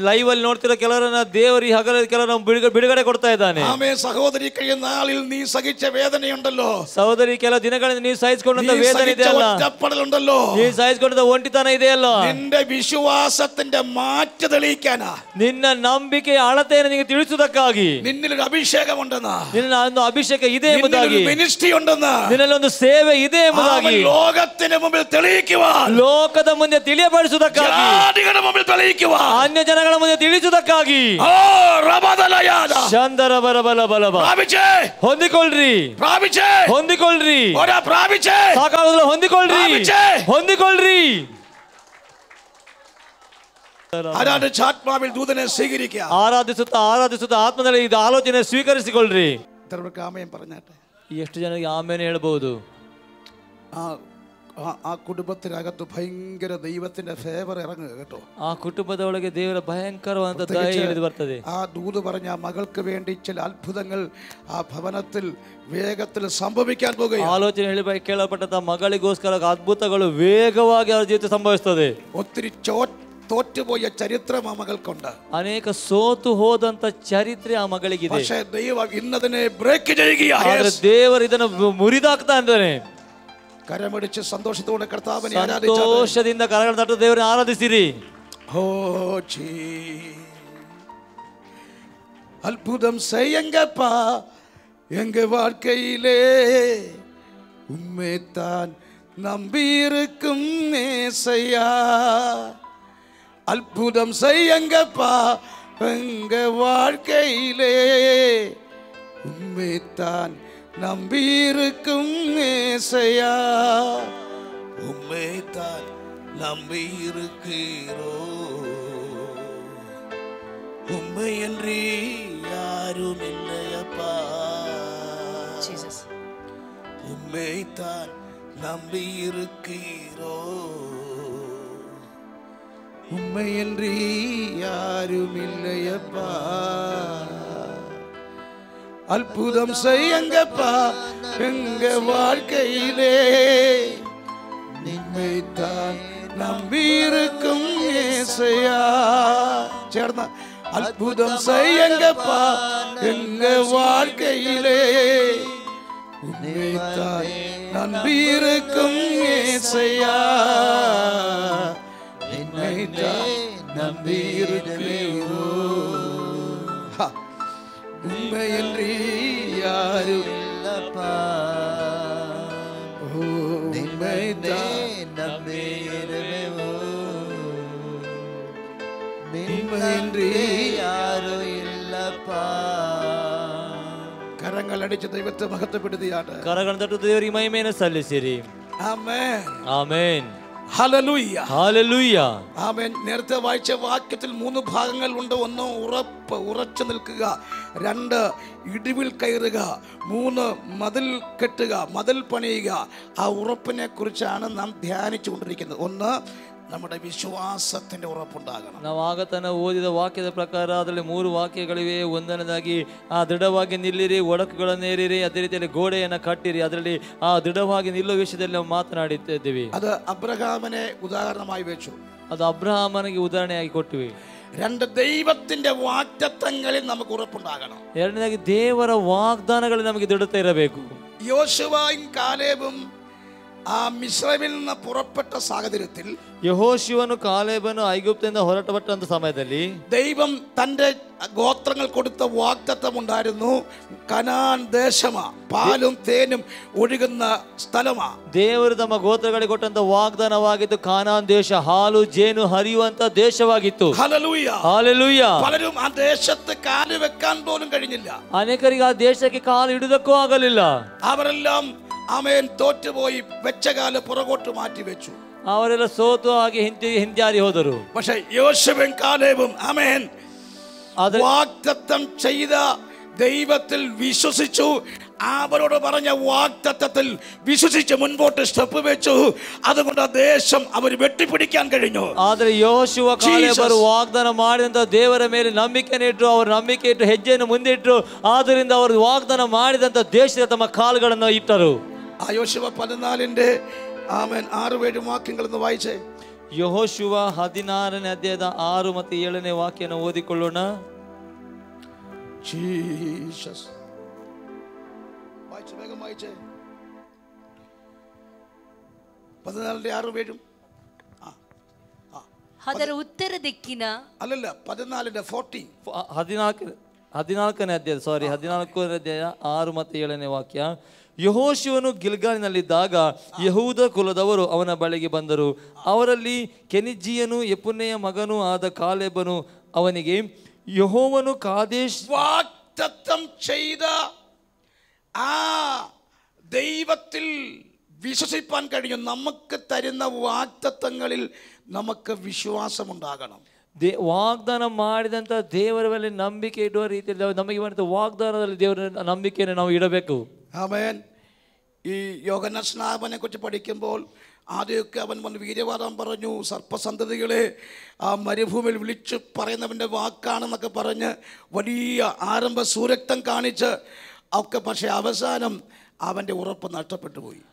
ಲೈವ್ ಅಲ್ಲಿ ನೋಡ್ತಿರೋ ಕೆಲವರನ್ನ ದೇವರು ಈ ಹಗಲ ಕೆಲವರನ್ನ ಬಿಡುಗಡೆ ಕೊಡ್ತಾ ಇದ್ದಾನೆ. ಆಮೆನ್. ಸಹೋದರಿ, ಕಳೆದ ನಾಳಿൽ നീ സഹിച്ച വേദനയുണ്ടല്ലോ, ಸಹೋದರಿ, ಕೆಲ ದಿನಗಳಿಂದ ನೀವು ಸಹಿಸಿಕೊಂಡಂತ ವೇದನೆ ಇದೆಯಲ್ಲ, ഒറ്റപ്പെടലുണ്ടല്ലോ, ನೀವು ಸಹಿಸಿಕೊಂಡಂತ ಒಂಟಿತನ ಇದೆಯಲ್ಲ, നിന്റെ വിശ്വാസത്തിന്റെ മാറ്റ് തെളിയിക്കാനാ, ನಿನ್ನ ನಂಬಿಕೆಯ ಅಳತೆಯನ್ನು ನಿಮಗೆ ತಿಳಿಸುವುದಕ್ಕಾಗಿ, നിന്നിലൊരു അഭിഷേകമുണ്ടെന്ന്, ನಿನ್ನ ಒಂದು ಅಭಿಷೇಕ ಇದೆ ಎಂಬುದಾಗಿ, മിനിസ്ട്രി ഉണ്ടെന്ന്, ನಿನ್ನಲ್ಲಿ ಒಂದು ಸೇವೆ ಇದೆ ಎಂಬುದಾಗಿ, ലോകത്തിന് മുമ്പിൽ തെളിയിക്കുവാൻ, ಲೋಕದ ಮುಂದೆ ತಿಳಿಯಪಡಿಸುವುದಕ್ಕಾಗಿ, ജാതികളുടെ മുമ്പിൽ തെളിയിക്കുവാൻ, ಅನ್ಯ ಜನಗಳ ಮುಂದೆ ತಿಳಿಸುವುದಕ್ಕಾಗಿ, ಶಂದರ ಬರಬಲ ಬಲಬ ಹೊಂದಿಕೊಳ್ಳ್ರಿ, ಹೊಂದಿಕೊಳ್ಳ್ರಿ, ಸಾಕಾಗುದಿಲ್ಲ, ಹೊಂದಿಕೊಳ್ಳ್ರಿ, ಹೊಂದಿಕೊಳ್ಳ್ರಿ. ആത്മാവിൽ ദൂതനെ സ്വീകരിക്കുക. ಆರಾಧಿಸುತ್ತಾ ಆರಾಧಿಸುತ್ತಾ ಆತ್ಮದಲ್ಲಿ ಇದು ಆಲೋಚನೆ ಸ್ವೀಕರಿಸಿಕೊಳ್ಳ್ರಿ. ആമേൻ പറഞ്ഞാട്ടെ. ಎಷ್ಟು ಜನರಿಗೆ ಆಮೇಲೆ ಹೇಳ್ಬಹುದು? ആ കുടുംബത്തിനകത്ത് ഭയങ്കര ദൈവത്തിന്റെ ഫേവർ ഇറങ്ങുക കേട്ടോ. ಆ ಕುಟುಂಬದ ಒಳಗೆ ದೇವರ ಭಯಂಕರವಾದ ದಯೆ ಇಳಿದು ಬರ್ತದೆ. ആ ദൂത് പറഞ്ഞ മകൾക്ക് വേണ്ടി ചില അത്ഭുതങ്ങൾ ആ ഭവനത്തിൽ വേഗത്തിൽ സംഭവിക്കാൻ പോകുകയാണ്. ಆಲೋಚನೆ ಹೇಳಿ ಕೇಳಲ್ಪಟ್ಟಂತ ಮಗಳಿಗೋಸ್ಕರ ಅದ್ಭುತಗಳು ವೇಗವಾಗಿ ಅವರ ಜೀವಿತ ಸಂಭವಿಸುತ್ತದೆ. ഒത്തിരി തോറ്റുപോയ ചരിത്രം ആ മകൾക്കുണ്ട്. ಅನೇಕ ಸೋತು ಹೋದಂತ ಚರಿತ್ರೆ ಆ ಮಗಳಿಗಿದೆ. പക്ഷേ ദൈവം ഇന്നതിനെ ബ്രേക്ക് ചെയ്യുകയാണ്. ಆದ್ರೆ ದೇವರು ಇದನ್ನು ಮುರಿದಾಕ್ತಾ ಇದ್ದಾನೆ. കരമടിച്ച് സന്തോഷത്തോടെ കർത്താവിനെ ಸಂತೋಷದಿಂದ ಕರಗಳನ್ನು ತಟ್ಟು ದೇವರನ್ನು ಆರಾಧಿಸಿರಿ. ഓ ജീ അത്ഭുതം செய்யுங்கப்பா எங்க வாழ்க்கையிலே உம்மைத்தான் நம்பியிருக்கும் ஏசையா. அற்புதம் செய்யுங்கப்பா எங்க வாழ்க்கையிலே உம்மைத்தான் நம்பியிருக்கும் ஏசையா. உம்மைத்தான் நம்பியிருக்கிறோ, உம்மையன்றி யாரும் இல்லையப்பா. உம்மைத்தான் நம்பியிருக்கிறோ, உம்மையன்றி யாரும் இல்லையப்பா. அற்புதம் செய்யுங்கப்பா எங்க வாழ்க்கையிலே உம்மைத்தான் நம்பியிருக்கும் ஏசையா. ചേർന്ന அற்புதம் செய்யுங்கப்பா எங்க வாழ்க்கையிலே உம்மைத்தான் நம்பியிருக்கும் ஏசையா. உம்மைத்தான் நம்பியிருக்கிறோ, உம்மையன்றி யாரும் இல்லப்பா. உம்மைத்தான் நம்பியிருக்கிறோ, உம்மையன்றி யாரும் இல்லப்பா. കരങ്ങൾ അടിച്ച് ദൈവത്തെ മഹത്വപ്പെടുത്തിയാണ്. ಕರಗಳನ್ನು ತಟ್ಟು ದೇವರಿಗೆ ಮಹಿಮೆಯನ್ನು ಸಲ್ಲಿಸಿರಿ. ആമേൻ, ആമേൻ, ഹല്ലേലൂയ, ഹല്ലേലൂയ, ആമേൻ. നേരത്തെ വായിച്ച വാക്യത്തിൽ 3 ഭാഗങ്ങൾ ഉണ്ട്. 1 ഉറച്ചു നിൽക്കുക, 2 ഇടിവിൽ കയറുക, 3 മതിൽ കെട്ടുക, മതിൽ പണിയുക. ആ ഉറപ്പിനെ കുറിച്ചാണ് നാം ധ്യാനിച്ചു കൊണ്ടിരിക്കുന്നത്. 1 നമ്മുടെ ವಿಶ್ವಾಸത്തിന്റെ ಉರಪುಂಟಾಗണം. ನಾವು ಆಗ ತನ ಓದಿದ ವಾಕ್ಯದ ಪ್ರಕಾರ ಅದರಲ್ಲಿ 3 ವಾಕ್ಯಗಳಿವೆ. ಒಂದನೇದಾಗಿ ಆ ದೃಢವಾಗಿ ನಿಲ್ಲಿರಿ, ಒಡಕುಗಳನ್ನೇರಿರಿ, ಅದೇ ರೀತಿಯಲ್ಲಿ ಗೋಡೆಯನ್ನು ಕಟ್ಟಿರಿ. ಅದರಲ್ಲಿ ಆ ದೃಢವಾಗಿ ನಿಲ್ಲುವ ವಿಷಯದಲ್ಲಿ ನಾವು ಮಾತನಾಡಿದ್ದೇವೆ. ಅದು ಅಬ್ರಹಾಮನೆ ಉದಾಹರಣವಾಗಿ വെച്ചു. ಅದು ಅಬ್ರಹಾಮನಿಗೆ ಉದಾಹರಣೆಯಾಗಿ ಕೊಟ್ಟಿವಿ. 2 ദൈവത്തിന്റെ വാഗ്ദത്തങ്ങളിൽ നമുക്ക് ഉറപ്പുണ്ടാകണം. ಎರಡನೇದಾಗಿ ದೇವರ ವಾಗ್ದಾನಗಳಲ್ಲಿ ನಮಗೆ ದೃಢತೆ ಇರಬೇಕು. യോശുവയും കാലേബും ആ മിസ്രൈമിൽ നിന്ന് പുറപ്പെട്ട സാഹചര്യത്തിൽ ಯೆಹೋಶುವನು ಕಾಲೇಬನು ಐಗುಪ್ತದಿಂದ ಹೊರಟುಪಟ್ಟಂತ ಸಮಯದಲ್ಲಿ ദൈവം തന്റെ ഗോത്രങ്ങൾ കൊടുത്ത വാഗ്ദത്തം ഉണ്ടായിരുന്നു. കനാൻ ദേശമാ, പാലും തേനും ഒഴുകുന്ന സ്ഥലമാ. ದೇವರು ತಮ್ಮ ಗೋತ್ರಗಳಿಗೆ ಕೊಟ್ಟಂತ ವಾಗ್ದಾನವಾಗಿತ್ತು ಕಾನಾನ್ ದೇಶ, ಹಾಲು ಜೇನು ಹರಿಯುವಂತ ದೇಶವಾಗಿತ್ತು. Hallelujah, hallelujah. പലരും ആ ദേശത്ത് കാല് വെക്കാൻ പോലും കഴിഞ്ഞില്ല. ಅನೇಕರಿಗೆ ಆ ದೇಶಕ್ಕೆ ಕಾಲು ಇಡುವುದಕ್ಕೂ ಆಗಲಿಲ್ಲ. അവരെല്ലാം ആമേൻ തോറ്റുപോയി, വെച്ച കാല് പുറകോട്ട് മാറ്റി വെച്ചു. ಅವರೆಲ್ಲ ಸೋತು ಹಾಗೆ ಹಿಂಜಾರಿ ಹೋದರು. പക്ഷേ യോശുവയും കാലേബും ആമേൻ വാഗ്ദത്തം ചെയ്ത ദൈവത്തിൽ വിശ്വസിച്ചു. അവരോട് പറഞ്ഞ വാഗ്ദത്തത്തിൽ വിശ്വസിച്ച് മുൻപോട്ട് സ്റ്റെപ്പ് വെച്ചു. അതുകൊണ്ട് ആ ദേശം അവർ വെട്ടിപ്പിടിക്കാൻ കഴിഞ്ഞു. ಆದರೆ ಯೋಶುವ ಕಾಲೇಬರು ವಾಗ್ದಾನ ಮಾಡಿದಂತ ದೇವರ ಮೇಲೆ ನಂಬಿಕೆಯನ್ನು ಇಟ್ಟರು. ಅವರು ನಂಬಿಕೆ ಇಟ್ಟು ಹೆಜ್ಜೆಯನ್ನು ಮುಂದೆ ಇಟ್ಟರು. ಆದ್ದರಿಂದ ಅವರು ವಾಗ್ದಾನ ಮಾಡಿದಂತ ದೇಶದ ತಮ್ಮ ಕಾಲುಗಳನ್ನು ಇಟ್ಟರು. ആ യോശുവ 14 ആമേൻ 6-7 വാക്യങ്ങളൊന്ന് വായിച്ചേ. ಯೆಹೋಶುವ 16ನೇ ಅಧ್ಯಾಯದ 6 ಮತ್ತು 7ನೇ ವಾಕ್ಯನ ಓದಿಕೊಳ್ಳೋಣ. ജീസസ് വായിച്ചേ, വേഗം വായിച്ചേ. 14 6-7. ಅದರ ಉತ್ತರ ದಿಕ್ಕಿನ അല്ലല്ല 14 14. 14ನೇ ಅಧ್ಯಾಯ 14ನೇ ಅಧ್ಯಾಯ 6 ಮತ್ತು 7ನೇ ವಾಕ್ಯ. ಯೆಹೋಶುವನು ಗಿಲ್ಗಾಲಿನಲ್ಲಿದ್ದಾಗ ಯಹೂದ ಕುಲದವರು ಅವನ ಬಳಿಗೆ ಬಂದರು. ಅವರಲ್ಲಿ ಕೆನಿಜ್ಜಿಯನು ಯೆಫುನ್ನೆಯ ಮಗನೂ ಆದ ಕಾಲೇಬನು ಅವನಿಗೆ, ಯೆಹೋವನು ಕಾದೇಶ್ വാഗ്ദത്തം ചെയ്ത ആ ദൈവത്തിൽ വിശ്വസിപ്പാൻ കഴിയും. നമുക്ക് തരുന്ന വാഗ്ദത്തങ്ങളിൽ നമുക്ക് വിശ്വാസമുണ്ടാകണം. ವಾಗ್ದಾನ ಮಾಡಿದಂಥ ದೇವರ ಮೇಲೆ ನಂಬಿಕೆ ಇಡುವ ರೀತಿಯಲ್ಲಿ ನಮಗೆ ಮಾಡಿದ ವಾಗ್ದಾನದಲ್ಲಿ ದೇವರ ನಂಬಿಕೆಯನ್ನು ನಾವು ಇಡಬೇಕು. ആമേൻ. ഈ യോഹന്നാൻ സ്നാപനെ കുറിച്ച് പഠിക്കുമ്പോൾ ആദ്യമൊക്കെ അവൻ വന്ന് വീര്യവാദം പറഞ്ഞു, സർപ്പസന്തതികളെ ആ മരുഭൂമിയിൽ വിളിച്ച് പറയുന്നവൻ്റെ വാക്കാണെന്നൊക്കെ പറഞ്ഞ് വലിയ ആരംഭ സൂരക്തം കാണിച്ച് ഒക്കെ, പക്ഷേ അവസാനം അവൻ്റെ ഉറപ്പ് നഷ്ടപ്പെട്ടു പോയി.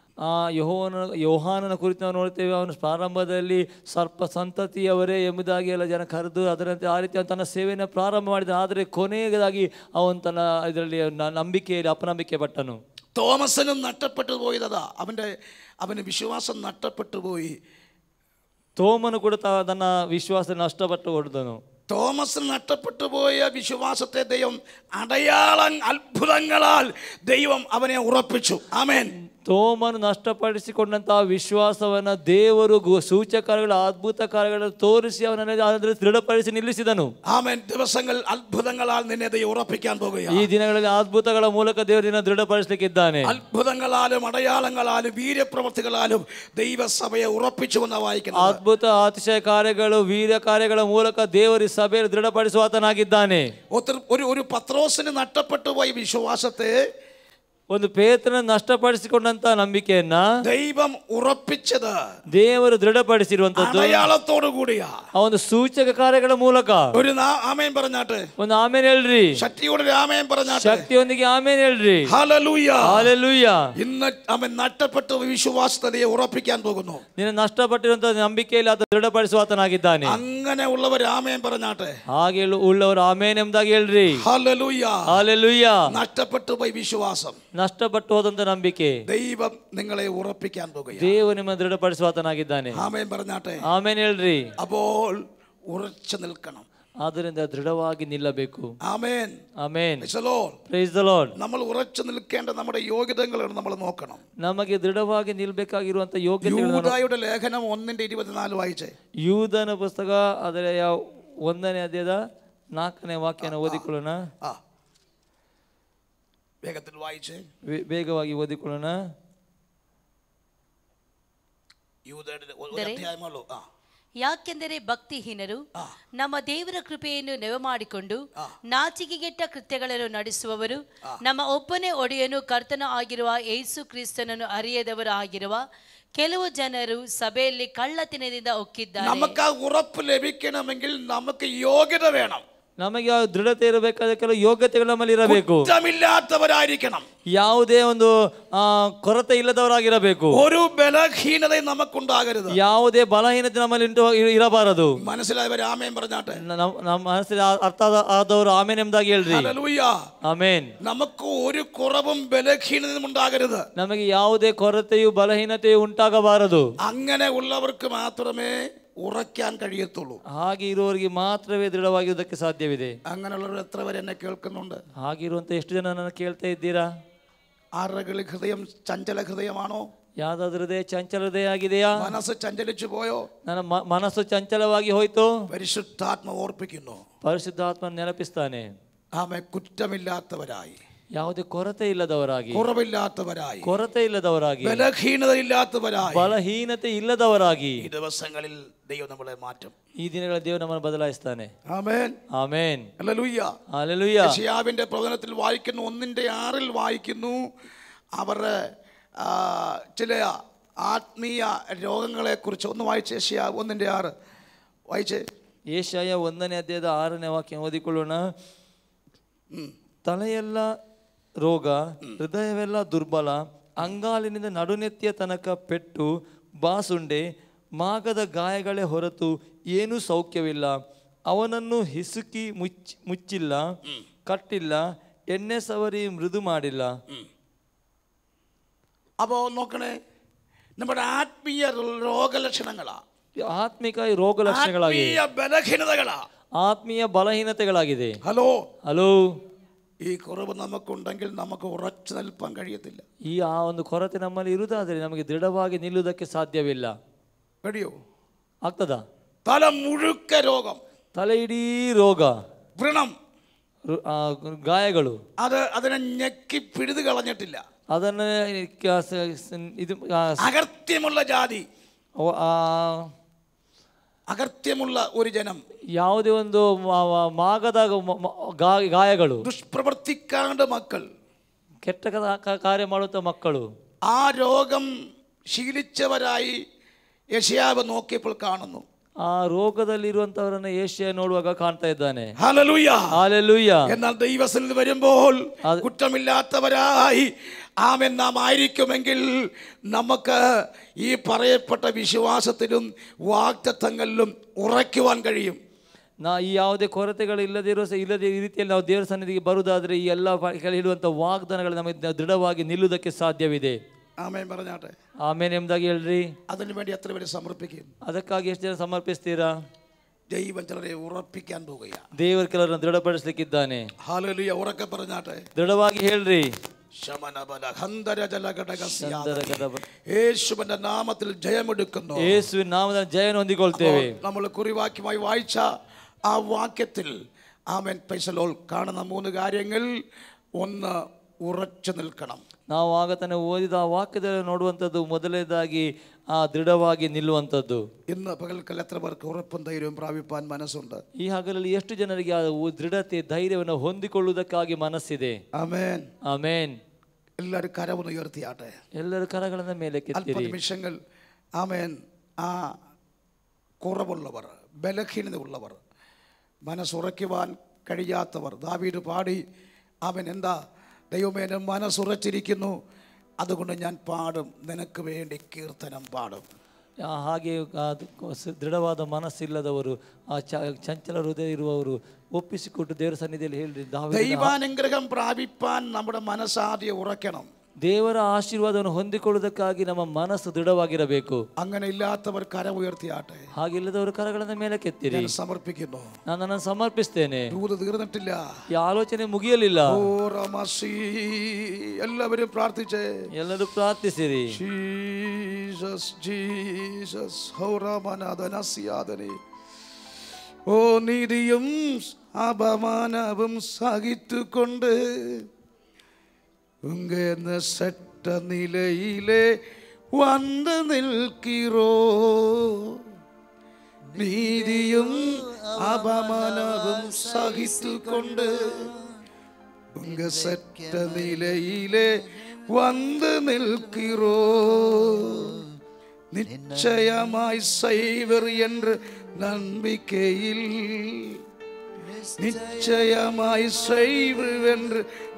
ಯೋಹಾನನ ಕುರಿತು ನಾವು ನೋಡ್ತೇವೆ. ಅವನು ಪ್ರಾರಂಭದಲ್ಲಿ ಸರ್ಪ ಸಂತತಿಯವರೇ ಎಂಬುದಾಗಿ ಎಲ್ಲ ಜನ ಕರೆದು ಅದರಂತೆ ಆ ರೀತಿ ತನ್ನ ಸೇವೆಯನ್ನು ಪ್ರಾರಂಭ ಮಾಡಿದ. ಆದರೆ ಕೊನೆಯದಾಗಿ ಅವನು ತನ್ನ ಇದರಲ್ಲಿ ನಂಬಿಕೆಯಲ್ಲಿ ಅಪನಂಬಿಕೆ ಪಟ್ಟನು. തോമസിനും നഷ്ടപ്പെട്ടു പോയതാ, അവന് വിശ്വാസം നഷ്ടപ്പെട്ടു പോയി. തോമನು ಕೂಡ ತನ್ನ ವಿಶ್ವಾಸ ನಷ್ಟಪಟ್ಟು ಹೊಡೆದನು. തോമസിന് നഷ്ടപ്പെട്ടു പോയ വിശ്വാസത്തെ ദൈവം അത്ഭുതങ്ങളാൽ ദൈവം അവനെ ഉറപ്പിച്ചു. ആമേൻ. ತೋಮನು ನಷ್ಟಪಡಿಸಿಕೊಂಡಂತಹ ವಿಶ್ವಾಸವನ್ನ ದೇವರು ಸೂಚಕಗಳ ಅದ್ಭುತ ಕಾರ್ಯಗಳನ್ನು ತೋರಿಸಿ ಅವನನ್ನು ದೃಢಪಡಿಸಿ ನಿಲ್ಲಿಸಿದನು. ಆಮೆನ್. ദിവസങ്ങൾ അത്ഭുതങ്ങളാൽ നിന്നെ ദൈവം ഉറപ്പിക്കാൻ പോകുകയാണ്. ಈ ದಿನಗಳಲ್ಲಿ ಅದ್ಭುತಗಳ ಮೂಲಕ ದೇವರು ನಿನ್ನ ದೃಢಪಡಿಸಲಿಕ್ಕಿದ್ದಾನೆ. അത്ഭുതങ്ങളാലും അടയാളങ്ങളാലും വീര്യപ്രവൃത്തികളാലും ദൈവസഭയെ ഉറപ്പിച്ചു എന്ന് വായിക്കുന്നത്. ಅದ್ಭುತ ಅತಿಶಯ ಕಾರ್ಯಗಳು ವೀರ್ಯ ಕಾರ್ಯಗಳ ಮೂಲಕ ದೇವರು ಸಭೆಯನ್ನು ದೃಢಪಡಿಸುವಾತನಾಗಿದ್ದಾನೆ. ഒരു പത്രോസിന് നഷ്ടപ്പെട്ടു പോയ വിശ്വാസത്തെ ಒಂದು ಪೇತ್ರನ ನಷ್ಟಪಡಿಸಿಕೊಂಡಂತ ನಂಬಿಕೆಯನ್ನ ദൈവം ഉറപ്പിച്ചത് ದೇವರು ದೃಢಪಡಿಸಿರುವಂತದ್ದು അടയാളത്തോടു കൂടിയാ, ಆ ಒಂದು ಸೂಚಕ ಕಾರ್ಯಗಳ ಮೂಲಕ. ഒരു ആമേൻ പറഞ്ഞാട്ടെ, ಒಂದು ಆಮೇನ್ ಹೇಳ್ರಿ, ശക്തിയോടെ ആമേൻ പറഞ്ഞാട്ടെ, ಶಕ್ತಿಯೊಂದಿಗೆ ಆಮೇನ್ ಹೇಳ್ರಿ. Hallelujah, hallelujah. ഇന്ന് അവൻ നഷ്ടപ്പെട്ട വിശ്വാസത്തെ ഉറപ്പിക്കാൻ പോകുന്നു. ನಿನ್ನ ನಷ್ಟಪಟ್ಟಿರುವಂತ ನಂಬಿಕೆಯಲ್ಲಿ ಆತ ದೃಢಪಡಿಸುವಾತನಾಗಿದ್ದಾನೆ. അങ്ങനെ ഉള്ളവർ ആമേൻ പറഞ്ഞാട്ടെ. ಹಾಗೆ ಉಳ್ಳವರು ಆಮೇನ್ ಎಂಬುದಾಗಿ ಹೇಳ್ರಿ. Hallelujah, hallelujah. നഷ്ടപ്പെട്ടു പോയ വിശ്വാസം, ನಷ್ಟಪಟ್ಟು ಹೋದಂತ ನಂಬಿಕೆ ദൈവം നിങ്ങളെ ഉറപ്പിക്കാൻ പോകുകയാണ്. ದೇವರು ನಿಮ್ಮ ದೃಢಪಡಿಸುವಾತನಾಗಿದ್ದಾನೆ. ആമേൻ പറഞ്ഞാട്ടെ. ಆಮೇನ್ ಹೇಳ್ರಿ. അപ്പോൾ ഉറച്ചു നിൽക്കണം. ಆದ್ದರಿಂದ ದೃಢವಾಗಿ ನಿಲ್ಲಬೇಕು. ആമേൻ. ಆಮೇನ್. Praise the Lord. നമ്മൾ ഉറച്ചു നിൽക്കേണ്ട നമ്മുടെ യോഗ്യതകളാണ് നമ്മൾ നോക്കണം. ನಮಗೆ ದೃಢವಾಗಿ ನಿಲ್ಬೇಕಾಗಿರುವಂತ ಯೋಗ್ಯತೆಗಳು. യൂദായുടെ ലേഖനം 1:24 വായിച്ചേ. ಯೂದನ ಪುಸ್ತಕ ಅದರ 1ನೇ ಅಧ್ಯಾಯದ 4ನೇ ವಾಕ್ಯನ ಓದಿಕೊಳ್ಳೋಣ. വേഗത്തിൽ വായിച്ചേ, ಬೇಗವಾಗಿ ಓದಿಕೊಳ್ಳೋಣ. ಯಾಕೆಂದರೆ ಭಕ್ತಿಹೀನರು ನಮ್ಮ ದೇವರ ಕೃಪೆಯನ್ನು ನೆವ ಮಾಡಿಕೊಂಡು ನಾಚಿಕೆಗೆಟ್ಟ ಕೃತ್ಯಗಳನ್ನು ನಡೆಸುವವರು, ನಮ್ಮ ಒಬ್ಬನೇ ಒಡೆಯನು ಕರ್ತನ ಆಗಿರುವ ಯೇಸು ಕ್ರಿಸ್ತನನ್ನು ಅರಿಯದವರು ಆಗಿರುವ ಕೆಲವು ಜನರು ಸಭೆಯಲ್ಲಿ ಕಳ್ಳತನದಿಂದ ಒಕ್ಕಿದ್ದಾರೆ. നമുക്ക് ആ ഉറപ്പ് ലഭിക്കണമെങ്കിൽ നമുക്ക് യോഗ്യത വേണം. ನಮಗೆ ದೃಢತೆ ಇರಬೇಕಾದ ಕೆಲವು ಯೋಗ್ಯತೆಗಳು ನಮ್ಮಲ್ಲಿ ಇರಬೇಕು. കുറ്റമില്ലാത്തവരായിരിക്കണം. ಯಾವುದೇ ಒಂದು ಕೊರತೆ ಇಲ್ಲದವರಾಗಿರಬೇಕು. ഒരു ബലഹീനത നമുക്കുണ്ടാകരുത്. ಯಾವುದೇ ಬಲಹೀನತೆ ನಮ್ಮಲ್ಲಿ ಇರಬಾರದು. മനസ്സിലായവർ ആമേൻ പറഞ്ഞാട്ടെ. ನಮ್ಮ ಮನಸ್ಸಿಗೆ ಅರ್ಥ ಆದವರು ಆಮೇನ್ ಎಂಬುದಾಗಿ ಹೇಳ್ರಿ. ഹല്ലേലൂയ, ಆಮೇನ್. നമുക്ക് ഒരു കുറവും ബലഹീനതയും ഉണ്ടാകരുത്. ನಮಗೆ ಯಾವುದೇ ಕೊರತೆಯು ಬಲಹೀನತೆಯು ಉಂಟಾಗಬಾರದು. അങ്ങനെ ഉള്ളവർക്ക് മാത്രമേ ഉറക്കാൻ കഴിയത്തുള്ളൂ. ಹಾಗೆ ಇರುವವರಿಗೆ ಮಾತ್ರವೇ ದೃಢವಾಗಿರುವುದಕ್ಕೆ ಸಾಧ್ಯವಿದೆ. അങ്ങനെയുള്ളവർ എത്ര പേര് എന്നെ കേൾക്കുന്നുണ്ട്? ಹಾಗಿರುವಂತ ಎಷ್ಟು ಜನ ನನ್ನ ಕೇಳ್ತಾ ಇದ್ದೀರಾ? ആരുടെ ഹൃദയം ചഞ്ചല ഹൃദയമാണോ? ಯಾವ್ದಾದ್ರು ಹೃದಯ ಚಂಚಲ ಹೃದಯ ಆಗಿದೆಯಾ? മനസ്സ് ചഞ്ചലിച്ചു പോയോ? ನನ್ನ ಮನಸ್ಸು ಚಂಚಲವಾಗಿ ಹೋಯ್ತು. പരിശുദ്ധാത്മ ഓർപ്പിക്കുന്നു. ಪರಿಶುದ್ಧಾತ್ಮ ನೆನಪಿಸ್ತಾನೆ. ആമേ കുറ്റമില്ലാത്തവരായി, ಯಾವುದೇ ಕೊರತೆ ಇಲ್ಲದವರಾಗಿ, കുറവില്ലാത്തവരായി, ಕೊರತೆ ಇಲ್ಲದವರಾಗಿ, ബലഹീനത ഇല്ലാത്തവരായി, ಬಲಹೀನತೆ ಇಲ್ಲದವರಾಗಿ ഈ ദിവസങ്ങളിൽ ദൈവം നമ്മളെ മാറ്റും. ಈ ದಿನಗಳ ದೇವರು ನಮ್ಮನ್ನು ಬದಲಾಯಿಸ್ತಾನೆ. ആമേൻ, ಆಮೇನ್. ഹല്ലേലൂയ. ഹല്ലേലൂയ. യെശയ്യാവിന്റെ പ്രവചനത്തിൽ വായിക്കുന്നു, 1:6 വായിക്കുന്നു, അവരുടെ ചില ആത്മീയ രോഗങ്ങളെ കുറിച്ച്. ഒന്ന് വായിച്ച് യെശയ്യാ 1:6 വായിച്ചേ. ಯೆಶಾಯ 1ನೇ ಅಧ್ಯಾಯದ 6ನೇ ವಾಕ್ಯ ಓದಿಕೊಳ್ಳೋಣ. ತಲೆಯೆಲ್ಲ ರೋಗ, ಹೃದಯವೆಲ್ಲ ದುರ್ಬಲ, ಅಂಗಾಲಿನಿಂದ ನಡುನೆತ್ತಿಯ ತನಕ ಪೆಟ್ಟು, ಬಾಸುಂಡೆ, ಮಾಗದ ಗಾಯಗಳೇ ಹೊರತು ಏನೂ ಸೌಖ್ಯವಿಲ್ಲ. ಅವನನ್ನು ಹಿಸುಕಿ ಮುಚ್ಚಿಲ್ಲ, കട്ടില്ല, എണ്ണ സവരി മൃദു മാടില്ല. അപ്പോൾ നോക്കണേ, നമ്മുടെ ആത്മീയ രോഗലക്ഷണങ്ങളാ, ಆತ್ಮಿಕ ರೋಗಲಕ್ಷಣಗಳಾಗಿದೆ, ആത്മീയ ബലഹീനതകളാ, ಆತ್ಮೀಯ ಬಲಹೀನತೆಗಳಾಗಿದೆ. ഹലോ ಹಲೋ, ഈ കുറവ് നമുക്കുണ്ടെങ്കിൽ നമുക്ക് ഉറച്ചു നിൽപ്പാൻ കഴിയത്തില്ല. ಆ ಒಂದು ಕೊರತೆ ನಮ್ಮಲ್ಲಿ ಇರುವುದಾದರೆ ನಮಗೆ ದೃಢವಾಗಿ ನಿಲ್ಲುವುದಕ್ಕೆ ಸಾಧ್ಯವಿಲ್ಲ. കഴിയോ? ಆಗ್ತದಾ? തല മുഴുക്ക രോഗം, ತಲೆ ಇಡೀ ರೋಗ, വ്രണം, ಗಾಯಗಳು, അതിനെ ഞെക്കി പിഴുതു കളഞ്ഞിട്ടില്ല. ಅದನ್ನು ಇದು അകർത്യമുള്ള ജാതി, അകർത്യമുള്ള ഒരു ജനം, ಯಾವುದೇ ಒಂದು ಮಾಗದ ಗಾಯಗಳು, ദുഷ്പ്രവർത്തിക്കാണ്ട് മക്കൾ, ಕೆಟ್ಟ ಕಾರ್ಯ ಮಾಡುವಂಥ ಮಕ್ಕಳು, ആ രോഗം ശീലിച്ചവരായി യെശയ്യാവ് നോക്കിയപ്പോൾ കാണുന്നു. ಆ ರೋಗದಲ್ಲಿರುವಂತವರನ್ನ ಯೆಶಯ್ಯ ನೋಡುವಾಗ ಕಾಣ್ತಾ ಇದ್ದಾನೆ. Hallelujah, hallelujah. എന്നാൽ ദൈവസന്നിധിയിൽ വരുമ്പോൾ കുറ്റമില്ലാത്തവരായി നാം ആയിരിക്കുമെങ്കിൽ നമുക്ക് ഈ പറയപ്പെട്ട വിശ്വാസത്തിലും വാഗ്ദത്തങ്ങളിലും ഉറയ്ക്കുവാൻ കഴിയും. ಈ ಯಾವುದೇ ಕೊರತೆಗಳು ಇಲ್ಲದೆ ಈ ರೀತಿಯಲ್ಲಿ ನಾವು ದೇವರ ಸನ್ನಿಧಿಗೆ ಬರುವುದಾದ್ರೆ ಈ ಎಲ್ಲ ಹೇಳುವಂಥ ವಾಗ್ದಾನಗಳು ನಮಗೆ ದೃಢವಾಗಿ ನಿಲ್ಲುವುದಕ್ಕೆ ಸಾಧ್ಯವಿದೆ. ആമേൻ പറഞ്ഞാട്ടെ. ಆಮೇನ್ ಎಂಬುದಾಗಿ ಹೇಳ್ರಿ. അതിനു വേണ്ടി എത്ര പേര് സമർപ്പിക്കും? ಅದಕ್ಕಾಗಿ ಎಷ್ಟು ಜನ ಸಮರ್ಪಿಸ್ತೀರಾ? ദൈവം ചിലരെ ഉറപ്പിക്കാൻ പോകുക. ದೇವರು ಕೆಲವರನ್ನು ದೃಢಪಡಿಸಲಿಕ್ಕಿದ್ದಾನೆ. ഹല്ലേലൂയ, ഉറക്കെ പറഞ്ഞാട്ടെ. ದೃಢವಾಗಿ ಹೇಳ್ರಿ. യേശുവിന്റെ നാമത്തിൽ ജയമെടുക്കുന്നു. യേശുവിನ നാമದಲ್ಲಿ ಜಯವನ್ನು ಹೊಂದಿಕೊಳ್ಳುತ್ತೇವೆ. നമ്മൾ കുറിവാക്യമായി വായിച്ച ആ വാക്യത്തിൽ ആമേൻ പ്രൈസ് കാണുന്ന 3 കാര്യങ്ങൾ. ഒന്ന്, ഉറച്ചു നിൽക്കണം. ನಾವು ಆಗ ತಾನೇ ಓದಿದ ಆ ವಾಕ್ಯದಲ್ಲಿ ನೋಡುವಂಥದ್ದು ಮೊದಲನೇದಾಗಿ ಆ ದೃಢವಾಗಿ ನಿಲ್ಲುವಂಥದ್ದು. ഇന്ന് പകൽക്കൽ എത്ര പേർക്ക് ഉറപ്പും ധൈര്യവും പ്രാപിപ്പാൻ മനസ്സുണ്ട്? ಈ ಹಗಲಲ್ಲಿ ಎಷ್ಟು ಜನರಿಗೆ ಆ ದೃಢತೆ ಧೈರ್ಯವನ್ನು ಹೊಂದಿಕೊಳ್ಳುವುದಕ್ಕಾಗಿ ಮನಸ್ಸಿದೆ? ആമേൻ, ಆಮೇನ್. എല്ലാവരും കരമൊന്ന് ഉയർത്തിയാട്ടെ. ಎಲ್ಲರೂ കരಗಳನ್ನ ಮೇಲೆ ಕೆತ್ತಿರಿ. നിമിഷങ്ങൾ ആമേൻ. ആ കുറവുള്ളവർ, ബലഹീനത ഉള്ളവർ, മനസ്സുറയ്ക്കുവാൻ കഴിയാത്തവർ, ദാവീദ് പാടി അവൻ എന്താ, ദൈവമേ എന്നെ മനസ്സുറച്ചിരിക്കുന്നു, അതുകൊണ്ട് ഞാൻ പാടും, നിനക്ക് വേണ്ടി കീർത്തനം പാടും. ಹಾಗೆ ದೃಢವಾದ ಮನಸ್ಸಿಲ್ಲದವರು, ಆ ಚಂಚಲ ಹೃದಯ ಇರುವವರು ಒಪ್ಪಿಸಿಕೊಟ್ಟು ದೇವರ ಸನ್ನಿಧಿಯಲ್ಲಿ ಹೇಳ್ರಿ. ദൈവാനുഗ്രഹം പ്രാപിപ്പാൻ നമ്മുടെ മനസ്സാദ്യം ഉറക്കണം. ದೇವರ ಆಶೀರ್ವಾದವನ್ನು ಹೊಂದಿಕೊಳ್ಳುವುದಕ್ಕಾಗಿ ನಮ್ಮ ಮನಸ್ಸು ದೃಢವಾಗಿರಬೇಕು. അങ്ങനെ ഇല്ലാത്തവർ കരം ഉയർത്തിയാട്ടെ. ಹಾಗಿಲ್ಲದವರು ಕರಗಳನ್ನು ಮೇಲೆ ಕೆತ್ತಿರಿ. സമർപ്പിക്കുന്നു. ನಾನು ನನ್ನನ್ನು ಸಮರ್ಪಿಸ್ತೇನೆ. ദൂത് തീർന്നിട്ടില്ല, ಈ ಆಲೋಚನೆ ಮುಗಿಯಲಿಲ್ಲ. എല്ലാവരും പ്രാർത്ഥിച്ചേ. ಎಲ್ಲರೂ ಪ್ರಾರ್ಥಿಸಿರಿ. Jesus Jesus ഹൗറമനദനസ്യാദനെ. ഓ നീതിയും അപമാനവും സഹിത്തുകൊണ്ട് ഉങ്ങ സട്ട നിലയിലെ വന്ന് നിൽക്കിറോ. നീതിയും അപമാനവും സഹിത്തുകൊണ്ട് ഉങ്ങ സട്ട നിലയിലെ വന്ന് നിൽക്കിറോ. നിശ്ചയമായി സൈവർ എன்ற நம்பிக்கையில், நிச்சயமாய் செய்வர் என்ற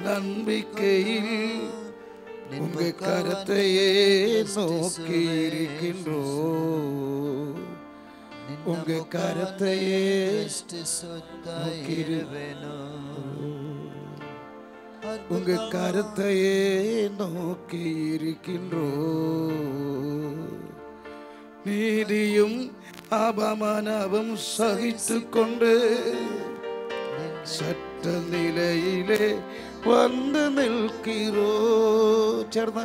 நம்பிக்கையில் உங்க கரத்தையே நோக்கி இருக்கின்றோ. உங்க கரத்தையே உங்க கரத்தையே நோக்கி இருக்கின்றோ. நீதியும் അപമാനവും സഹിച്ചുകൊണ്ട് സട്ട നിലയിലെ വന്ന് നിൽക്കിറോ. ചേർന്ന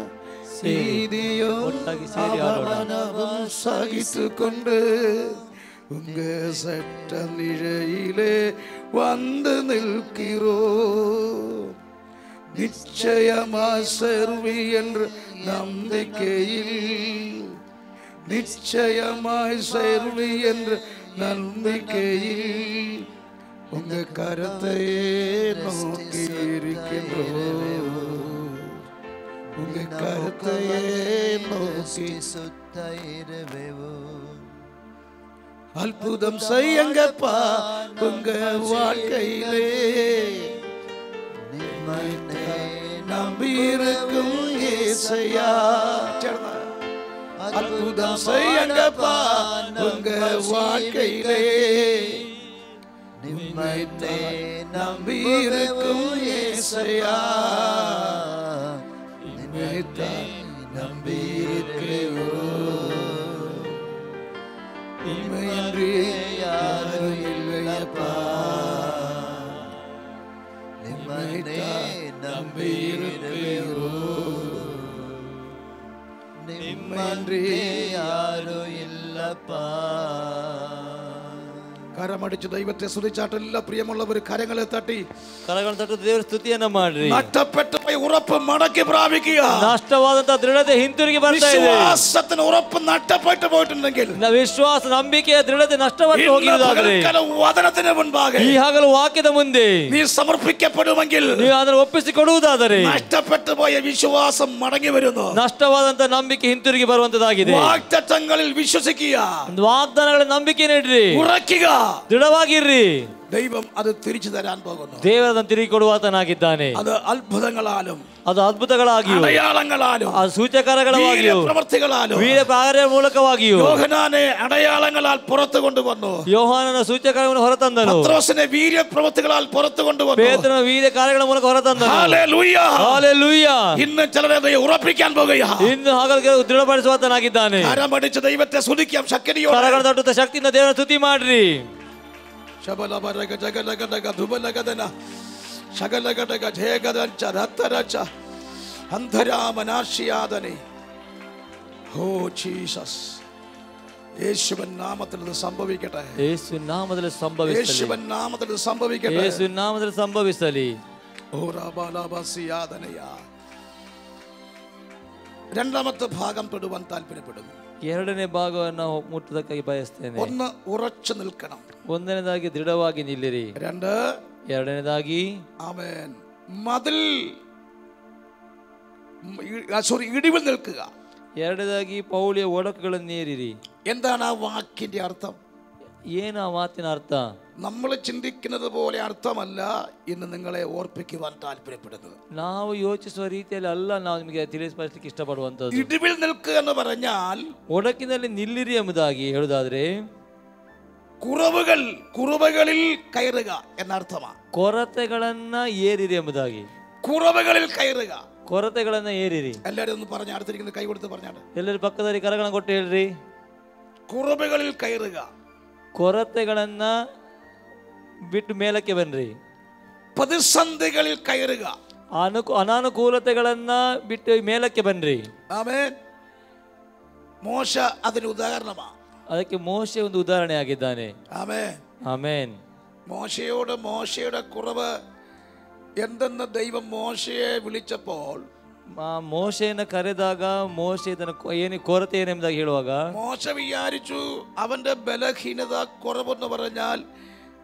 നീതിയും അപമാനവും സഹിച്ചുകൊണ്ട് ഉങ്ക സട്ട നിഴയിലെ വന്ന് നിൽക്കിറോ. നിശ്ചയമായി സെർവി എன்ற നம்பிக்கைയിൽ, நிச்சயமாய் சேர்வி என்ற நம்பிக்கையில் உங்க கரத்தையே நோக்கி இருக்கின்றோ. உங்க கரத்தையே நோக்கி அற்புதம் செய்யுங்கப்பா உங்க வாழ்க்கையிலே. நம்பி இருக்கும் ஏசையா. சேர்ந்து அற்புதம் செய்யுங்கப்பா உங்க வாழ்க்கையிலே. நிம்மதியை நம்பி இருக்கும் ஏசையா. நிம்மதியை நம்பி இருக்கிறோம். நிம்மதி யாரும் இல்லையப்பா. நிம்மதியை நம்பி இருக்கிறோம். நிம்மதி யாரும் இல்லப்பா. കരമടിച്ച് ദൈവത്തെ സ്തുതിച്ചാട്ട് എല്ലാ പ്രിയമുള്ളവർ കരങ്ങളെ തട്ടി ಕರಗಳನ್ನು ತಟ್ಟು ದೇವರ ಸ್ತುತಿಯನ್ನ ಮಾಡ್ರಿ. നഷ്ടപ്പെട്ടു പോയി ഉറപ്പ് മടക്കി പ്രാപിക്കുക. ನಷ್ಟವಾದಂತ ದೃಢತೆ ಹಿಂತಿರುಗಿ ಬರ್ತಾ ಇದೆ. വിശ്വാസത്തിന് ഉറപ്പ് നഷ്ടപ്പെട്ടു പോയിട്ടുണ്ടെങ്കിൽ, ವಿಶ್ವಾಸ ನಂಬಿಕೆಯ ದೃಢತೆ ನಷ್ಟವಾಗಿ ಹೋಗಿರುವುದಾದರೆ, വചനത്തിന് മുൻപാകെ ಈ ಹಗಲು ವಾಕ್ಯದ ಮುಂದೆ നീ സമർപ്പിക്കപ്പെടുമെങ്കിൽ, ನೀವು ಅದನ್ನು ಒಪ್ಪಿಸಿಕೊಡುವುದಾದರೆ, നഷ്ടപ്പെട്ടു പോയ വിശ്വാസം മടങ്ങി വരുന്നു. ನಷ್ಟವಾದಂತ ನಂಬಿಕೆ ಹಿಂತಿರುಗಿ ಬರುವಂತದಾಗಿದೆ. വാഗ്ദത്തങ്ങളിൽ വിശ്വസിക്കുക, ವಾಗ್ದಾನಗಳ ನಂಬಿಕೆ ನೀಡ್ರಿ, ഉറക്കുക. ದೃಢವಾಗಿರ್ರಿ. ദൈവം അത് തിരിച്ചു തരാൻ പോകുന്നു. ದೇವರನ್ನು ತಿರುಗಿ ಕೊಡುವಾತನಾಗಿದ್ದಾನೆ. അത് അത്ഭുതങ്ങളാലും, ಅದು ಅದ್ಭುತಗಳಾಗಿಯೂ, അടയാളങ്ങളാലും, ಅದು ಸೂಚಕರಗಳಾಗಿಯೂ, പ്രവൃത്തികളാലും, ವೀರ ಕಾರ್ಯ ಮೂಲಕವಾಗಿಯೂ, യോഹന്നാനെ അടയാളങ്ങളാൽ പുറത്തു കൊണ്ടുവന്നു. ಯೋಹಾನನ ಸೂಚಕಗಳನ್ನು ಹೊರತಂದನು. പത്രോസിനെ വീര്യ പ്രവൃത്തികളാൽ പുറത്തു കൊണ്ടുവന്നു. ಪೇತ್ರನ ವೀರ ಕಾರ್ಯಗಳ ಮೂಲಕ ಹೊರತಂದನು. ഹല്ലേലൂയ. ಹಲ್ಲೆಲೂಯ. ഇന്ന് ചിലരെ ഉറപ്പിക്കാൻ പോകുക. ಇನ್ನು ಹಗಲಿಗೆ ದೃಢಪಡಿಸುವಾತನಾಗಿದ್ದಾನೆ. കരമടിച്ച് ദൈവത്തെ സ്തുതിക്കാം ശക്തിയോടെ. ಕರಗಳ ತಟ್ಟುತ್ತ ಶಕ್ತಿಯಿಂದ ದೇವರ ಸ್ತುತಿ ಮಾಡ್ರಿ. ಶಬಲಬರಗ ಜಗಲಗದಗ ಧುಬಲಗದನ ಶಗಲಗದಗ ಜಯಗದಂಚ ರತ್ತರಚ അന്ധരാമനാശിയാതനെ. ഓ ജീസസ്, യേശുവിൻ നാമത്തിൽ ഇത് സംഭവിക്കട്ടെ. ಯೇಸುವಿನ ನಾಮದಲ್ಲಿ ಸಂಭವಿಸಲಿ. യേശുവിൻ നാമത്തിൽ ഇത് സംഭവിക്കട്ടെ. ಯೇಸುವಿನ ನಾಮದಲ್ಲಿ ಸಂಭವಿಸಲಿ. ഓ റബലബസിയാതനയ. രണ്ടാമത്തെ ഭാഗം തൊടുവാൻ താല്പര്യപ്പെടുന്നു. ಎರಡನೇ ಭಾಗವನ್ನು ಮುಟ್ಟುವುದಕ್ಕಾಗಿ ಬಯಸ್ತೇನೆ. ഒന്ന്, ഉറച്ചു നിൽക്കണം. ಒಂದನೇದಾಗಿ ದೃಢವಾಗಿ ನಿಲ್ಲಿರಿ. രണ്ട്, ಎರಡನೇದಾಗಿ ആമേൻ, മതിൽ ഇടിവിൽ നിൽക്കുക. ಎರಡನೇದಾಗಿ ಪೌಳಿಯ ಒಡಕುಗಳನ್ನು ಏರಿರಿ. എന്താണ് ആ വാക്കിന്റെ അർത്ഥം? ಏನು ಆ ಮಾತಿನ ಅರ್ಥ? നമ്മൾ ചിന്തിക്കുന്നത് പോലെ അർത്ഥമല്ല ഇന്ന് നിങ്ങളെ ഓർപ്പിക്കുവാൻ താല്പര്യപ്പെടുന്നത്. ನಾವು ಯೋಚಿಸುವ ರೀತಿಯಲ್ಲಿ ಅಲ್ಲ ನಾವು ನಿಮಗೆ ತಿಳಿಸಲಿಕ್ಕೆ ಇಷ್ಟಪಡುವಂತದ್ದು. ഇടിവിൽ നിൽക്കുക എന്ന് പറഞ്ഞാൽ ಒಡಕಿನಲ್ಲಿ ನಿಲ್ಲಿರಿ ಎಂಬುದಾಗಿ ಹೇಳುವುದಾದ್ರೆ, കുറവുകളിൽ കയറുക എന്നർത്ഥമാണ്. ಕೊರತೆಗಳನ್ನ ಏರಿರಿ ಎಂಬುದಾಗಿ. കുറവുകളിൽ കയറുക. ಕೊರತೆಗಳನ್ನ ಏರಿರಿ. എല്ലാവരും ഒന്ന് പറഞ്ഞ, അടുത്തിരിക്കുന്നത് കൈ കൊടുത്ത് പറഞ്ഞാണ്. ಎಲ್ಲರೂ ಪಕ್ಕದಲ್ಲಿ ಕರಗಳನ್ನು ಕೊಟ್ಟು ಹೇಳ್ರಿ. കുറവുകളിൽ കയറുക. ಕೊರತೆಗಳನ್ನ ಬಿಟ್ಟು ಮೇಲಕ್ಕೆ ಬನ್ರಿ. പ്രതിസന്ധികളിൽ കയറുക. ಅನಾನುಕೂಲತೆಗಳನ್ನ ಬಿಟ್ಟು ಮೇಲಕ್ಕೆ ಬನ್ರಿ. ആമേൻ. മോശ അതിന് ഉദാഹരണമാണ്. ಅದಕ್ಕೆ ಮೋಶೆ ಒಂದು ಉದಾಹರಣೆ ಆಗಿದ್ದಾನೆ. ആമേൻ. ಆಮೇನ್. മോശയുടെ കുറവ് എന്തെന്ന് ദൈവം മോശയെ വിളിച്ചപ്പോൾ, ಮೋಶೆಯನ್ನು ಕರೆದಾಗ ಮೋಶೆ ಇದನ್ನ ಕೊರತೆ ಏನೆಂಬುದಾಗಿ ಹೇಳುವಾಗ മോശ വിചാരിച്ചു അവന്റെ ബലഹീനത കുറവെന്ന് പറഞ്ഞാൽ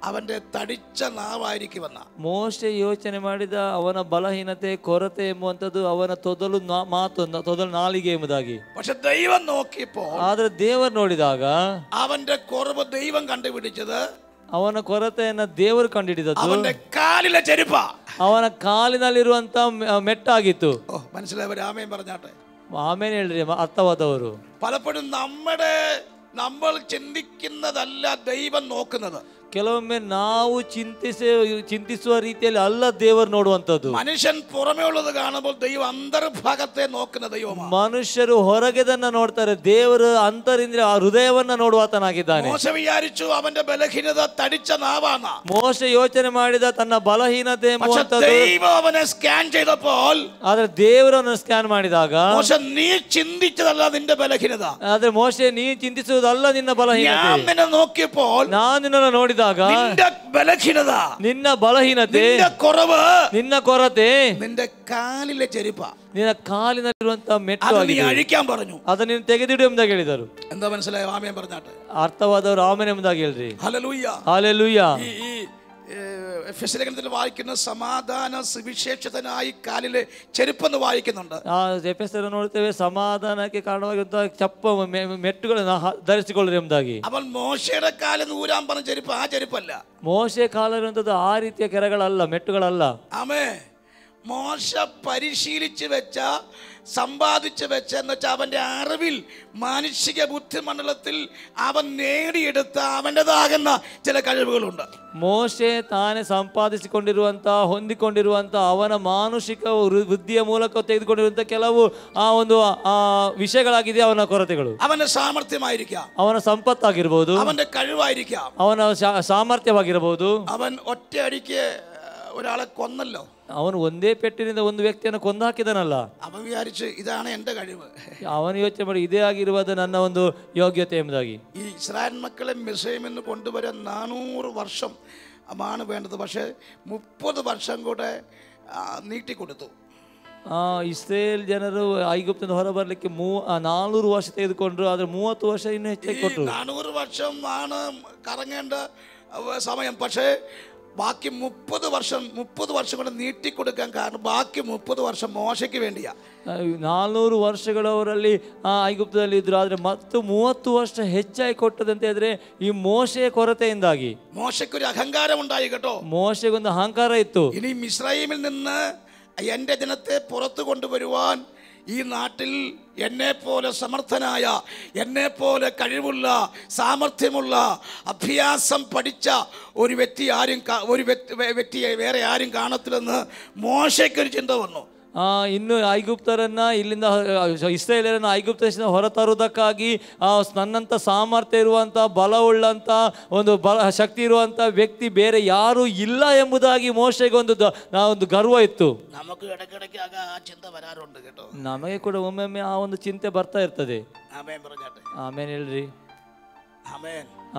അവന്റെ തടിച്ച നാവായിരിക്കുമെന്ന. ಮೋಶೆ ಯೋಚನೆ ಮಾಡಿದ ಅವನ ಬಲಹೀನತೆ ಕೊರತೆ ಎಂಬುವಂಥದ್ದು ಅವನ ತೊದಲು ನಾಲಿಗೆ ಎಂಬುದಾಗಿ. പക്ഷെ ദൈവം നോക്കിയപ്പോൾ, ಆದ್ರೆ ದೇವರು ನೋಡಿದಾಗ അവന്റെ കുറവ് ദൈവം കണ്ടുപിടിച്ചത് ಅವನ ಕೊರತೆಯನ್ನ ದೇವರು ಕಂಡುಹಿಡಿದದ್ದು അവന്റെ കാലിലെ ചെരുപ്പ. ಅವನ ಕಾಲಿನಲ್ಲಿರುವಂತ ಮೆಟ್ಟಾಗಿತ್ತು. മനസ്സിലായവർ ആമേൻ പറഞ്ഞാട്ടെ. ಆಮೇಲೆ ಹೇಳ್ರಿ ಅರ್ಥವಾದವರು. പലപ്പോഴും നമ്മൾ ചിന്തിക്കുന്നതല്ല ദൈവം നോക്കുന്നത്. ಕೆಲವೊಮ್ಮೆ ನಾವು ಚಿಂತಿಸುವ ರೀತಿಯಲ್ಲಿ ಅಲ್ಲ ದೇವರು ನೋಡುವಂತದ್ದು. മനുഷ്യൻ പുറമേ ഉള്ളത് കാണുമ്പോൾ ദൈവം അന്തർഭാഗത്തെ നോക്കുന്ന ദൈവമാണ്. ಮನುಷ್ಯರು ಹೊರಗೆದನ್ನ ನೋಡ್ತಾರೆ, ದೇವರು ಅಂತರಿಂದ್ರ ಆ ಹೃದಯವನ್ನ ನೋಡುವಾತನಾಗಿದ್ದಾನೆ. മോശ വിചാരിച്ചു അവന്റെ ബലഹീനത തടിച്ച നാവാണ്. ಮೋಶೆ ಯೋಚನೆ ಮಾಡಿದ ತನ್ನ ಬಲಹೀನತೆ ಎಂಬುವಂತದ್ದು. ദൈവം അവനെ സ്കാൻ ചെയ്തപ്പോൾ, ಆದ್ರೆ ದೇವರನ್ನು ಸ್ಕ್ಯಾನ್ ಮಾಡಿದಾಗ, മോശ നീ ചിന്തിച്ചതല്ല നിന്റെ ബലഹീനത. ಆದ್ರೆ ಮೋಶೆ ನೀ ಚಿಂತಿಸುವುದಲ್ಲ ನಿನ್ನ ಬಲಹೀನತೆ. ഞാൻ നിന്നെ നോക്കിയപ്പോൾ ನಾನು ನಿನ್ನನ್ನು ನೋಡಿದಾಗ നിന്റെ ബലഹീനത, ನಿನ್ನ ಬಲಹೀನತೆ, നിന്റെ കുറവ്, ನಿನ್ನ ಕೊರತೆ നിന്റെ കാലിലെ ചെരുപ്പ, ನಿನ್ನ ಕಾಲಿನಲ್ಲಿರುವಂತಹ ಮೆಟ್ಟು അത് നീ ಆಗಿದೆ. അഴിക്കാൻ പറഞ്ഞു. ಅದನ್ನು ನೀನು ತೆಗೆದಿಡು ಎಂಬುದಾಗಿ ಹೇಳಿದರು. എന്താ മനസ്സിലായോ? ആമേൻ പറഞ്ഞാട്ടെ. ಅರ್ಥವಾದವರು ಆಮೇಲೆ ಎಂಬುದಾಗಿ ಹೇಳ್ರಿ. ഹല്ലേലൂയ. ಹಾಲೆಲೂಯ. ഈ എഫെസ്യ ലേഖനത്തിൽ വായിക്കുന്ന സമാധാന സുവിശേഷത്തിനായി കാലിലെ ചെരുപ്പെന്ന് വായിക്കുന്നുണ്ട്. ಆ ಎಫೆಸರನ್ನು ನೋಡ್ತೇವೆ, ಸಮಾಧಾನಕ್ಕೆ ಕಾರಣವಾಗಿರುವಂತಹ ಮೆಟ್ಟುಗಳನ್ನು ಧರಿಸಿಕೊಳ್ಳ್ರಿ ಎಂಬುದಾಗಿ. അവൻ മോശയുടെ കാലിൽ ഊരാൻ പറഞ്ഞ ചെരുപ്പ് ആ ചെരുപ്പല്ല. ಮೋಶೆ ಕಾಲಿರುವಂತದ್ದು ಆ ರೀತಿಯ ಕೆರೆಗಳಲ್ಲ, ಮೆಟ್ಟುಗಳಲ್ಲ. ആമേ. മോശ പരിശീലിച്ച് വെച്ച, സമ്പാദിച്ച് വെച്ച എന്ന് വെച്ചാൽ അവൻ്റെ അറിവിൽ, മാനുഷിക ബുദ്ധിമണ്ഡലത്തിൽ അവൻ നേടിയെടുത്ത അവൻ്റെതാകുന്ന ചില കഴിവുകളുണ്ട്. ಮೋಶೆ ತಾನೇ ಸಂಪಾದಿಸಿಕೊಂಡಿರುವಂತ, ಹೊಂದಿಕೊಂಡಿರುವಂತ ಅವನ ಮಾನುಷಿಕ ಬುದ್ಧಿಯ ಮೂಲಕ ತೆಗೆದುಕೊಂಡಿರುವಂತ ಕೆಲವು ಆ ಒಂದು ವಿಷಯಗಳಾಗಿದೆ ಅವನ ಕೊರತೆಗಳು. അവന്റെ സാമർത്ഥ്യമായിരിക്കാം, ಅವನ ಸಂಪತ್ತಾಗಿರ್ಬೋದು, അവന്റെ കഴിവായിരിക്കാം, ಅವನ ಸಾಮರ್ಥ್ಯವಾಗಿರಬಹುದು. അവൻ ഒറ്റയടിക്ക് ഒരാളെ കൊന്നല്ലോ, ಅವನು ಒಂದೇ ಪೆಟ್ಟಿನಿಂದ ಒಂದು ವ್ಯಕ್ತಿಯನ್ನು ಕೊಂದು ಹಾಕಿದನಲ್ಲ. അവൻ വിചാരിച്ച് ഇതാണ് എൻ്റെ കഴിവ്. ಅವನು ಯೋಚನೆ ಮಾಡಿ ಇದೇ ಆಗಿರುವುದು ನನ್ನ ಒಂದು ಯೋಗ್ಯತೆ ಎಂಬುದಾಗಿ. ഈ ഇസ്രായേൽ മക്കളെ മിസ്രൈമിൽ നിന്ന് കൊണ്ടുവരാൻ 400 വർഷം ആണ് വേണ്ടത്. പക്ഷേ 30 വർഷം കൂടെ നീട്ടിക്കൊടുത്തു. ಇಸ್ರೇಲ್ ಜನರು ಐಗುಪ್ತದಿಂದ ಹೊರಬರಲಿಕ್ಕೆ 400 ವರ್ಷ ತೆಗೆದುಕೊಂಡ್ರು, ಆದ್ರೆ 30 ವರ್ಷ ಇನ್ನೂ ಹೆಚ್ಚಾಗಿ ಕೊಟ್ಟರು. 400 വർഷം ആണ് കറങ്ങേണ്ട സമയം. പക്ഷേ ബാക്കി 30 വർഷം കൂടെ നീട്ടിക്കൊടുക്കാൻ കാരണം ബാക്കി 30 വർഷം മോശയ്ക്ക് വേണ്ടിയാ. 400 ವರ್ಷಗಳು ಅವರಲ್ಲಿ ಐಗುಪ್ತದಲ್ಲಿ ಇದ್ರು, ಆದ್ರೆ ಮತ್ತು 30 ವರ್ಷ ಹೆಚ್ಚಾಗಿ ಕೊಟ್ಟದಂತ ಹೇಳಿದ್ರೆ ಈ ಮೋಶೆಯ ಕೊರತೆಯಿಂದಾಗಿ. മോശയ്ക്കൊരു അഹങ്കാരം ഉണ്ടായി കേട്ടോ. ಮೋಶೆಗೊಂದು ಅಹಂಕಾರ ಇತ್ತು. ഇനി മിസ്രൈമിൽ നിന്ന് എൻ്റെ ജനത്തെ പുറത്തു കൊണ്ടുവരുവാൻ ഈ നാട്ടിൽ എന്നെപ്പോലെ സമർത്ഥനായ, എന്നെപ്പോലെ കഴിവുള്ള, സാമർഥ്യമുള്ള, അഭ്യാസം പഠിച്ച ഒരു വ്യക്തി വേറെ ആരും കാണത്തില്ലെന്ന് മോശയ്ക്കൊരു ചിന്ത വന്നു. ಇನ್ನು ಐಗುಪ್ತರನ್ನ ಇಲ್ಲಿಂದ, ಇಸ್ರೇಲರನ್ನ ಐಗುಪ್ತ ದೇಶದಿಂದ ಹೊರತರುವುದಕ್ಕಾಗಿ ನನ್ನಂಥ ಸಾಮರ್ಥ್ಯ ಇರುವಂಥ, ಬಲವುಳ್ಳಂಥ, ಒಂದು ಶಕ್ತಿ ಇರುವಂಥ ವ್ಯಕ್ತಿ ಬೇರೆ ಯಾರೂ ಇಲ್ಲ ಎಂಬುದಾಗಿ ಮೋಶೆಗೆ ಒಂದು ಗರ್ವ ಇತ್ತು. ನಮಗೆ ಕೂಡ ಒಮ್ಮೊಮ್ಮೆ ಆ ಒಂದು ಚಿಂತೆ ಬರ್ತಾ ಇರ್ತದೆ. ಆಮೇನ್ ಹೇಳ್ರಿ.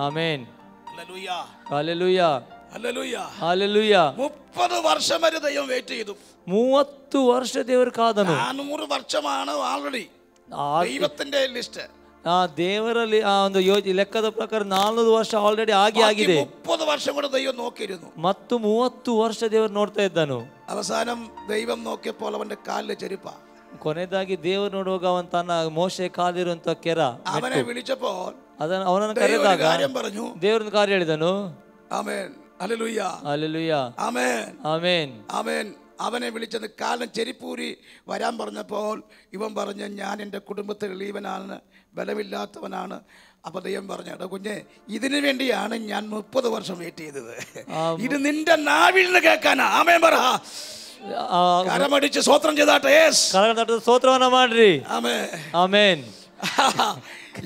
ಆಮೇನ್. ಹಲ್ಲೆಲೂಯಾ. ಹಲ್ಲೆಲೂಯಾ. 30 വർഷം വരെ ദൈവം വെയിറ്റ് ചെയ്തു. 30 ವರ್ಷ ದೇವರು ಕಾದನು. 400 വർഷമാണ് ಆಲ್ರೆಡಿ ದೈವത്തിന്റെ ಲಿಸ್ಟ್. ದೇವರಲ್ಲಿ ಆ ಒಂದು ಲೆಕ್ಕದ ಪ್ರಕಾರ 400 ವರ್ಷ ಆಲ್ರೆಡಿ ಆಗಿದೆ. 30 വർഷം കൂടെ ദൈവം നോക്കിയിരുന്നു. ಮತ್ತು 30 ವರ್ಷ ದೇವರು ನೋಡ್ತಾ ಇದ್ದನು. അവസാനം ദൈവം നോക്കിയപ്പോൾ അവന്റെ കാലിലെ ചെരുപ്പ. ಕೊನೆಯದಾಗಿ ದೇವರು ನೋಡುವಾಗ ಅವನ ತನ್ನ ಮೋಶೆ ಕಾಲಿರುವಂತ ಕೆರ ಅವനെ വിളിച്ചപ്പോൾ ಅವನನ್ನು ಕರೆದಾಗ ದೇವರನ್ನು ಕಾರ್ಯ ಹೇಳಿದನು. ആമേൻ. ഹല്ലേലൂയ. ഹല്ലേലൂയ. ആമേൻ. ആമേൻ. ആമേൻ. അവനെ വിളിച്ചത് കാലം ചെരിപ്പൂരി വരാൻ പറഞ്ഞപ്പോൾ ഇവൻ പറഞ്ഞു, ഞാൻ എൻ്റെ കുടുംബത്തിൽ എളിയവനാണ്, ബലമില്ലാത്തവനാണ്. അപ്പോൾ ദൈവം പറഞ്ഞു, എടാ കുഞ്ഞെ, ഇതിനു വേണ്ടിയാണ് ഞാൻ 30 വർഷം വെയിറ്റ് ചെയ്തത്. ഇത് നിന്റെ നാവിൽ നിന്ന് കേൾക്കാനാ. ആമേൻ പറ. കരമടിച്ച് സ്തോത്രം ചെയ്താട്ടെ. സ്തോത്രവന ಮಾಡ್ರಿ. ആമേൻ. ആമേൻ.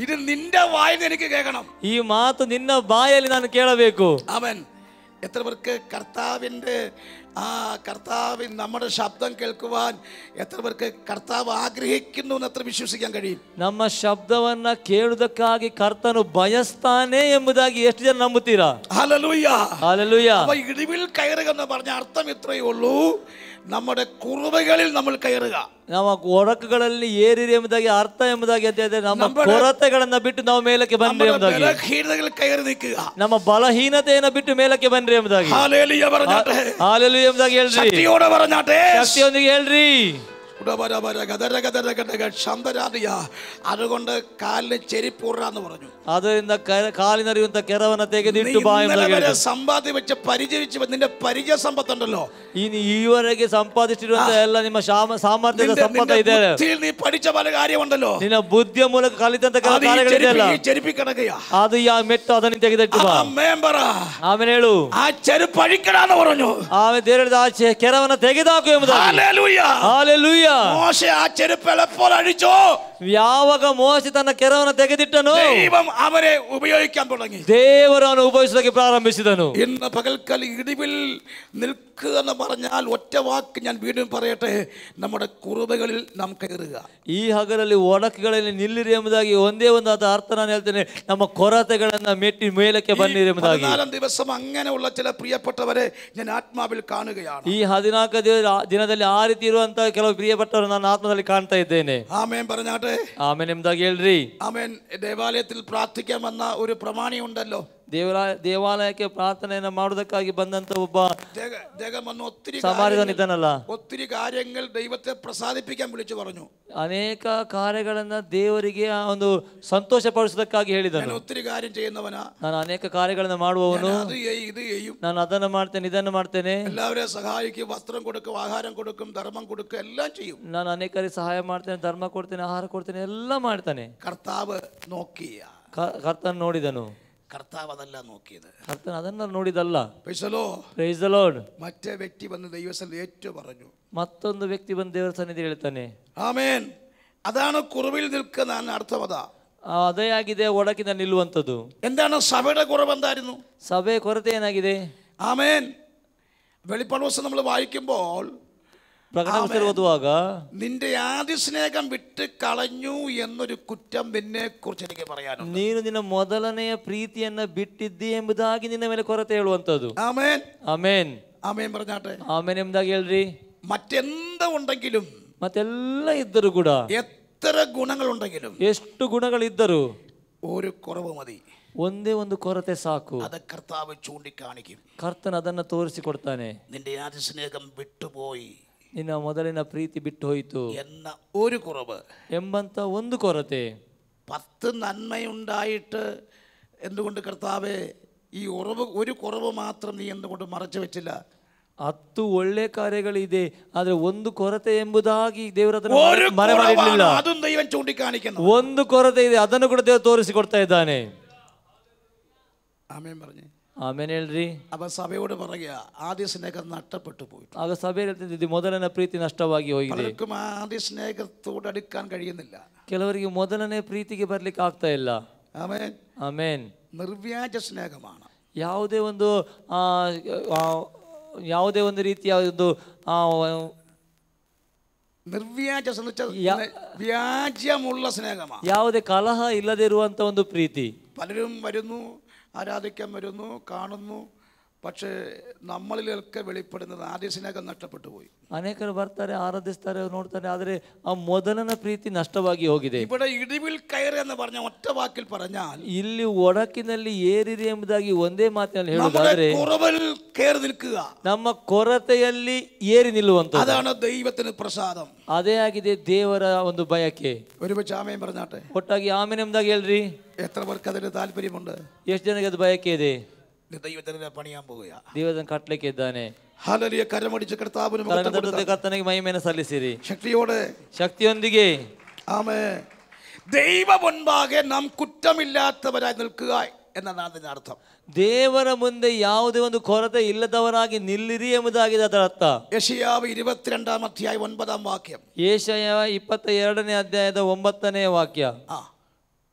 ഇത് നിന്റെ വായിൽ നിന്ന് എനിക്ക് കേൾക്കണം. ഈ മാತು ನಿನ್ನ ಬಾಯಲ್ಲಿ ನಾನು ಕೇಳಬೇಕು. ആമേൻ. എത്ര പേർക്ക് കർത്താവിൻ നമ്മുടെ ശബ്ദം കേൾക്കുവാൻ എത്ര പേർക്ക് കർത്താവ് ആഗ്രഹിക്കുന്നു എന്ന് എത്ര വിശ്വസിക്കാൻ കഴിയും? ನಮ್ಮ ಶಬ್ದವನ್ನ ಕೇಳುವುದಕ್ಕಾಗಿ ಕರ್ತನು ಬಯಸ್ತಾನೆ ಎಂಬುದಾಗಿ ಎಷ್ಟು ಜನ ನಂಬುತ್ತೀರಾ? ഹല്ലേലൂയ. ഹല്ലേലൂയ. അപ്പോൾ ഇടിവിൽ കയറുക എന്ന് പറഞ്ഞ അർത്ഥം ഇത്രയേ ഉള്ളൂ, നമ്മുടെ കുറുവകളിൽ നമ്മൾ കയറുക. ನಮ್ಮ ಒಡಕುಗಳಲ್ಲಿ ಏರಿರಿ ಎಂಬುದಾಗಿ ಅರ್ಥ ಎಂಬುದಾಗಿ ಅಂತ ಹೇಳಿದ್ರೆ ನಮ್ಮ ಕೊರತೆಗಳನ್ನ ಬಿಟ್ಟು ನಾವು ಮೇಲಕ್ಕೆ ಬನ್ರಿ ಎಂಬುದಾಗಿ, കയറി നിൽക്കുക, ನಮ್ಮ ಬಲಹೀನತೆಯನ್ನು ಬಿಟ್ಟು ಮೇಲಕ್ಕೆ ಬನ್ರಿ ಎಂಬುದಾಗಿ. ഹല്ലേലൂയ പറഞ്ഞാട്ടെ. ಹಲ್ಲೆಲೂಯಾ ಎಂಬುದಾಗಿ ಹೇಳ್ರಿ. ಶಕ್ತಿಯೋടെ പറഞ്ഞാട്ടെ. ಶಕ್ತಿಯೊಂದಿಗೆ ಹೇಳ್ರಿ. അതുകൊണ്ട് കാലിന് ചെരിപ്പൂറാന്ന് പറഞ്ഞു. ಅದರಿಂದ ಕಾಲಿನರಿಯುವಂತ ಕೆರವನ್ನ ತೆಗೆದಿಟ್ಟು ಬಾ ಎಂಬುದಾಗಿ. സമ്പാദ്യം വെച്ച് പരിചരിച്ച് നിന്റെ പരിചയ സമ്പത്തുണ്ടല്ലോ, ಇನ್ನು ಈವರೆಗೆ ಸಂಪಾದಿಸಿರುವಂತ ಎಲ್ಲ ನಿಮ್ಮ ಸಾಮರ್ಥ್ಯದ ಸಂಪತ್ತು ಇದೆ. നീ പഠിച്ച പല കാര്യമുണ്ടല്ലോ, ನಿನ್ನ ಬುದ್ಧಿಯ ಮೂಲಕ ಕಲಿತಂತ ಕಾರ್ಯಗಳಿದೆಯಲ್ಲ, ചെരുപ്പി കിടക്കുക. ಅದು ಮೆಟ್ಟು ಅದನ್ನು ತೆಗೆದಿಟ್ಟು ಬಾ. ആമേൻ ಹೇಳು. ആ ചെരുപ്പ് അഴിക്കടാന്ന് പറഞ്ഞു. ಆಮೇಲೆ ದೇವರ ಆ ಕೆರವನ್ನ ತೆಗೆದಾಕು ಎಂಬುದಾಗಿ. ഹല്ലേലൂയ. ഹല്ലേലൂയ. മോശೆ ಆ ചെരുപ്പ് എപ്പോൾ അഴിച്ചോ, ಯಾವಾಗ ಮೋಶೆ ತನ್ನ ಕೆರವನ್ನು ತೆಗೆದಿಟ್ಟನು, ദൈവം അവരെ ഉപയോഗിക്കാൻ തുടങ്ങി. ದೇವರನ್ನು ಉಪಯೋಗಿಸಲಿಕ್ಕೆ ಪ್ರಾರಂಭಿಸಿದನು. ഇന്ന് പകൽക്കാല ഇടിവിൽ നിൽക്കുക എന്ന് പറഞ്ഞാൽ ഒറ്റ വാക്ക് ഞാൻ വീണ്ടും പറയട്ടെ, നമ്മുടെ കുറുബകളിൽ നാം കയറുക. ಈ ಹಗಲಲ್ಲಿ ಒಡಕುಗಳಲ್ಲಿ ನಿಲ್ಲಿರಿ ಎಂಬುದಾಗಿ ಒಂದೇ ಒಂದು ಅರ್ಥ ನಾನು ಹೇಳ್ತೇನೆ, ನಮ್ಮ ಕೊರತೆಗಳನ್ನ ಮೆಟ್ಟಿ ಮೇಲಕ್ಕೆ ಬನ್ನಿರಿ ಎಂಬುದಾಗಿ. 14 ദിവസം അങ്ങനെയുള്ള ചില പ്രിയപ്പെട്ടവരെ ഞാൻ ആത്മാവിൽ കാണുകയാണ്. ಈ 14 ದಿನದಲ್ಲಿ ಆ ರೀತಿ ಇರುವಂತ ಕೆಲವು ಪ್ರಿಯಪಟ್ಟವರು ನಾನು ಆತ್ಮದಲ್ಲಿ ಕಾಣ್ತಾ ಇದ್ದೇನೆ. ആമേൻ പറഞ്ഞാട്ടെ. ಆಮೇನ್ ಎಂಬುದಾಗಿ ಹೇಳ್ರಿ. ആമേൻ. ദേവാലയത്തിൽ പ്രാർത്ഥിക്കാൻ വന്ന ഒരു പ്രമാണി ഉണ്ടല്ലോ, ದೇವಾಲಯಕ್ಕೆ ಪ್ರಾರ್ಥನೆಯನ್ನು ಮಾಡುವುದಕ್ಕಾಗಿ ಬಂದಂತ ಒಬ್ಬ ദേഹം ഒത്തിരി ಸಮಾರ್ಯದನಿದ್ದಾನಲ್ಲ, ഒത്തിരി കാര്യങ്ങൾ ദൈവത്തെ പ്രസാദിപ്പിക്കാൻ വിളിച്ചു പറഞ്ഞു. ಅನೇಕ ಕಾರ್ಯಗಳನ್ನ ದೇವರಿಗೆ ಆ ಒಂದು ಸಂತೋಷ ಪಡಿಸೋದಕ್ಕಾಗಿ ಹೇಳಿದನು. ഒത്തിരി കാര്യം ചെയ്യുന്നവനാ, ನಾನು ಅನೇಕ ಕಾರ್ಯಗಳನ್ನು ಮಾಡುವವನು, അത് ചെയ്യും ഇത് ചെയ്യും, ನಾನು ಅದನ್ನು ಮಾಡ್ತೇನೆ ಇದನ್ನು ಮಾಡ್ತೇನೆ, എല്ലാവരെയും സഹായിക്കും, വസ്ത്രം കൊടുക്കും, ആഹാരം കൊടുക്കും, ധർമ്മം കൊടുക്കും, എല്ലാം ചെയ്യും. ನಾನು ಅನೇಕರಿಗೆ ಸಹಾಯ ಮಾಡ್ತೇನೆ, ಧರ್ಮ ಕೊಡ್ತೇನೆ, ಆಹಾರ ಕೊಡ್ತೇನೆ, ಎಲ್ಲ ಮಾಡ್ತಾನೆ. കർത്താവ് നോക്കിയ, ಕರ್ತನ ನೋಡಿದನು. കർത്താവ് അതല്ല നോക്കിയത്, ಕರ್ತನ ಅದನ್ನ ನೋಡಿದಲ್ಲ. Price the lord. മറ്റേ വ്യക്തി വന്ന് ദൈവസന്നിധിയിൽ ഏറ്റു പറഞ്ഞു. ಮತ್ತೊಂದು ವ್ಯಕ್ತಿ ಬಂದು ದೇವರ ಸನ್ನಿಧಿ ಹೇಳ್ತಾನೆ. ആമേൻ. അതാണ് കുറവിൽ നിൽക്കുന്ന അർത്ഥം. അതാ ಅದೇ ಆಗಿದೆ ಒಡಕಿನ ನಿಲ್ಲುವಂಥದ್ದು. എന്താണ് സഭയുടെ കുറവ്? എന്തായിരുന്നു ಸಭೆ ಕೊರತೆ ಏನಾಗಿದೆ? ആമേൻ. വെളിപ്പാട് പുസ്തകം നമ്മൾ വായിക്കുമ്പോൾ ಪ್ರಕಟಣೆ ಪುಸ್ತಕ ಓದುವಾಗ നിന്റെ ആദ്യ സ്നേഹം വിട്ട് കളഞ്ഞു എന്നൊരു കുറ്റം നിന്നെ കുറിച്ച് എനിക്ക് പറയാനുണ്ട്. ನೀನು ನಿನ್ನ ಮೊದಲನೆಯ ಪ್ರೀತಿಯನ್ನ ಬಿಟ್ಟಿದ್ದಿ ಎಂಬುದಾಗಿ ನಿನ್ನ ಮೇಲೆ ಕೊರತೆ ಹೇಳುವಂಥದ್ದು. ആമേൻ. ಆಮೇನ್. ആമേൻ പറഞ്ഞാട്ടെ. ಆಮೇನ್ ಎಂಬುದಾಗಿ ಹೇಳ್ರಿ. മറ്റെന്ത് ഉണ്ടെങ്കിലും, ಮತ್ತೆಲ್ಲ ಇದ್ದರು ಕೂಡ, എത്ര ഗുണങ്ങളുണ്ടെങ്കിലും, ಎಷ್ಟು ಗುಣಗಳಿದ್ದರು, ഒരു കുറവ് മതി. ಒಂದೇ ಒಂದು ಕೊರತೆ ಸಾಕು. അത് കർത്താവ് ചൂണ്ടിക്കാണിക്കും. ಕರ್ತನ ಅದನ್ನ ತೋರಿಸಿಕೊಡ್ತಾನೆ. നിന്റെ ആദ്യ സ്നേഹം വിട്ടുപോയി, ನಿನ್ನ ಮೊದಲಿನ ಪ್ರೀತಿ ಬಿಟ್ಟು ಹೋಯಿತು എന്ന ഒരു കുറവ്, ಎಂಬಂತ ಒಂದು ಕೊರತೆ. 10 നന്മയുണ്ടായിട്ട് എന്തുകൊണ്ട് കർത്താവേ ഈ ഒരു കുറവ് മാത്രം നീ എന്തുകൊണ്ട് മറച്ചു വെച്ചില്ല? 10 ಒಳ್ಳೆ ಕಾರ್ಯಗಳಿದೆ, ಆದ್ರೆ ಒಂದು ಕೊರತೆ ಎಂಬುದಾಗಿ ದೇವರ ಮರೆ ಮಾಡಿರಲಿಲ್ಲ. അതും ദൈവം ചൂണ്ടിക്കാണിക്കുന്നു. ಒಂದು ಕೊರತೆ ಇದೆ, ಅದನ್ನು ಕೂಡ ದೇವರು ತೋರಿಸಿಕೊಡ್ತಾ ಇದ್ದಾನೆ. ആമേൻ പറഞ്ഞു. ಆಮೇಲೆ ಹೇಳ್ರಿ. അപ്പൊ സഭയോട് പറയുക, ആദ്യ സ്നേഹം നഷ്ടപ്പെട്ടു പോയി. ಆಗ ಸಭೆಯಲ್ಲಿ ಹೇಳ್ತಿದ್ದೆ, ಮೊದಲನೇ ಪ್ರೀತಿ ನಷ್ಟವಾಗಿ ಹೋಗಿದೆ. പലർക്കും ആദ്യ സ്നേഹത്തോട് അടുക്കാൻ കഴിയുന്നില്ല. ಕೆಲವರಿಗೆ ಮೊದಲನೇ ಪ್ರೀತಿಗೆ ಬರ್ಲಿಕ್ಕೆ ಆಗ್ತಾ ಇಲ್ಲ. ആമേൻ. ಆಮೇನ್. നിർവ്യാജ സ്നേഹമാണ്. ಯಾವುದೇ ಒಂದು ರೀತಿಯ ಒಂದು നിർവ്യാജ വ്യാജ്യമുള്ള സ്നേഹമാണ്. ಯಾವುದೇ ಕಲಹ ಇಲ್ಲದೆ ಇರುವಂತ ಒಂದು ಪ್ರೀತಿ. പലരും വരുന്നു, ആരാധിക്കാൻ വരുന്നു, കാണുന്നു, പക്ഷേ നമ്മളിലൊക്കെ വെളിപ്പെടുന്നത് ആദ്യ സ്നേഹം നഷ്ടപ്പെട്ടു പോയി. ಅನೇಕರು ಬರ್ತಾರೆ, ಆರಾಧಿಸ್ತಾರೆ, ನೋಡ್ತಾರೆ, ಆದರೆ ಆ ಮೊದಲನ ಪ್ರೀತಿ ನಷ್ಟವಾಗಿ ಹೋಗಿದೆ. ഇവിടെ ഇടിവിൽ കയറി എന്ന് പറഞ്ഞ ഒറ്റ വാക്കിൽ പറഞ്ഞാൽ, ಇಲ್ಲಿ ಒಡಕಿನಲ್ಲಿ ಏರಿರಿ ಎಂಬುದಾಗಿ ಒಂದೇ ಮಾತಿನಲ್ಲಿ ಹೇಳುವುದಾದರೆ, കയറി നിൽക്കുക, ನಮ್ಮ ಕೊರತೆಯಲ್ಲಿ ಏರಿ ನಿಲ್ಲುವಂತ, അതാണ് ദൈവത്തിന് പ്രസാദം. ಅದೇ ಆಗಿದೆ ದೇವರ ಒಂದು ಬಯಕೆ. ഒരുമിച്ച് ആമേൻ പറഞ്ഞാട്ടെ. ಒಟ್ಟಾಗಿ ಆಮೇನ್ ಎಂಬುದಾಗಿ ಹೇಳ್ರಿ. എത്ര പേർക്ക് അതിന് താല്പര്യമുണ്ട്? ಎಷ್ಟು ಜನಕ್ಕೆ ಅದು ಬಯಕೆ ಇದೆ? ദൈവത്തിന് പണിയാൻ പോവുക. ದೇವರನ್ನು ಕಟ್ಟಲಿಕ್ಕೆ ಇದ್ದಾನೆ. ഹല്ലേലൂയ. കരമടിച്ച് കർത്താവിന് ಕರ್ತನಿಗೆ ಮಹಿಮೆಯನ್ನು ಸಲ್ಲಿಸಿರಿ ശക്തിയോടെ, ಶಕ್ತಿಯೊಂದಿಗೆ. ആമേൻ. ദൈവ മുൻപാകെ നാം കുറ്റമില്ലാത്തവരായി നിൽക്കുക എന്നതാണ് അതിന്റെ അർത്ഥം. ದೇವರ ಮುಂದೆ ಯಾವುದೇ ಒಂದು ಕೊರತೆ ಇಲ್ಲದವರಾಗಿ ನಿಲ್ಲಿರಿ ಎಂಬುದಾಗಿದೆ ಅದರ ಅರ್ಥ. യെശയ്യാവ് 22-ാം അധ്യായം 9-ാം വാക്യം. ಯೆಶಾಯ 22ನೇ ಅಧ್ಯಾಯದ 9ನೇ ವಾಕ್ಯ.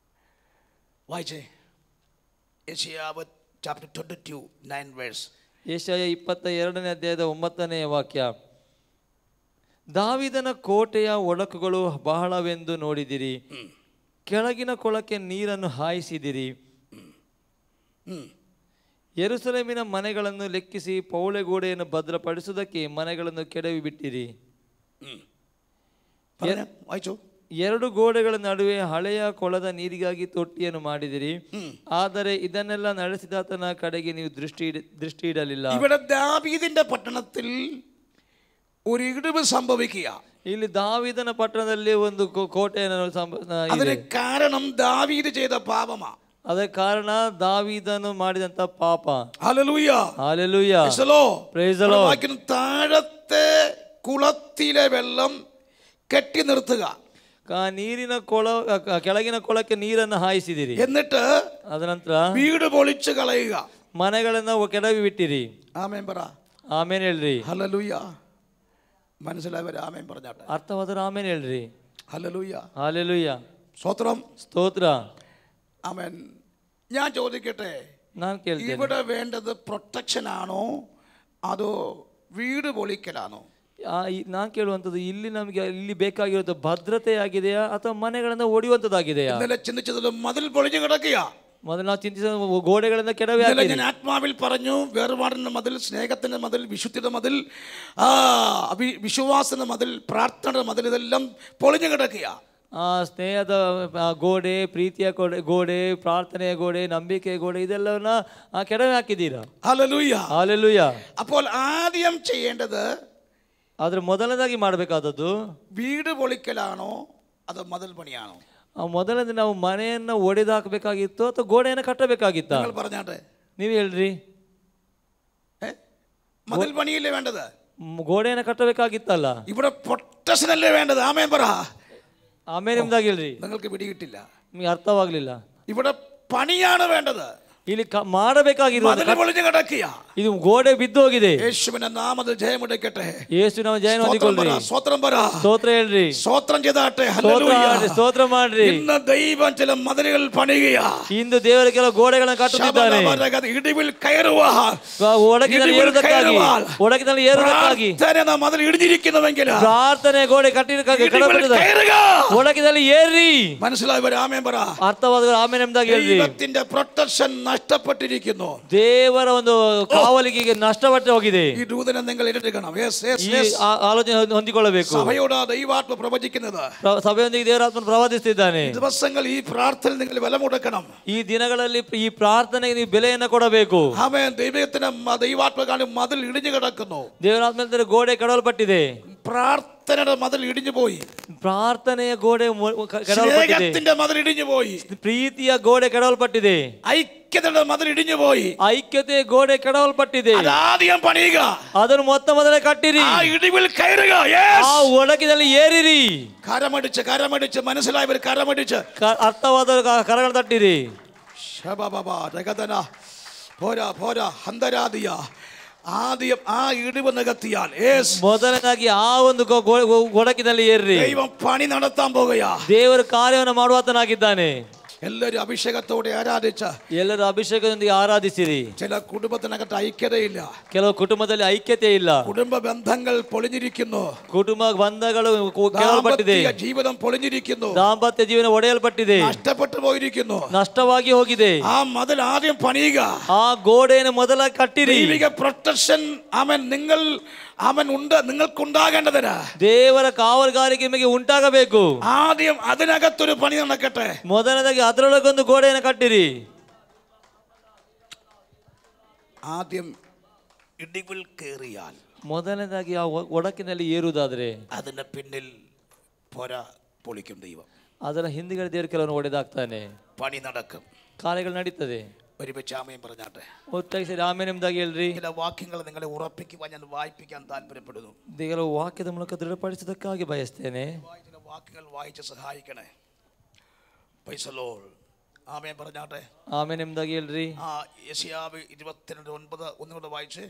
വായിച്ചേ. യെശയ്യാവ് chapter 22 9 verse. ಯೆಶಾಯ 22ನೇ ಅಧ್ಯಾಯದ 9ನೇ ವಾಕ್ಯ. ದಾವೀದನ ಕೋಟೆಯ ಒಡಕುಗಳು ಬಹಳವೆಂದು ನೋಡಿದಿರಿ, ಕೆಳಗಿನ ಕೊಳಕ್ಕೆ ನೀರನ್ನು ಹಾಯಿಸಿದಿರಿ, ಯೆರೂಸಲೇಮಿನ ಮನೆಗಳನ್ನು ಲೆಕ್ಕಿಸಿ ಪೌಳೆಗೋಡೆಯನ್ನು ಭದ್ರಪಡಿಸುವುದಕ್ಕೆ ಮನೆಗಳನ್ನು ಕೆಡವಿ ಬಿಟ್ಟಿರಿ. 2 ಗೋಡೆಗಳ ನಡುವೆ ಹಳೆಯ ಕೊಳದ ನೀರಿಗಾಗಿ ತೊಟ್ಟಿಯನ್ನು ಮಾಡಿದಿರಿ, ಆದರೆ ಇದನ್ನೆಲ್ಲ ನಡೆಸಿದಾತನ ಕಡೆಗೆ ನೀವು ದೃಷ್ಟಿ ಇಡಲಿಲ್ಲ. ഇവിടെ ദാവീദിന്റെ പട്ടണത്തിൽ ഒരു ഇടിവ് സംഭവിക്കുക. ಇಲ್ಲಿ ದಾವೀದನ ಪಟ್ಟಣದಲ್ಲಿ ಒಂದು ಕೋಟೆಯನ್ನು അതിന് കാരണം ദാവീദ് ചെയ്ത പാപമാണ്. ಅದಕ್ಕೆ ಕಾರಣ ದಾವೀದನು ಮಾಡಿದಂತ ಪಾಪ. Hallelujah. Hallelujah. Price the Lord. താഴത്തെ കുളത്തിലെ വെള്ളം കെട്ടി നിർത്തുക. ನೀರಿನ ಕೆಳಗಿನ ಕೊಳಕ್ಕೆ ನೀರನ್ನು ಹಾಯಿಸಿದಿರಿ, എന്നിട്ട് ಅದನಂತರ വീട് പൊളിച്ചു കളയുക, ಮನೆಗಳನ್ನು ಕೆಡವಿ ಬಿಟ್ಟಿರಿ. ആമേൻ പറ. ಆಮೇನ್ ಹೇಳ್ರಿ. ഹല്ലേലൂയ. മനസ്സിലായവർ ആമേൻ പറഞ്ഞാട്ടെ. ಅರ್ಥವಾದರೂ ಆಮೇನ್ ಹೇಳ್ರಿ. ഹല്ലേലൂയ. ഹല്ലേലൂയ. സ്തോത്രം. സ്തോತ್ರ. ആമേൻ. ഞാൻ ചോദിക്കട്ടെ, ನಾನು ಕೇಳ್ತೇನೆ, ഇവിടെ വേണ്ടത് പ്രൊട്ടക്ഷൻ ആണോ അതോ വീട് പൊളിക്കലാണോ? ನಾನು ಕೇಳುವಂಥದ್ದು, ಇಲ್ಲಿ ನಮಗೆ ಇಲ್ಲಿ ಬೇಕಾಗಿರುವಂಥ ಭದ್ರತೆ ಆಗಿದೆಯಾ ಅಥವಾ ಮನೆಗಳನ್ನು ಒಡೆಯುವಂಥದ್ದಾಗಿದೆಯಾ? ചിന്തിച്ചത് മതിൽ പൊളിഞ്ഞു കിടക്കുക. ಮೊದಲು ನಾವು ಚಿಂತಿಸಿದ ಗೋಡೆಗಳಿಂದ ಕೆಡವಿ ಹಾಕಿರಿ. ഞാൻ ആത്മാവിൽ പറഞ്ഞു, വേർപാടിന്റെ മതിൽ, സ്നേഹത്തിന്റെ മതിൽ, വിശുദ്ധിയുടെ മതിൽ, വിശ്വാസത്തിന്റെ മതിൽ, പ്രാർത്ഥനയുടെ മതിൽ, ഇതെല്ലാം പൊളിഞ്ഞു കിടക്കുക. ಸ್ನೇಹದ ಗೋಡೆ, ಪ್ರೀತಿಯ ಗೋಡೆ, ಪ್ರಾರ್ಥನೆಯ ಗೋಡೆ, ನಂಬಿಕೆಯ ಗೋಡೆ, ഇതെല്ലാം ಕೆಡವಿ ಹಾಕಿದ್ದೀರಾ. ഹല്ലേലൂയ. ಹಾಲೆಲೂಯ. അപ്പോൾ ആദ്യം ചെയ്യേണ്ടത് ಆದ್ರೆ ಮೊದಲನೇದಾಗಿ ಮಾಡಬೇಕಾದದ್ದು വീട് പൊളിക്കലാണോ അതോ മതിൽ പണിയാണോ? ಮೊದಲನೇ ನಾವು ಮನೆಯನ್ನ ಒಡೆದು ಹಾಕಬೇಕಾಗಿತ್ತು ಅಥವಾ ಗೋಡೆಯನ್ನು ಕಟ್ಟಬೇಕಾಗಿತ್ತ? നിങ്ങൾ പറഞ്ഞാട്ടെ, ನೀವು ಹೇಳ್ರಿ. മതിൽ പണിയല്ലേ വേണ്ടത്? ಗೋಡೆಯನ್ನು ಕಟ್ಟಬೇಕಾಗಿತ್ತಲ್ಲ. ഇവിടെ പ്രൊട്ടക്ഷൻ അല്ലേ വേണ്ടത്? ആമേൻ പറ. ಆಮೇಲೆ ನಿಮ್ದಾಗ ಹೇಳ್ರಿ. നിങ്ങൾക്ക് പിടികിട്ടില്ല. ನಿಮ್ಗೆ ಅರ್ಥವಾಗ್ಲಿಲ್ಲ. ഇവിടെ പണിയാണ് വേണ്ടത്. ಇಲ್ಲಿ ಮಾಡಬೇಕಾಗಿರುವ ಇದು ಗೋಡೆ ಬಿದ್ದು ಹೋಗಿದೆ. യേശുവിന്റെ നാമത്തിൽ ജയമുണ്ടാകട്ടെ. ಯೇಸು ನಾವು ಜಯ ಹೊಂದಿಕೊಳ್ಳ್ರಿ. ಸ್ತೋತ್ರ പറ. ಸ್ತೋತ್ರ ಹೇಳ್ರಿ. ಸ್ತೋತ್ರ ചെയ്താട്ടെ. ಸ್ತೋತ್ರ ಮಾಡ್ರಿ. ഇന്ന് ദൈവം ചില മതിലുകൾ പണിയുകയാ. ಇಂದು ದೇವರು ಕೆಲವು ಗೋಡೆಗಳನ್ನು ಕಟ್ಟುತ್ತಿದ್ದಾನೆ. ഇടിവിൽ കയറുവാ. ಒಡಕಿನಲ್ಲಿ ಏರುವುದಕ್ಕಾಗಿ ಪ್ರಾರ್ಥನೆ മതിൽ ഇടിഞ്ഞിരിക്കുന്നുവെങ്കിൽ ಪ್ರಾರ್ಥನೆ ಗೋಡೆ ಕಟ್ಟಲ್ಪಟ್ಟಿದೆ. ಒಡಕಿನಲ್ಲಿ ಏರ್ರಿ. മനസ്സിലായവർ ആമേൻ പറ. ಅರ್ಥವಾದವರು ಆಮೇನ್ ಎಂದಾಗ ಹೇಳ್ರಿ. ദൈവത്തിന്റെ പ്രൊട്ടക്ഷൻ നഷ്ടപ്പെട്ടിരിക്കുന്നു. ದೇವರ ಒಂದು ಕಾವಲಿಗೆ ನಷ್ಟಪಟ್ಟು ಹೋಗಿದೆ. ഈ ദൂതനെ നിങ്ങൾ ഏറ്റെടുക്കണം. ಈ ಆಲೋಚನೆ ಹೊಂದಿಕೊಳ್ಳಬೇಕು. സഭയോട് ദൈവാത്മ പ്രവചിക്കുന്നത്. ಸಭೆಯೊಂದಿಗೆ ದೇವರಾತ್ಮನು ಪ್ರವಾದಿಸುತ್ತಿದ್ದಾನೆ. ദിവസങ്ങൾ ഈ പ്രാർത്ഥന നിങ്ങൾ വില മുടക്കണം. ಈ ದಿನಗಳಲ್ಲಿ ಈ ಪ್ರಾರ್ಥನೆಗೆ ನೀವು ಬೆಲೆಯನ್ನು ಕೊಡಬೇಕು. ആമേൻ. ദൈവാത്മ കാണും മതിൽ ഇടിഞ്ഞു കിടക്കുന്നു. ದೇವರಾತ್ಮನ ಗೋಡೆ ಕಡಲ್ಪಟ್ಟಿದೆ. പ്രാർത്ഥനയുടെ മതിൽ ഇടിഞ്ഞു പോയി. ಪ್ರಾರ್ಥನೆಯ ಗೋಡೆ ಕಡಲ್ಪಟ್ಟಿದೆ. സ്നേഹത്തിന്റെ മതിൽ ഇടിഞ്ഞു പോയി. ಪ್ರೀತಿಯ ಗೋಡೆ ಕಡಲ್ಪಟ್ಟಿದೆ. ഐക്യതയുടെ മതിൽ ഇടിഞ്ഞു പോയി. ಐಕ್ಯತೆ ಗೋಡೆ ಕಡಲ್ಪಟ್ಟಿದೆ. ആദ്യം പണിയുക. ಅದನ್ನು ಮೊದಲೇ ಕಟ್ಟಿರಿ. ആ ഇടിവിൽ കയറുക. ಆ ಒಡಕಿನಲ್ಲಿ ಏರಿರಿ. കരമടിച്ച് മനസ്സിലായവർ കരമടിച്ച് ಅರ್ಥವಾದ ಕರಗಳು ತಟ್ಟಿರಿ. പോരാ ഹന്തരാദിയ. ആദ്യം ആ ഇടിവ് നികത്തിയാൽ ಮೊದಲನೇದಾಗಿ ಆ ಒಂದು ಒಡಕಿನಲ್ಲಿ ಏರ್ರಿ. ദൈവം പണി നടത്താൻ പോകുകയാ. ದೇವರು ಕಾರ್ಯವನ್ನು ಮಾಡುವಾತನಾಗಿದ್ದಾನೆ. എല്ലാവരും അഭിഷേകത്തോടെ ആരാധിച്ച ಎಲ್ಲರೂ ಅಭಿಷೇಕದೊಂದಿಗೆ ಆರಾಧಿಸಿರಿ. ചില കുടുംബത്തിനകത്ത് ഐക്യതയില്ല. ಕೆಲವು ಕುಟುಂಬದಲ್ಲಿ ಐಕ್ಯತೆ ಇಲ್ಲ. കുടുംബ ബന്ധങ്ങൾ പൊളിഞ്ഞിരിക്കുന്നു. ಕುಟುಂಬ ಬಂಧಗಳು ಕೇಳಲ್ಪಟ್ಟಿದೆ. ജീവിതം പൊളിഞ്ഞിരിക്കുന്നു. ದಾಂಪತ್ಯ ಜೀವನ ಒಡೆಯಲ್ಪಟ್ಟಿದೆ. നഷ്ടപ്പെട്ടു പോയിരിക്കുന്നു. ನಷ್ಟವಾಗಿ ಹೋಗಿದೆ. ആ മതിൽ ആദ്യം പണിയുക. ಆ ಗೋಡೆಯನ್ನು ಮೊದಲ ಕಟ್ಟಿರಿ. ദൈവിക പ്രൊട്ടക്ഷൻ നിങ്ങൾക്കുണ്ടാകേണ്ടതിന് ದೇವರ ಕಾವಲುಗಾರಿಕೆ ನಿಮಗೆ ಉಂಟಾಗಬೇಕು. ആദ്യം അതിനകത്തൊരു പണി നടക്കട്ടെ. ಮೊದಲನೇದಾಗಿ ಅದರೊಳಗೊಂದು ಗೋಡೆಯನ್ನು ಕಟ್ಟಿರಿ. ആദ്യം ഇടിവിൽ കയറിയാൽ ಮೊದಲನೇದಾಗಿ ಆ ಒಡಕಿನಲ್ಲಿ ಏರುವುದಾದ್ರೆ അതിന്റെ പിന്നിൽ പൊളിക്കും ദൈവം. ಅದರ ಹಿಂದಿಗಡೆ ದೇವರು ಕೆಲವನ್ನು ಒಡೆದಾಗ್ತಾನೆ. പണി നടക്കും. ಕಾರ್ಯಗಳು ನಡೀತದೆ. ഒരുമിച്ച് ആമേൻ പറഞ്ഞാട്ടെ. ಒತ್ತಾಗಿ ಸರಿ ಆಮೇನ್ ಎಂಬುದಾಗಿ ಹೇಳ್ರಿ. ചില വാക്യങ്ങൾ നിങ്ങളെ ഉറപ്പിക്കുവാൻ ഞാൻ വായിപ്പിക്കാൻ താല്പര്യപ്പെടുന്നു. ಕೆಲವು ವಾಕ್ಯದ ಮೂಲಕ ದೃಢಪಡಿಸೋದಕ್ಕಾಗಿ ಬಯಸ್ತೇನೆ. ചില വാക്യങ്ങൾ വായിച്ച് സഹായിക്കണേ. Price the Lord. ആമേൻ പറഞ്ഞാട്ടെ. ಆಮೇನ್ ಎಂಬುದಾಗಿ ಹೇಳ್ರಿ. യെശയ്യാവ് 22:9 ഒന്നുകൂടെ വായിച്ച്.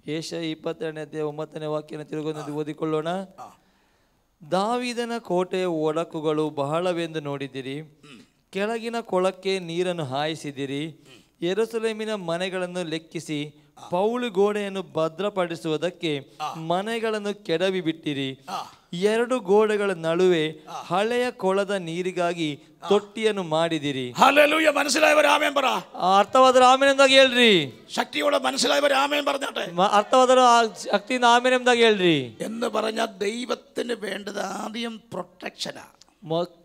ಯೆಶಯ 22:9 ವಾಕ್ಯನ ತಿರುಗಿ ಓದಿಕೊಳ್ಳೋಣ. ದಾವೀದನ ಕೋಟೆಯ ಒಡಕುಗಳು ಬಹಳವೆಂದು ನೋಡಿದಿರಿ. ಕೆಳಗಿನ ಕೊಳಕ್ಕೆ ನೀರನ್ನು ಹಾಯಿಸಿದಿರಿ. ಯೆರೂಸಲೇಮಿನ ಮನೆಗಳನ್ನು ಲೆಕ್ಕಿಸಿ ಪೌಳಿ ಗೋಡೆಯನ್ನು ಭದ್ರಪಡಿಸುವುದಕ್ಕೆ ಮನೆಗಳನ್ನು ಕೆಡವಿ ಬಿಟ್ಟಿರಿ. 2 ಗೋಡೆಗಳ ನಡುವೆ ಹಳೆಯ ಕೊಳದ ನೀರಿಗಾಗಿ ತೊಟ್ಟಿಯನ್ನು ಮಾಡಿದಿರಿ. ഹല്ലേലൂയ. മനസ്സിലായവർ ആമേൻ പറ. ಅರ್ಥವಾದರೆ ಆಮೇನ್ ಎಂದಾಗ ಹೇಳ್ರಿ. ശക്തിയോടെ മനസ്സിലായവർ ആമേൻ പറഞ്ഞാട്ടെ. ಅರ್ಥವಾದರೆ ಶಕ್ತಿಯಿಂದ ಆಮೇನ್ ಎಂದಾಗ ಹೇಳ್ರಿ. എന്ന് പറഞ്ഞാൽ ദൈവത്തിന് വേണ്ടത് ആദ്യം പ്രൊട്ടക്ഷനാ.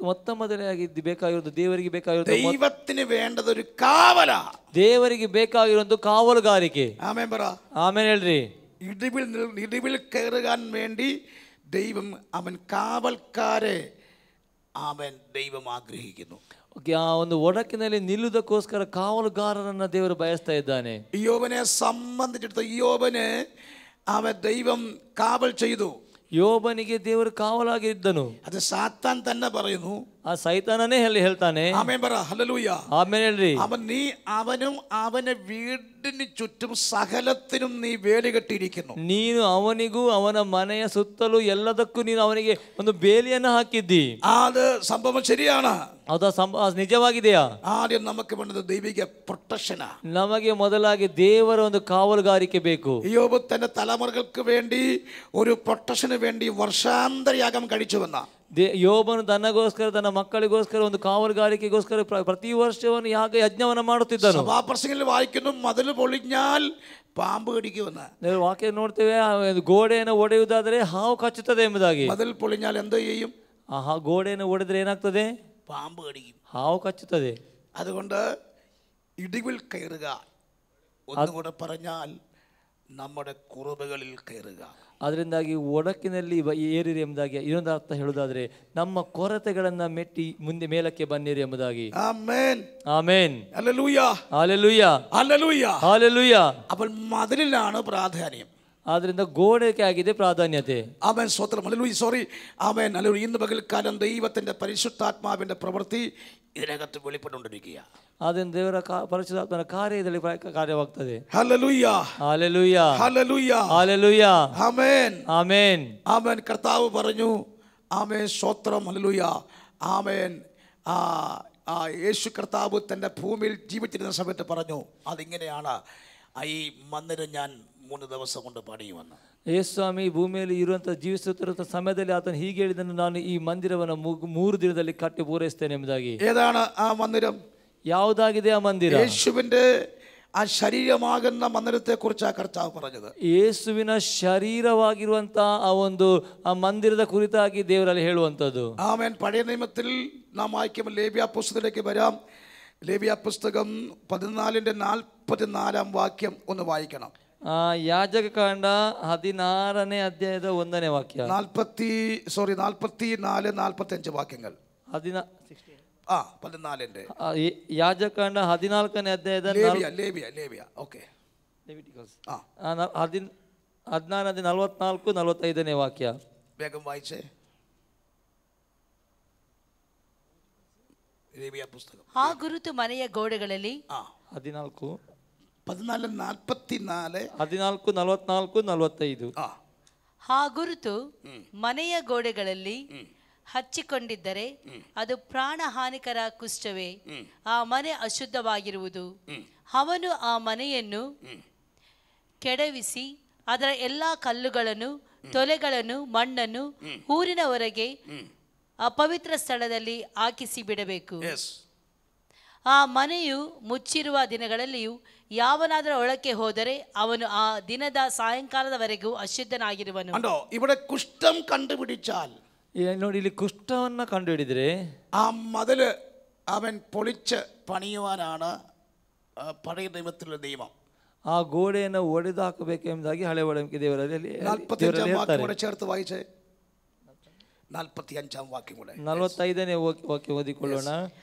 ಮೊತ್ತ ಮೊದಲಾಗಿ ಬೇಕಾಗಿರೋದು ದೇವರಿಗೆ ಬೇಕಾಗಿರೋದು. ദൈവത്തിന് വേണ്ടത് ഒരു കാവലാ. ದೇವರಿಗೆ ಬೇಕಾಗಿರೋದು ಕಾವಲುಗಾರಿಕೆ. ആമേൻ പറ. ಆಮೇನ್ ಹೇಳ್ರಿ. ഇടിവിൽ കയറാൻ വേണ്ടി ദൈവം അവൻ കാവൽക്കാരെ ദൈവം ആഗ്രഹിക്കുന്നു. ಆ ಒಂದು ಒಡಕಿನಲ್ಲಿ ನಿಲ್ಲುವುದಕ್ಕೋಸ್ಕರ ಕಾವಲುಗಾರರನ್ನ ದೇವರು ಬಯಸ್ತಾ ಇದ್ದಾನೆ. യോബിനെ സംബന്ധിച്ചിടത്തോളം യോബിനെ ദൈവം കാവൽ ചെയ്തു. ಯೋಬನಿಗೆ ದೇವರು ಕಾವಲಾಗಿ ಇದ್ದನು. ಅದು ಸಾತಾನ್ തന്നെ പറയുന്നു. ಆ ಸೈತಾನನೇ ಹೇಳ್ತಾನೆ. ആമേൻ പറ. ഹല്ലേലൂയ. ಆಮೇನ್ ಹೇಳ್ರಿ. അവനും അവനെ വീടിന് ചുറ്റും സകലത്തിനും നീ വേലി കെട്ടിയിരിക്കുന്നു. ನೀನು ಅವನಿಗೂ ಅವನ ಮನೆಯ ಸುತ್ತಲೂ ಎಲ್ಲದಕ್ಕೂ ನೀನು ಅವನಿಗೆ ಒಂದು ಬೇಲಿಯನ್ನು ಹಾಕಿದ್ದಿ. അത് സംഭവം ശരിയാണ്. ಅದು ನಿಜವಾಗಿದೆಯಾ? ആദ്യം നമുക്ക് വേണ്ടത് ദൈവിക പ്രൊട്ടക്ഷനാ. ನಮಗೆ ಮೊದಲಾಗಿ ದೇವರ ಒಂದು ಕಾವಲುಗಾರಿಕೆ ಬೇಕು. യോബ് തന്റെ തലമുറകൾക്ക് വേണ്ടി ഒരു പ്രൊട്ടക്ഷന് വേണ്ടി വർഷാന്തരയാഗം കഴിച്ചു വന്ന ಯೋಬನು ತನ್ನಗೋಸ್ಕರ ತನ್ನ ಮಕ್ಕಳಿಗೋಸ್ಕರ ಒಂದು ಕಾವಲುಗಾರಿಕೆಗೋಸ್ಕರ ಪ್ರತಿ ವರ್ಷವನ್ನು ಯಜ್ಞವನ್ನು ಮಾಡುತ್ತಿದ್ದನು. സഭാപ്രസംഗത്തിൽ വായിക്കുന്നു, മതിൽ പൊളിഞ്ഞാൽ പാമ്പ് കടിക്കുമെന്ന്. ವಾಕ್ಯ ನೋಡ್ತೇವೆ, ಗೋಡೆಯನ್ನು ಒಡೆಯುವುದಾದರೆ ಹಾವು ಕಚ್ಚುತ್ತದೆ ಎಂಬುದಾಗಿ. മതിൽ പൊളിഞ്ഞാൽ എന്ത് ചെയ്യും? ಆ ಗೋಡೆಯನ್ನು ಒಡೆದ್ರೆ ಏನಾಗ್ತದೆ? പാമ്പ് കടിക്കും. ಹಾವು ಕಚ್ಚುತ್ತದೆ. അതുകൊണ്ട് ഇടിവിൽ കയറുക, ഒന്നുകൂടെ പറഞ്ഞാൽ നമ്മുടെ കുറവുകളിൽ കയറുക. ಅದರಿಂದಾಗಿ ಒಡಕಿನಲ್ಲಿ ಏರಿರಿ ಎಂಬುದಾಗಿ ಇನ್ನೊಂದು ಅರ್ಥ ಹೇಳುವುದಾದ್ರೆ ನಮ್ಮ ಕೊರತೆಗಳನ್ನ ಮೆಟ್ಟಿ ಮುಂದೆ ಮೇಲಕ್ಕೆ ಬನ್ನಿರಿ ಎಂಬುದಾಗಿ. ആമേൻ ಆಮೇನ್. ഹല്ലേലൂയ ಹಾಲೆಲೂಯಾ, ഹല്ലേലൂയ. ಹಾಲೆಲೂಯಾ. അപ്പോൾ മതിലിലാണ് പ്രാധാന്യം. ಆದ್ರಿಂದ ಗೋಡೆಗೆ ಆಗಿದೆ ಪ್ರಾಧಾನ್ಯತೆ. ആമേൻ, സ്തോത്രം. ഹല്ലേലൂയ. സോറി, ആമേൻ, ഹല്ലേലൂയ. ഇന്ന് പകൽക്കാലം ദൈവത്തിന്റെ പരിശുദ്ധാത്മാവിന്റെ പ്രവൃത്തി ഇതിനകത്ത് വെളിപ്പെട്ടുകൊണ്ടിരിക്കുക. ಆದ್ದರಿಂದ ದೇವರ ಪರಿಶುದ್ಧಾತ್ಮನ ಕಾರ್ಯದಲ್ಲಿ ಕಾರ್ಯವಾಗ್ತದೆ. ഹല്ലേലൂയ, ಹಾಲೆಲೂಯ, ഹല്ലേലൂയ, ಹಾಲೆಲೂಯ. ആമേൻ, ಆಮೇನ್. ആമേൻ. കർത്താവ് പറഞ്ഞു, ആമേൻ, സ്തോത്രം, ഹല്ലേലൂയ, ആമേൻ. യേശു കർത്താവ് തൻ്റെ ഭൂമിയിൽ ജീവിച്ചിരുന്ന സമയത്ത് പറഞ്ഞു, അതിങ്ങനെയാണ്, ഈ മന്ദിരം ഞാൻ 3 ദിവസം കൊണ്ട് പണിയുമെന്ന്. ಯೇಸುಸ್ವಾಮಿ ಭೂಮಿಯಲ್ಲಿ ಇರುವಂಥ ಜೀವಿಸುತ್ತಿರುವಂಥ ಸಮಯದಲ್ಲಿ ಆತನು ಹೀಗೆ ಹೇಳಿದನು, ನಾನು ಈ ಮಂದಿರವನ್ನು 3 ದಿನದಲ್ಲಿ ಕಟ್ಟಿ ಪೂರೈಸ್ತೇನೆ ಎಂಬುದಾಗಿ. ഏതാണ് ആ മന്ദിരം? ಯಾವುದಾಗಿದೆ ಆ ಮಂದಿರ? യേശുവിൻ്റെ ആ ശരീരമാകുന്ന മന്ദിരത്തെ കുറിച്ചാണ് കർത്താവ് പറഞ്ഞത്. ಯೇಸುವಿನ ಶರೀರವಾಗಿರುವಂಥ ಆ ಮಂದಿರದ ಕುರಿತಾಗಿ ದೇವರಲ್ಲಿ ಹೇಳುವಂಥದ್ದು. ആമേൻ. പഴയ നിയമത്തിൽ നാം വായിക്കുമ്പോൾ ലേവ്യ പുസ്തകത്തിലേക്ക് വരാം. ലേവ്യ പുസ്തകം 14:44 വാക്യം ഒന്ന് വായിക്കണം. ಯಾಜಕಕಾಂಡ 16ನೇ ಅಧ್ಯಾಯದ 1ನೇ ವಾಕ್ಯ. 44-45 ವಾಕ್ಯങ്ങൾ. 14 ಯಾಜಕಾಂಡ 14ನೇ ಅಧ್ಯಾಯದ ಲೇವಿಯ. ಓಕೆ, 16-44-45ನೇ ವಾಕ್ಯ. വേഗം വായിച്ചേ. ಲೇವಿಯ ಪುಸ್ತಕ. ಆ ಗುರುತು ಮನೆಯ ಗೋಡೆಗಳಲ್ಲಿ 14:44-45. ಆ ಗುರುತು ಮನೆಯ ಗೋಡೆಗಳಲ್ಲಿ ಹಚ್ಚಿಕೊಂಡಿದ್ದರೆ ಅದು ಪ್ರಾಣ ಹಾನಿಕರ ಕುಷ್ಠವೇ, ಆ ಮನೆ ಅಶುದ್ಧವಾಗಿರುವುದು. ಅವನು ಆ ಮನೆಯನ್ನು ಕೆಡವಿಸಿ ಅದರ ಎಲ್ಲ ಕಲ್ಲುಗಳನ್ನು, ತೊಲೆಗಳನ್ನು, ಮಣ್ಣನ್ನು ಊರಿನ ಹೊರಗೆ ಅಪವಿತ್ರ ಸ್ಥಳದಲ್ಲಿ ಹಾಕಿಸಿ ಬಿಡಬೇಕು. ಆ ಮನೆಯು ಮುಚ್ಚಿರುವ ದಿನಗಳಲ್ಲಿಯೂ ಯಾವನಾದರೂ ಒಳಕ್ಕೆ ಹೋದರೆ ಅವನು ಆ ದಿನದ ಸಾಯಂಕಾಲದವರೆಗೂ ಅಶುದ್ಧನಾಗಿರುವನು. ഇവിടെ കുഷ്ഠം കണ്ടുപിടിച്ചാൽ, ನೋಡಿ, ಇಲ್ಲಿ ಕುಷ್ಠವನ್ನ ಕಂಡುಹಿಡಿದ್ರೆ ആ മതില് അവൻ പൊളിച്ച് പണിയുവാനാണ് പഴയ നിയമത്തിലുള്ള നിയമം. ಆ ಗೋಡೆಯನ್ನು ಒಡೆದು ಹಾಕಬೇಕೆಂಬುದಾಗಿ ಹಳೆ ಒಡಂಬಡಿಕೆ ದೇವರಲ್ಲಿ 45 ವಾಕ್ಯ ಕೂಡ ചേർത്ത് വായിച്ചേ. 45 ವಾಕ್ಯ ಕೂಡ 45ನೇ ವಾಕ್ಯ ಓದಿಕೊಳ್ಳೋಣ.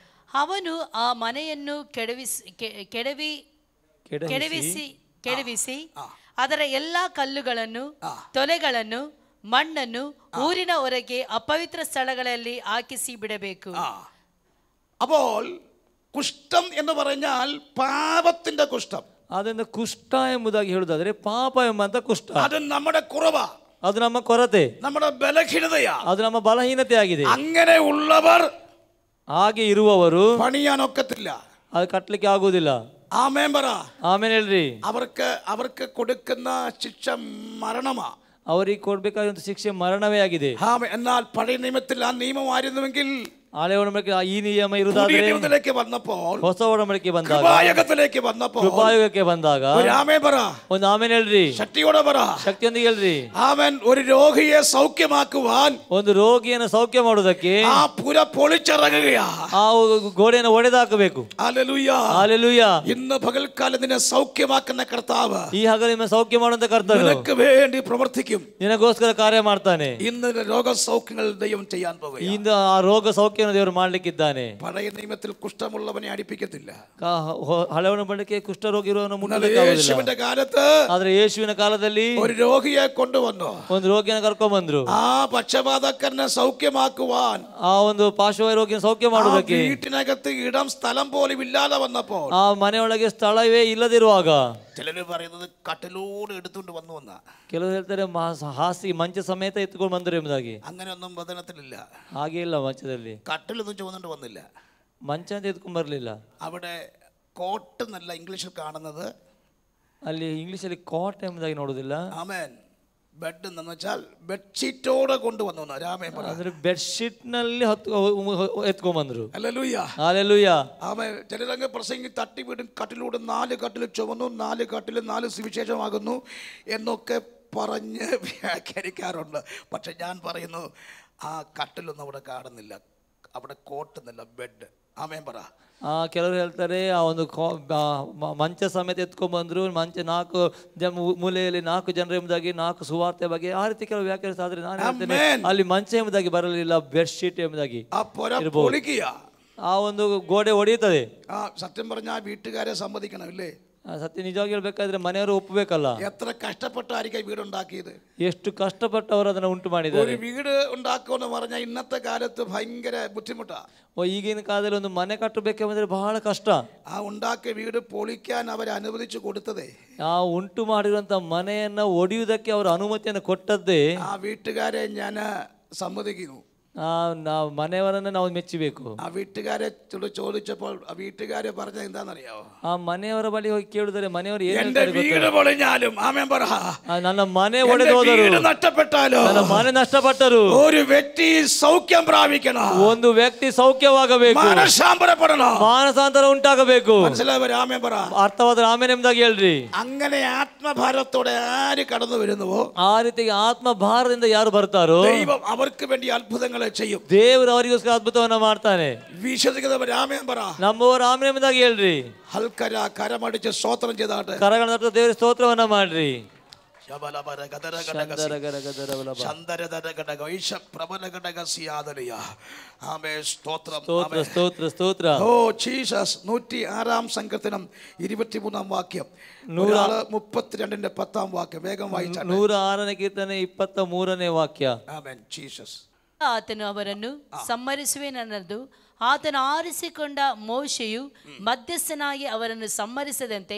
ಅವನು ಆ ಮನೆಯನ್ನು ಕೆಡವಿಸಿ ಅದರ ಎಲ್ಲ ಕಲ್ಲುಗಳನ್ನು, ತೊಲೆಗಳನ್ನು, മണ്ണನ್ನು ഊരിನ ಹೊರಗೆ ಅಪವಿತ್ರ ಸ್ಥಳಗಳಲ್ಲಿ ಹಾಕಿಸಿ ಬಿಡಬೇಕು. അപ്പോൾ കുഷ്ഠം എന്ന് പറഞ്ഞാൽ പാപത്തിന്റെ കുഷ്ഠം. ಅದರಿಂದ ಕುಷ್ಠ ಎಂಬುದಾಗಿ ಹೇಳುವುದಾದ್ರೆ ಪಾಪ ಎಂಬಂತ ಕುಷ್ಠ. ಅದು നമ്മുടെ കുറവാ, ಅದು ನಮ್ಮ ಕೊರತೆ, നമ്മുടെ ബലഹീനതയാ, ಅದು ನಮ್ಮ ಬಲಹೀನತೆ ಆಗಿದೆ. അങ്ങനെ ഉള്ളവർ, ಹಾಗೆ ಇರುವವರು പണിയാനൊക്കത്തില്ല, ಅದು ಕಟ್ಟಲಿಕ್ಕೆ ಆಗುವುದಿಲ್ಲ. ആമേൻ പറ. ಆಮೇಲೆ ಹೇಳ್ರಿ, അവർക്ക് കൊടുക്കുന്ന ശിക്ഷ മരണമാ. ಅವರಿಗೆ ಕೊಡ್ಬೇಕಾದಂತ ಶಿಕ್ಷೆ ಮರಣವೇ ಆಗಿದೆ. എന്നാൽ പഴയ നിയമത്തിൽ ആ നിയമമായിരുന്നുവെങ്കിൽ, ಹಳೆ ಒಡಂಬಡಿಕೆ ಈ ನಿಯಮ ಇರುವುದಾದ್ರೆ, വന്നപ്പോൾ ಹೊಸ ಒಡಂಬಡಿಕೆ ಬಂದಾಗ, കൃപായുഗಕ್ಕೆ ಬಂದಾಗ ಒಂದು ಆಮೇಲೆ ಹೇಳ್ರಿ, ശക്തിയോടെ പറ, ಶಕ್ತಿಯೊಂದಿಗೆ ಹೇಳ್ರಿ, ആമേൻ. ഒരു രോഗിയെ സൗഖ്യമാക്കുവാൻ, ಒಂದು ರೋಗಿಯನ್ನು ಸೌಖ್ಯ ಮಾಡುವುದಕ್ಕೆ ആ പുര പൊളിച്ചിറങ്ങുകയാ, ಆ ಗೋಡೆಯನ್ನು ಒಡೆದಾಕಬೇಕು. Hallelujah, hallelujah. ഇന്ന് പകൽക്കാലം നിന്നെ സൗഖ്യമാക്കുന്ന കർത്താവ് ಈ ಹಗಲಿನ ಸೌಖ್ಯ ಮಾಡುವಂತ ಕರ್ತನು നിനക്ക് വേണ്ടി പ്രവർത്തിക്കും. ನಿನಗೋಸ್ಕರ ಕಾರ್ಯ ಮಾಡ್ತಾನೆ. ഇന്ന് രോഗസൗഖ്യങ്ങൾ ദൈവം ചെയ്യാൻ പോകുകയാണ്. ಇಂದ ಆ ರೋಗ ಸೌಖ್ಯ ದೇವರು ಮಾಡ್ಲಿಕ್ಕಿದ್ದಾನೆ. പഴയ നിയമത്തിൽ കുഷ്ഠമുള്ളവനെ അടിപ്പിക്കത്തില്ല. ಹಳೆ ಒಡಂಬಡಿಕೆ ಕುಷ್ಠರೋಗಿ ಇರುವವನು ಮುಟ್ಟಲಿಕ್ಕಾಗುವುದಿಲ್ಲ. കാലത്ത്, ಆದ್ರೆ ಯೇಸುವಿನ ಕಾಲದಲ್ಲಿ ഒരു രോഗിയെ കൊണ്ടുവന്നു, ಒಂದು ರೋಗಿಯನ್ನು ಕರ್ಕೊಂಡ್ ಬಂದ್ರು. ആ പക്ഷപാതക്കാരനെ സൗഖ്യമാക്കുവാൻ, ಆ ಒಂದು ಪಾರ್ಶ್ವವಾಯು ರೋಗಿಯನ್ನು ಸೌಖ್ಯ ಮಾಡುವುದಕ್ಕೆ വീട്ടിനകത്ത് ഇടം സ്ഥലം പോലും ഇല്ലാതെ വന്നപ്പോൾ, ಆ ಮನೆಯೊಳಗೆ ಸ್ಥಳವೇ ಇಲ್ಲದಿರುವಾಗ, ചിലര് പറയുന്നത് കട്ടിലൂടെ എടുത്തുകൊണ്ട് വന്നു വന്ന, ಕೆಲವರು ಹೇಳ್ತಾರೆ ಹಾಸಿ ಮಂಚ ಸಮೇತ ಎತ್ಕೊಂಡು ಬಂದರು ಎಂಬುದಾಗಿ. അങ്ങനെയൊന്നും വചനത്തിലില്ല. ಹಾಗೆ ಇಲ್ಲ ಮಂಚದಲ್ಲಿ. കട്ടിലൊന്നും ചുമന്നുകൊണ്ട് വന്നില്ല. ಮಂಚ ಅಂತ ಎತ್ಕೊಂಡ್ ಬರಲಿಲ್ಲ. അവിടെ കോട്ട് എന്നല്ല ഇംഗ്ലീഷിൽ കാണുന്നത്, ಅಲ್ಲಿ ಇಂಗ್ಲಿಷಲ್ಲಿ ಕಾಟ್ ಎಂಬುದಾಗಿ ನೋಡುವುದಿಲ್ಲ. ആമേൻ. ബെഡ് എന്ന് വെച്ചാൽ ബെഡ്ഷീറ്റോടെ കൊണ്ടുവന്നു. ಅಂದ್ರೆ ಬೆಡ್ಶೀಟ್ ನಲ್ಲಿ ಎತ್ಕೊಂಡ್ ಬಂದ್ರು. ഹല്ലേലൂയ, ഹല്ലേലൂയ. ആമേൻ. ചിലരങ്ങ് പ്രസംഗി തട്ടി വീടും, കട്ടിലൂടെ 4 കട്ടിൽ ചുമന്നു, 4 കട്ടിൽ 4 സുവിശേഷമാകുന്നു എന്നൊക്കെ പറഞ്ഞ് വ്യാഖ്യാനിക്കാറുണ്ട്. പക്ഷെ ഞാൻ പറയുന്നു, ആ കട്ടിലൊന്നും അവിടെ കാണുന്നില്ല, അവിടെ കോട്ടുന്നില്ല, ബെഡ്. ആമേൻ പറ. ಕೆಲವರು ಹೇಳ್ತಾರೆ ಆ ಒಂದು ಮಂಚ ಸಮೇತ ಎತ್ಕೊಂಡ್ಬಂದ್ರು, ಮಂಚ 4 ಮೂಲೆಯಲ್ಲಿ 4 ಜನರ ಎಂಬುದಾಗಿ 4 ಸುವಾರ್ತೆ ಬಗ್ಗೆ ಆ ರೀತಿ ಕೆಲವು ವ್ಯಾಖ್ಯಾನಿಸಿದ್ರೆ ನಾನು ಹೇಳ್ತೇನೆ ಅಲ್ಲಿ ಮಂಚ ಎಂಬುದಾಗಿ ಬರಲಿಲ್ಲ, ಬೆಡ್ಶೀಟ್ ಎಂಬುದಾಗಿ. ಆ ಒಂದು ಗೋಡೆ ಒಡೆಯುತ್ತದೆ. സത്യം പറഞ്ഞാൽ വീട്ടുകാരെ സമ്മതിക്കണം ഇല്ലേ? ಸತ್ಯ ನಿಜವಾಗಿ ಹೇಳ್ಬೇಕಾದ್ರೆ ಮನೆಯವರು ಒಪ್ಪಬೇಕಲ್ಲ. എത്ര കഷ്ടപ്പെട്ടായിരിക്കും വീടുണ്ടാക്കിയത്, ಎಷ್ಟು ಕಷ್ಟಪಟ್ಟವರು ಅದನ್ನ ಉಂಟು ಮಾಡಿದ್ದಾರೆ. ഒരു വീട് ഉണ്ടാക്കുമെന്ന് പറഞ്ഞാൽ ഇന്നത്തെ കാലത്ത് ഭയങ്കര ബുദ്ധിമുട്ടാ. ಈಗಿನ ಕಾಲದಲ್ಲಿ ಒಂದು ಮನೆ ಕಟ್ಟಬೇಕೆಂದ್ರೆ ಬಹಳ ಕಷ್ಟ. ആ ഉണ്ടാക്കിയ വീട് പൊളിക്കാൻ അവരെ അനുവദിച്ചു കൊടുത്തതേ, ಆ ಉಂಟು ಮಾಡಿರುವಂತ ಮನೆಯನ್ನ ಒಡೆಯುವುದಕ್ಕೆ ಅವರು ಅನುಮತಿಯನ್ನು ಕೊಟ್ಟದ್ದೇ ആ വീട്ടുകാരെ ഞാൻ സമ്മതിക്കുന്നു. ನಾವು ಮನೆಯವರನ್ನ ನಾವು ಮೆಚ್ಚಬೇಕು. ആ വീട്ടുകാരെ ചോദിച്ചപ്പോൾ ആ വീട്ടുകാരെ പറഞ്ഞത് എന്താണെന്നറിയാവോ? ಆ ಮನೆಯವರ ಬಳಿ ಹೋಗಿ ಕೇಳಿದರೆ ಮನೆಯವರು എന്റെ വീട് പൊളിഞ്ഞാലും ആമേൻ പറ, ನನ್ನ ಮನೆ ಒಡೆದೋದರು, നഷ്ടപ്പെട്ടാലോ, ನನ್ನ ಮನೆ ನಷ್ಟಪಟ್ಟರು ഒരു വ്യക്തി സൗഖ്യം പ്രാപിക്കണം, ಒಂದು ವ್ಯಕ್ತಿ ಸೌಖ್ಯವಾಗಬೇಕು, മാനസാന്തരപ്പെടണം, ಮಾನಸಾಂತರ ಉಂಟಾಗಬೇಕು. മനസ്സിലായവർ ആമേൻ പറ. ಅರ್ಥವಾದ್ರೆ ಆಮೇಲೆ ಎಂಬುದಾಗಿ ಹೇಳ್ರಿ. അങ്ങനെ ആത്മഭാരത്തോടെ ആര് കടന്നു വരുന്നുവോ ಆ ರೀತಿಗೆ ಆತ್ಮ ಭಾರದಿಂದ ಯಾರು ಬರ್ತಾರೋ ദൈവം അവർക്ക് വേണ്ടി അത്ഭുതങ്ങൾ ചെയ്യും. ದೇವರು ಅವರಿಗೋಸ್ಕರ ಅದ್ಭುತವನ್ನ ಮಾಡ್ತಾನೆ. വിശ്വസിക്കുന്നവർ ആമേൻ പറ. ನಮ್ಮವರು ಆಮೇಲೆ ಎಂಬುದಾಗಿ ಹೇಳ್ರಿ. ഹൽക്കര കരമടിച്ച് സ്തോത്രം ചെയ്താട്ടെ. ಕರಗಳ ದೇವರ ಸ್ತೋತ್ರವನ್ನ ಮಾಡ್ರಿ. Oh Jesus. 106 സങ്കീർത്തനം 23 വാക്യം, 32 10 വാക്യം വേഗം വായിച്ചാട്ടെ. 106ನೇ ಕೀರ್ತನೆ 23ನೇ ವಾಕ್ಯ. ಆಮೆನ್. ಜೀಸಸ್. ಆತನು ಅವರನ್ನು ಸಂಹರಿಸುವೆನೆನ್ನದು ಆತನು ಆರಿಸಿಕೊಂಡ ಮೋಶೆಯು ಮಧ್ಯಸ್ಥನಾಗಿ ಅವರನ್ನು ಸಂಹರಿಸದಂತೆ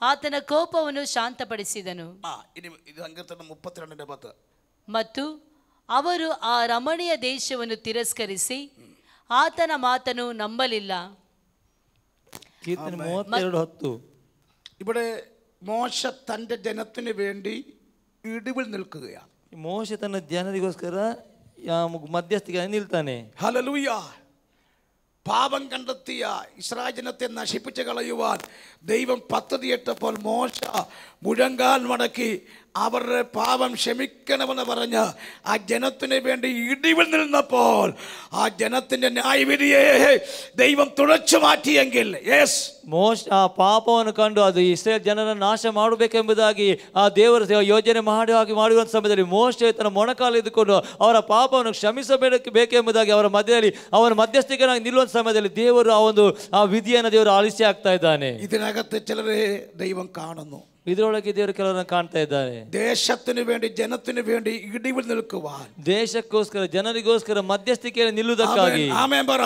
ಆತನ ಕೋಪವನ್ನು ಶಾಂತಪಡಿಸಿದನು. ಮತ್ತು ಅವರು ಆ ರಮಣೀಯ ದೇಶವನ್ನು ತಿರಸ್ಕರಿಸಿ ಆತನ ಮಾತನ್ನು ನಂಬಲಿಲ್ಲ. ಕೀರ್ತನೆ 32:10. ഇവിടെ മോശ തന്റെ ജനത്തിന് വേണ്ടി ഇടിവിൽ നിൽക്കുകയാണ്. ಮೋಶೆ ತನ್ನ ಜನರಿಗೋಸ್ಕರ മധ്യസ്ഥിಗೆ ನಿಲ್ತಾನೆ. ഹല്ലേലൂയ. പാപം കണ്ടെത്തിയ ഇസ്രായേൽ ജനത്തെ നശിപ്പിച്ച് കളയുവാൻ ദൈവം പദ്ധതിയിട്ടപ്പോൾ മോശ മുഴങ്കാൽ മടക്കി അവരുടെ പാപം ക്ഷമിക്കണമെന്ന് പറഞ്ഞ് ആ ജനത്തിന് വേണ്ടി ഇടിവിൽ നിന്നപ്പോൾ ആ ജനത്തിന്റെ ന്യായവിധിയെ ദൈവം തുടച്ചു മാറ്റിയെങ്കിൽ ಮೋಶ ಆ ಪಾಪವನ್ನು ಕಂಡು ಅದು ಇಸ್ರೇಲ್ ಜನರನ್ನು ನಾಶ ಮಾಡಬೇಕೆಂಬುದಾಗಿ ಆ ದೇವರ ಯೋಜನೆ ಮಾಡುವ ಸಮಯದಲ್ಲಿ ಮೋಶೆ ತನ್ನ ಮೊಣಕಾಲು ಇದ್ದುಕೊಂಡು ಅವರ ಪಾಪವನ್ನು ಕ್ಷಮಿಸಬೇಕೆಂಬುದಾಗಿ ಅವರ ಮಧ್ಯದಲ್ಲಿ ಅವರ ಮಧ್ಯಸ್ಥಿಕನಾಗಿ ನಿಲ್ಲುವ ಸಮಯದಲ್ಲಿ ದೇವರು ಆ ವಿಧಿಯನ್ನು ದೇವರು ಆಲಿಸಿ ಆಗ್ತಾ ಇದ್ದಾನೆ. ഇതിനകത്ത് ചിലരെ ദൈവം കാണുന്നു. ಇದರೊಳಗೆ ದೇವರು ಕೆಲವರನ್ನ ಕಾಣ್ತಾ ಇದ್ದಾರೆ. ದೇಶത്തിന് വേണ്ടി ಜನത്തിന് വേണ്ടി ಇಡಿವಿಲ್ ನಿಲ್ಲುವಾನ್, ದೇಶಕ್ಕೋಸ್ಕರ ಜನರಿಗೋಸ್ಕರ ಮಧ್ಯಸ್ಥಿಕೆಯಲ್ಲಿ ನಿಲ್ಲುವುದಕ್ಕಾಗಿ ಆಮೆನ್ ಬರ.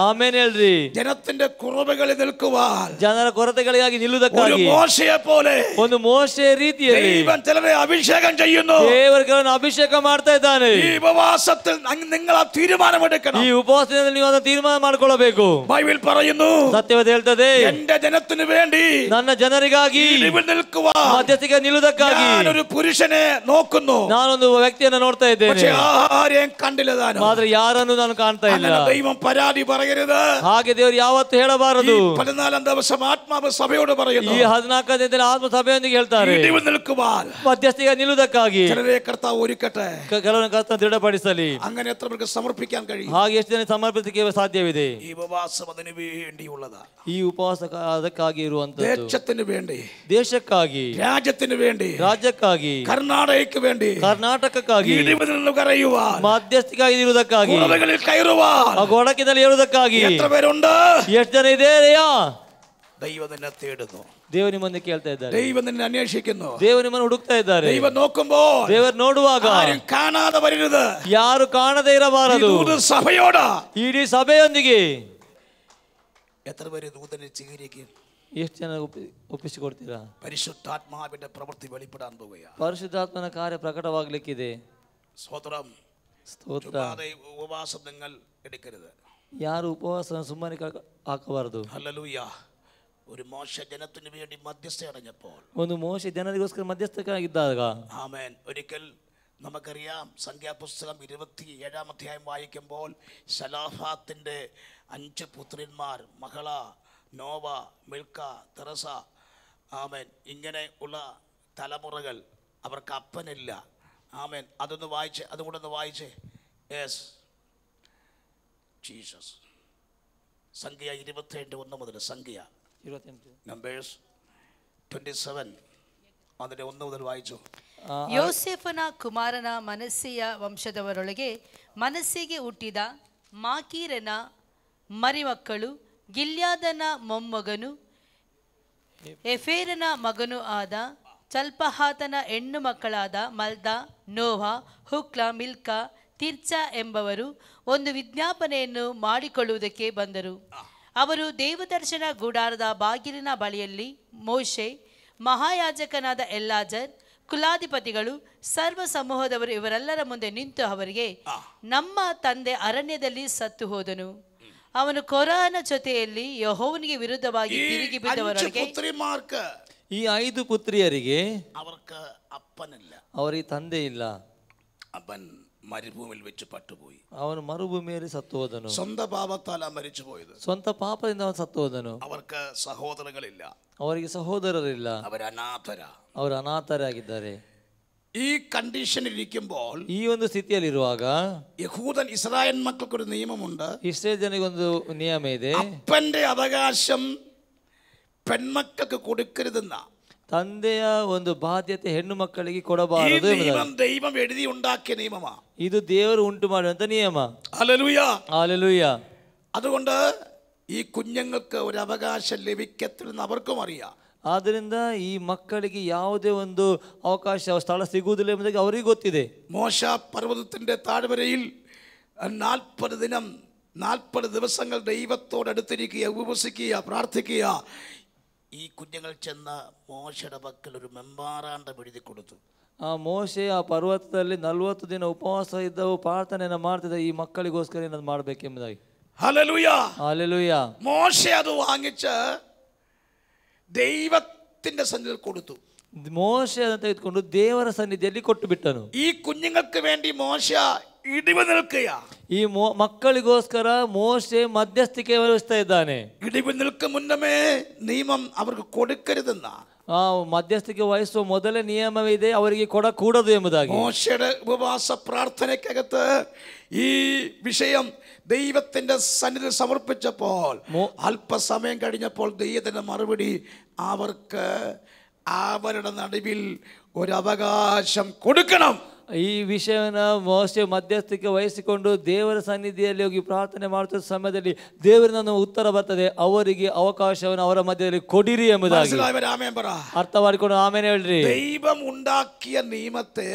ಆಮೆನ್ ಹೇಳ್ರಿ. ಜನത്തിന്റെ കുറവുകളിൽ നിൽക്കുവാൻ, ಜನರ ಕೊರತೆಗಳಿಗಾಗಿ ನಿಲ್ಲುವುದಕ್ಕಾಗಿ ಮೋಶೆಯ പോലെ ಒಂದು ಮೋಶೆ ರೀತಿಯಲ್ಲಿ ദൈവം ചിലരെ അഭിഷേകം ചെയ്യുന്നു. ದೇವರು ಕೆಲವರನ್ನು ಅಭಿಷೇಕ ಮಾಡ್ತಾ ಇದ್ದಾನೆ. ಈ ಉಪವಾಸത്തിൽ നിങ്ങൾ ಆ തീരുമാനമെടുക്കണം. ಈ ಉಪವಾಸದಲ್ಲಿ ನೀವು ಅದನ್ನು ತೀರ್ಮಾನ ಮಾಡಿಕೊಳ್ಳಬೇಕು. ബൈബിൾ പറയുന്നു, ಸತ್ಯವೇದ ಹೇಳ್ತದೆ, എന്റെ ജനത്തിന് വേണ്ടി ನನ್ನ ಜನರಿಗಾಗಿ ಇಡಿವಿಲ್ ನಿಲ್ಲುವ ಮಧ್ಯಸ್ಥಿಕೆ ನಿಲ್ಲುವುದಕ್ಕಾಗಿ ഞാനൊരു പുരുഷനെ നോക്കുന്നു. ನಾನೊಂದು ವ್ಯಕ್ತಿಯನ್ನು ನೋಡ್ತಾ ಇದ್ದೇನೆ, പക്ഷേ ആരെയും കണ്ടില്ല താനും. ಆದ್ರೆ ಯಾರನ್ನು ನಾನು ಕಾಣ್ತಾ ಇಲ್ಲ. ദൈവം പരാതി പറയരുത്. ಹಾಗೆ ದೇವರು ಯಾವತ್ತು ಹೇಳಬಾರದು. 14 ദിവസം ആത്മാവ് സഭയോട് പറയുന്നു, ಈ 14ನೇ ದಿನ ಆತ್ಮ ಸಭೆಯೊಂದಿಗೆ ಹೇಳ್ತಾರೆ, ಇಡಿವಿಲ್ ನಿಲ್ಲುവാൻ ಮಧ್ಯಸ್ಥಿಕೆ ನಿಲ್ಲುವುದಕ್ಕಾಗಿ ചിലരെ കർത്താവ് ഒരുക്കട്ടെ. ಕೆಲವರನ್ನು ಕರ್ತನ ದೃಢಪಡಿಸಲಿ. അങ്ങനെ എത്ര പേർക്ക് ಸಮರ್ಪಿക്കാൻ കഴിയും? ಹಾಗೆ ಎಷ್ಟು ಜನ ಸಮರ್ಪಿಸಲಿಕ್ಕೆ ಸಾಧ್ಯವಿದೆ? ഈ ഉപവാസം അതിനു വേണ്ടിയുള്ളതാ. ಈ ಉಪವಾಸ ಅದಕ್ಕಾಗಿ ಇರುವಂತದ್ದು, ദേശത്തിന് വേണ്ടി, ದೇಶಕ್ಕಾಗಿ, രാജ്യത്തിന് വേണ്ടി, ರಾಜ್ಯಕ್ಕಾಗಿ, കർണാടകയ്ക്ക് വേണ്ടി, ಕರ್ನಾಟಕಕ್ಕಾಗಿ, ഇടിവിൽ നിന്ന് കരയുവാൻ, ಮಧ್ಯಸ್ಥಿಕಾಗಿ ಇರುವುದಕ್ಕಾಗಿ, കുറവുകളിൽ കയറുവാൻ, ಆ ಗೋಡಕಿನಲ್ಲಿ ಇರುವುದಕ್ಕಾಗಿ എത്ര പേരുണ്ട്? ಎಷ್ಟು ಜನ ಇದೆಯಾ? ദൈവം നിന്നെ തേടുന്നു. ದೇವರು ನಿಮ್ಮನ್ನು ಕೇಳ್ತಾ ಇದ್ದಾರೆ. ദൈവം നിന്നെ അന്വേഷിക്കുന്നു. ದೇವರು ನಿಮ್ಮನ್ನು ಹುಡುಕ್ತಾ ಇದ್ದಾರೆ. ദൈവം നോക്കുമ്പോൾ ದೇವರು ನೋಡುವಾಗ ആരും കാണാതെ വരരുത്. ಯಾರು ಕಾಣದೇ ಇರಬಾರದು. ഇത് സഭയോട്, ಇಡೀ ಸಭೆಯೊಂದಿಗೆ എത്ര പേര് ദൂതനെ സ്വീകരിക്കും? ಎಷ್ಟು ಜನ ಒಪ್ಪಿಸಿಕೊಡ್ತೀರಾ? പരിശുദ്ധാത്മാവിന്റെ പ്രവൃത്തി വെളിപ്പെടാൻ പോവുകയാണ്. ಪರಿಶುದ್ಧಾತ್ಮನ ಕಾರ್ಯ ಪ್ರಕಟವಾಗಲಿಕ್ಕಿದೆ. സ്തോത്രം. ಸ್ತೋತ್ರ. ഉപവാസം നിങ്ങൾ എടുക്കരുത്. ಯಾರು ಉಪವಾಸ ಸುಮ್ಮನೆ ಹಾಕಬಾರದು. ഹല്ലേലൂയ. ഒരു മോശ ജനത്തിന് വേണ്ടി മധ്യസ്ഥ അടഞ്ഞപ്പോൾ, ಒಂದು ಮೋಶೆ ಜನರಿಗೋಸ್ಕರ ಮಧ್ಯಸ್ಥನಾಗಿದ್ದಾಗ, ആമേൻ, ഒരിക്കൽ നമുക്കറിയാം സംഖ്യാപുസ്തകം 27 അധ്യായം വായിക്കുമ്പോൾ ശലാഫാത്തിന്റെ 5 പുത്രന്മാർ മഹള, നോവ, മിൽക്ക, തെറസ, ആമേൻ, ഇങ്ങനെ ഉള്ള തലമുറകൾ, അവർക്ക് അപ്പനില്ല. ആമേൻ. അതുകൂടെ ഒന്ന് വായിച്ചേ. യെസ്. ജീസസ്. സംഖ്യ 27:1 സംഖ്യ 28. നമ്പേഴ്സ് 27 അതിന്റെ 1 മുതൽ വായിച്ചു. ಯೋಸೇಫನ ಕುಮಾರನ ಮನಸ್ಸೆಯ ವಂಶದವರೊಳಗೆ ಮನಸ್ಸೆಗೆ ಹುಟ್ಟಿದ ಮಾಕೀರನ ಮರಿಮಕ್ಕಳು ಗಿಲ್ಯಾದನ ಮೊಮ್ಮಗನು ಎಫೇರನ ಮಗನೂ ಆದ ಚಲ್ಪಹಾತನ ಹೆಣ್ಣು ಮಕ್ಕಳಾದ ಮಲ್ದ, ನೋಹ, ಹುಕ್ಲ, ಮಿಲ್ಕಾ, ತಿರ್ಚಾ ಎಂಬವರು ಒಂದು ವಿಜ್ಞಾಪನೆಯನ್ನು ಮಾಡಿಕೊಳ್ಳುವುದಕ್ಕೆ ಬಂದರು. ಅವರು ದೇವದರ್ಶನ ಗುಡಾರದ ಬಾಗಿಲಿನ ಬಳಿಯಲ್ಲಿ ಮೋಶೆ, ಮಹಾಯಾಜಕನಾದ ಎಲ್ಲಾಜರ್, ಕುಲಾಧಿಪತಿಗಳು, ಸರ್ವ ಸಮೂಹದವರು ಇವರೆಲ್ಲರ ಮುಂದೆ ನಿಂತು ಅವರಿಗೆ, ನಮ್ಮ ತಂದೆ ಅರಣ್ಯದಲ್ಲಿ ಸತ್ತು ಹೋದನು. ಅವನು ಕೊರಹನ ಜೊತೆಯಲ್ಲಿ ಯೆಹೋವನಿಗೆ ವಿರುದ್ಧವಾಗಿ ತಿರುಗಿ ಬಿದ್ದವರೊಳಗೆ ಈ 5 ಪುತ್ರಿಯರಿಗೆ അവർക്ക് അപ്പനില്ല, ಅವರಿಗೆ ತಂದೆ ಇಲ್ಲ. അപ്പൻ മരുഭൂമിയിൽ വെച്ച് പട്ടുപോയി. ಅವನು ಮರುಭೂಮಿಯಲ್ಲಿ ಸತ್ತು ಹೋದನು. സ്വന്തം പാപത്താല മരിച്ചു പോയത്. ಸ್ವಂತ ಪಾಪದಿಂದ ಅವನು ಸತ್ತು ಹೋದನು. അവർക്ക് സഹോദരങ്ങളില്ല, ಅವರಿಗೆ ಸಹೋದರರಿಲ್ಲ, അവർ ಅನಾಥರ. ಅವರು ಅನಾಥರಾಗಿದ್ದಾರೆ. ഈ കണ്ടീഷനിൽ ഇരിക്കുമ്പോൾ, ಈ ಒಂದು ಸ್ಥಿತಿಯಲ್ಲಿರುವಾಗ യഹൂദൻ ഇസ്രായേൽ മക്കൾക്കൊരു നിയമമുണ്ട്. ಇಸ್ರೇಲ್ ಜನರಿಗೊಂದು ನಿಯಮ ಇದೆ. അപ്പന്റെ അവകാശം പെൺമക്കൾക്ക് കൊടുക്കരുതെന്ന ತಂದೆಯ ಒಂದು ಬಾಧ್ಯತೆ ಹೆಣ್ಣು ಮಕ್ಕಳಿಗೆ ಕೊಡಬಾರದು ಎಂಬುದಾಗಿ. ദൈവം എഴുതി ഉണ്ടാക്കിയ നിയമമാ. ಇದು ದೇವರು ಉಂಟು ಮಾಡುವಂತ ನಿಯಮ. Hallelujah, hallelujah. അതുകൊണ്ട് ഈ കുഞ്ഞുങ്ങൾക്ക് ഒരു അവകാശം ലഭിക്കത്തില്ലെന്ന് അവർക്കും അറിയാം. ಆದ್ದರಿಂದ ಈ ಮಕ್ಕಳಿಗೆ ಯಾವುದೇ ಒಂದು ಅವಕಾಶ ಸ್ಥಳ ಸಿಗುವುದಿಲ್ಲ ಎಂಬುದಾಗಿ ಅವರಿಗೆ ಗೊತ್ತಿದೆ. മോശ പർവ്വതത്തിന്റെ താഴ്വരയിൽ 40 ദിവസങ്ങൾ ദൈവത്തോടടുത്തിരിക്കുക, ഉപവസിക്കുക, പ്രാർത്ഥിക്കുക. ഈ കുഞ്ഞുങ്ങൾ ചെന്ന മോശയുടെ പക്കൽ ഒരു മെമ്പാറാണ്ടം എഴുതി കൊടുത്തു. ಆ ಮೋಶೆ ಆ ಪರ್ವತದಲ್ಲಿ 40 ದಿನ ಉಪವಾಸ ಇದ್ದವು, ಪ್ರಾರ್ಥನೆಯನ್ನು ಮಾಡ್ತಿದ್ದ ಈ ಮಕ್ಕಳಿಗೋಸ್ಕರ ಏನಾದ್ರು ಮಾಡಬೇಕೆಂಬುದಾಗಿ. Hallelujah, hallelujah. മോശ അത് വാങ്ങിച്ച് ദൈവത്തിന്റെ സന്നിധിയിൽ കൊടുത്തു. ಮೋಶೆ ಅದನ್ನು ತೆಗೆದುಕೊಂಡು ದೇವರ ಸನ್ನಿಧಿಯಲ್ಲಿ ಕೊಟ್ಟು ಬಿಟ್ಟನು. ഈ കുഞ്ഞുങ്ങൾക്ക് വേണ്ടി മോശ ഇടിവ് നിൽക്കുക. ಈ ಮಕ್ಕಳಿಗೋಸ್ಕರ ಮೋಶೆ ಮಧ್ಯಸ್ಥಿಕೆ ವಹಿಸ್ತಾ ಇದ್ದಾನೆ. ഇടിവ് നിൽക്കും മുന്നമേ നിയമം അവർക്ക് കൊടുക്കരുതെന്ന ಆ ಮಧ್ಯಸ್ಥಿಕೆ ವಹಿಸುವ ಮೊದಲೇ ನಿಯಮವಿದೆ, ಅವರಿಗೆ ಕೊಡಕೂಡದು ಎಂಬುದಾಗಿ. മോശയുടെ ഉപവാസ പ്രാർത്ഥനയ്ക്കകത്ത് ഈ വിഷയം ദൈവത്തിന്റെ സന്നിധിയിൽ സമർപ്പിച്ചപ്പോൾ അല്പസമയം കഴിഞ്ഞപ്പോൾ ദൈവത്തിന്റെ മറുപടി, അവർക്ക് അവരുടെ നടുവിൽ ഒരു അവകാശം കൊടുക്കണം. ಈ ವಿಷಯವನ್ನು ಮೋಶೆ ಮಧ್ಯಸ್ಥಿಕೆ ವಹಿಸಿಕೊಂಡು ದೇವರ ಸನ್ನಿಧಿಯಲ್ಲಿ ಹೋಗಿ ಪ್ರಾರ್ಥನೆ ಮಾಡುತ್ತಿದ್ದ ಸಮಯದಲ್ಲಿ ದೇವರಿಂದ ಉತ್ತರ ಬರ್ತದೆ, ಅವರಿಗೆ ಅವಕಾಶವನ್ನು ಅವರ ಮಧ್ಯದಲ್ಲಿ ಕೊಡಿರಿ ಎಂಬುದಾಗಿ. ಅರ್ಥ ಮಾಡಿಕೊಂಡು ಆಮೇಲೆ ಹೇಳ್ರಿ, ദൈവം ഉണ്ടാക്കിയ നിയമത്തെ,